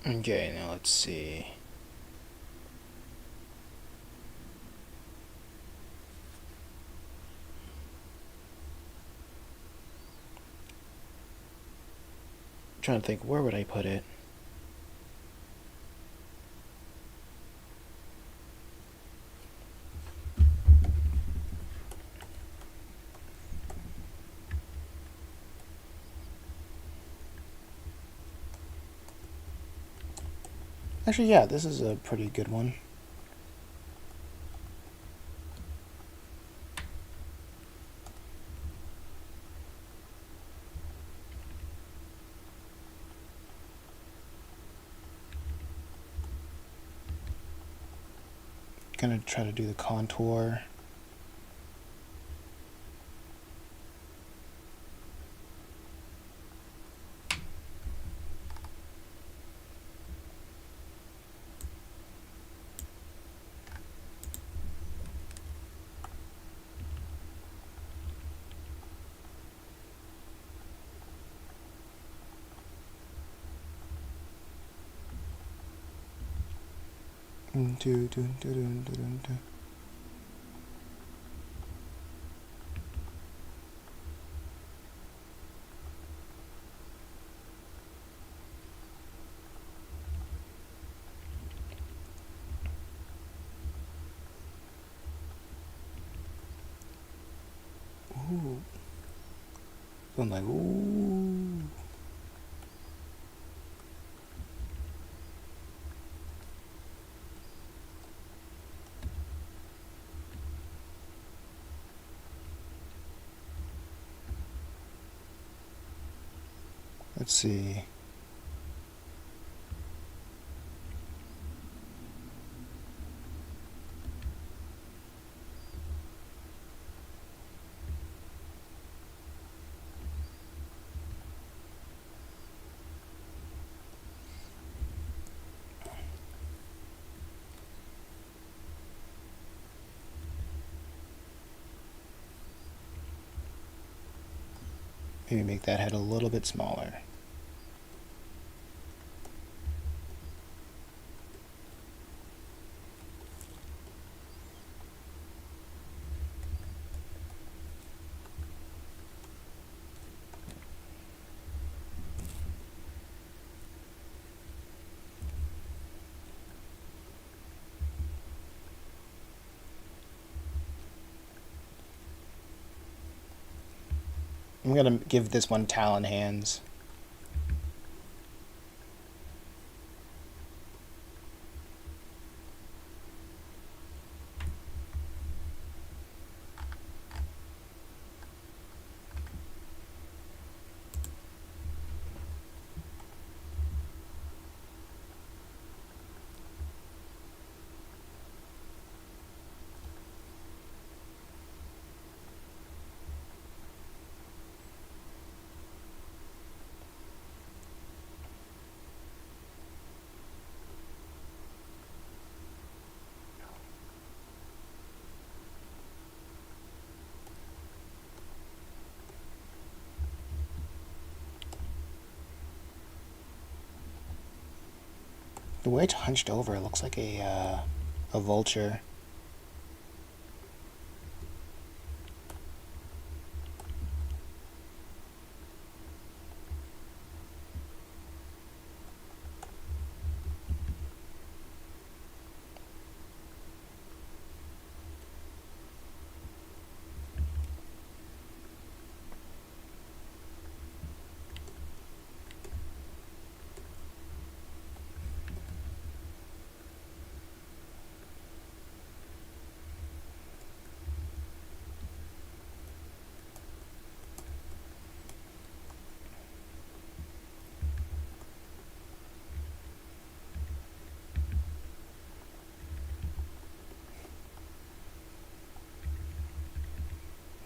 Okay, now let's see. trying to think, where would I put it? Actually, yeah, this is a pretty good one. Gonna try to do the contour. Ooh. So I'm like, ooh. Let's see. Maybe make that head a little bit smaller. I'm gonna give this one talon hands. The way it's hunched over, it looks like a vulture.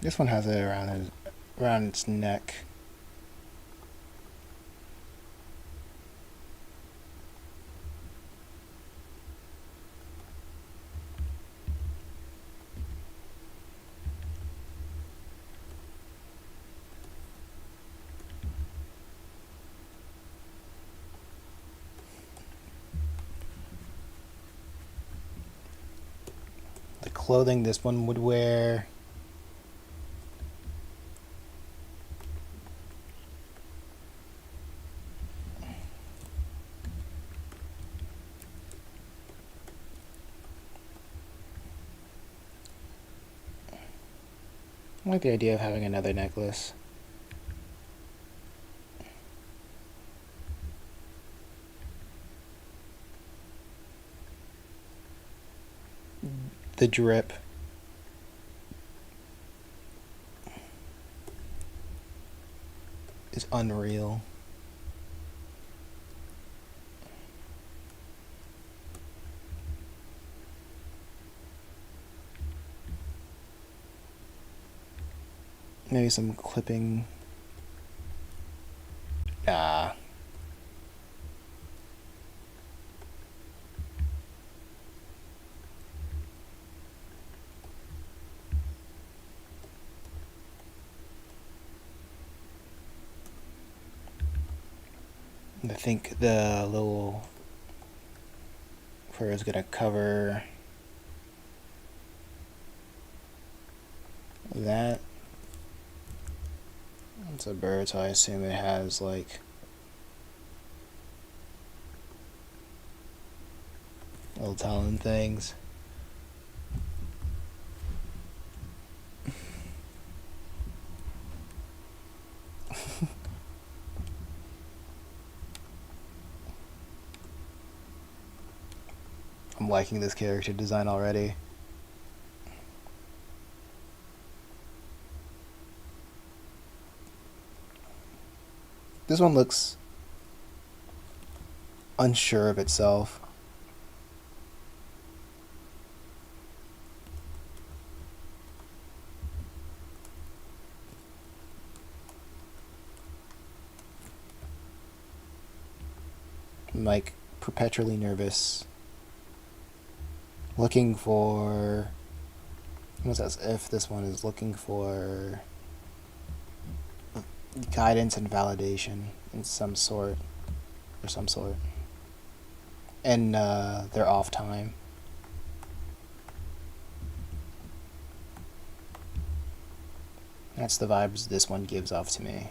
This one has it around its neck. The clothing this one would wear. I like the idea of having another necklace. The drip. Is unreal. Maybe some clipping. Nah. I think the little fur is gonna cover that. It's a bird, so I assume it has like little talon things. I'm liking this character design already. This one looks unsure of itself. I'm like perpetually nervous. Looking for, almost as if this one is looking for guidance and validation in some sort, and their off time. That's the vibes this one gives off to me.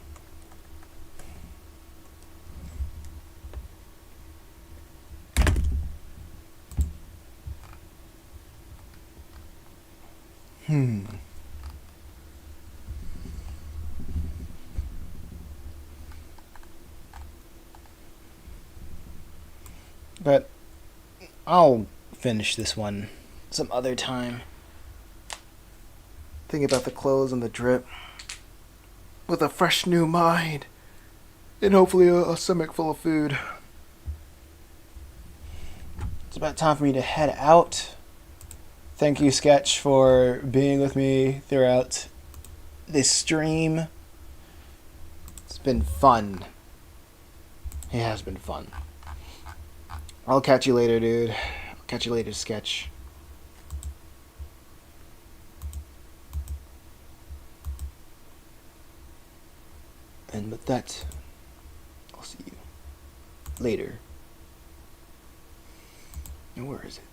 But I'll finish this one some other time. Think about the clothes and the drip with a fresh new mind and hopefully a stomach full of food. It's about time for me to head out. Thank you, Sketch, for being with me throughout this stream. It's been fun. It has been fun. I'll catch you later, dude. I'll catch you later, Sketch. And with that, I'll see you later. And where is it?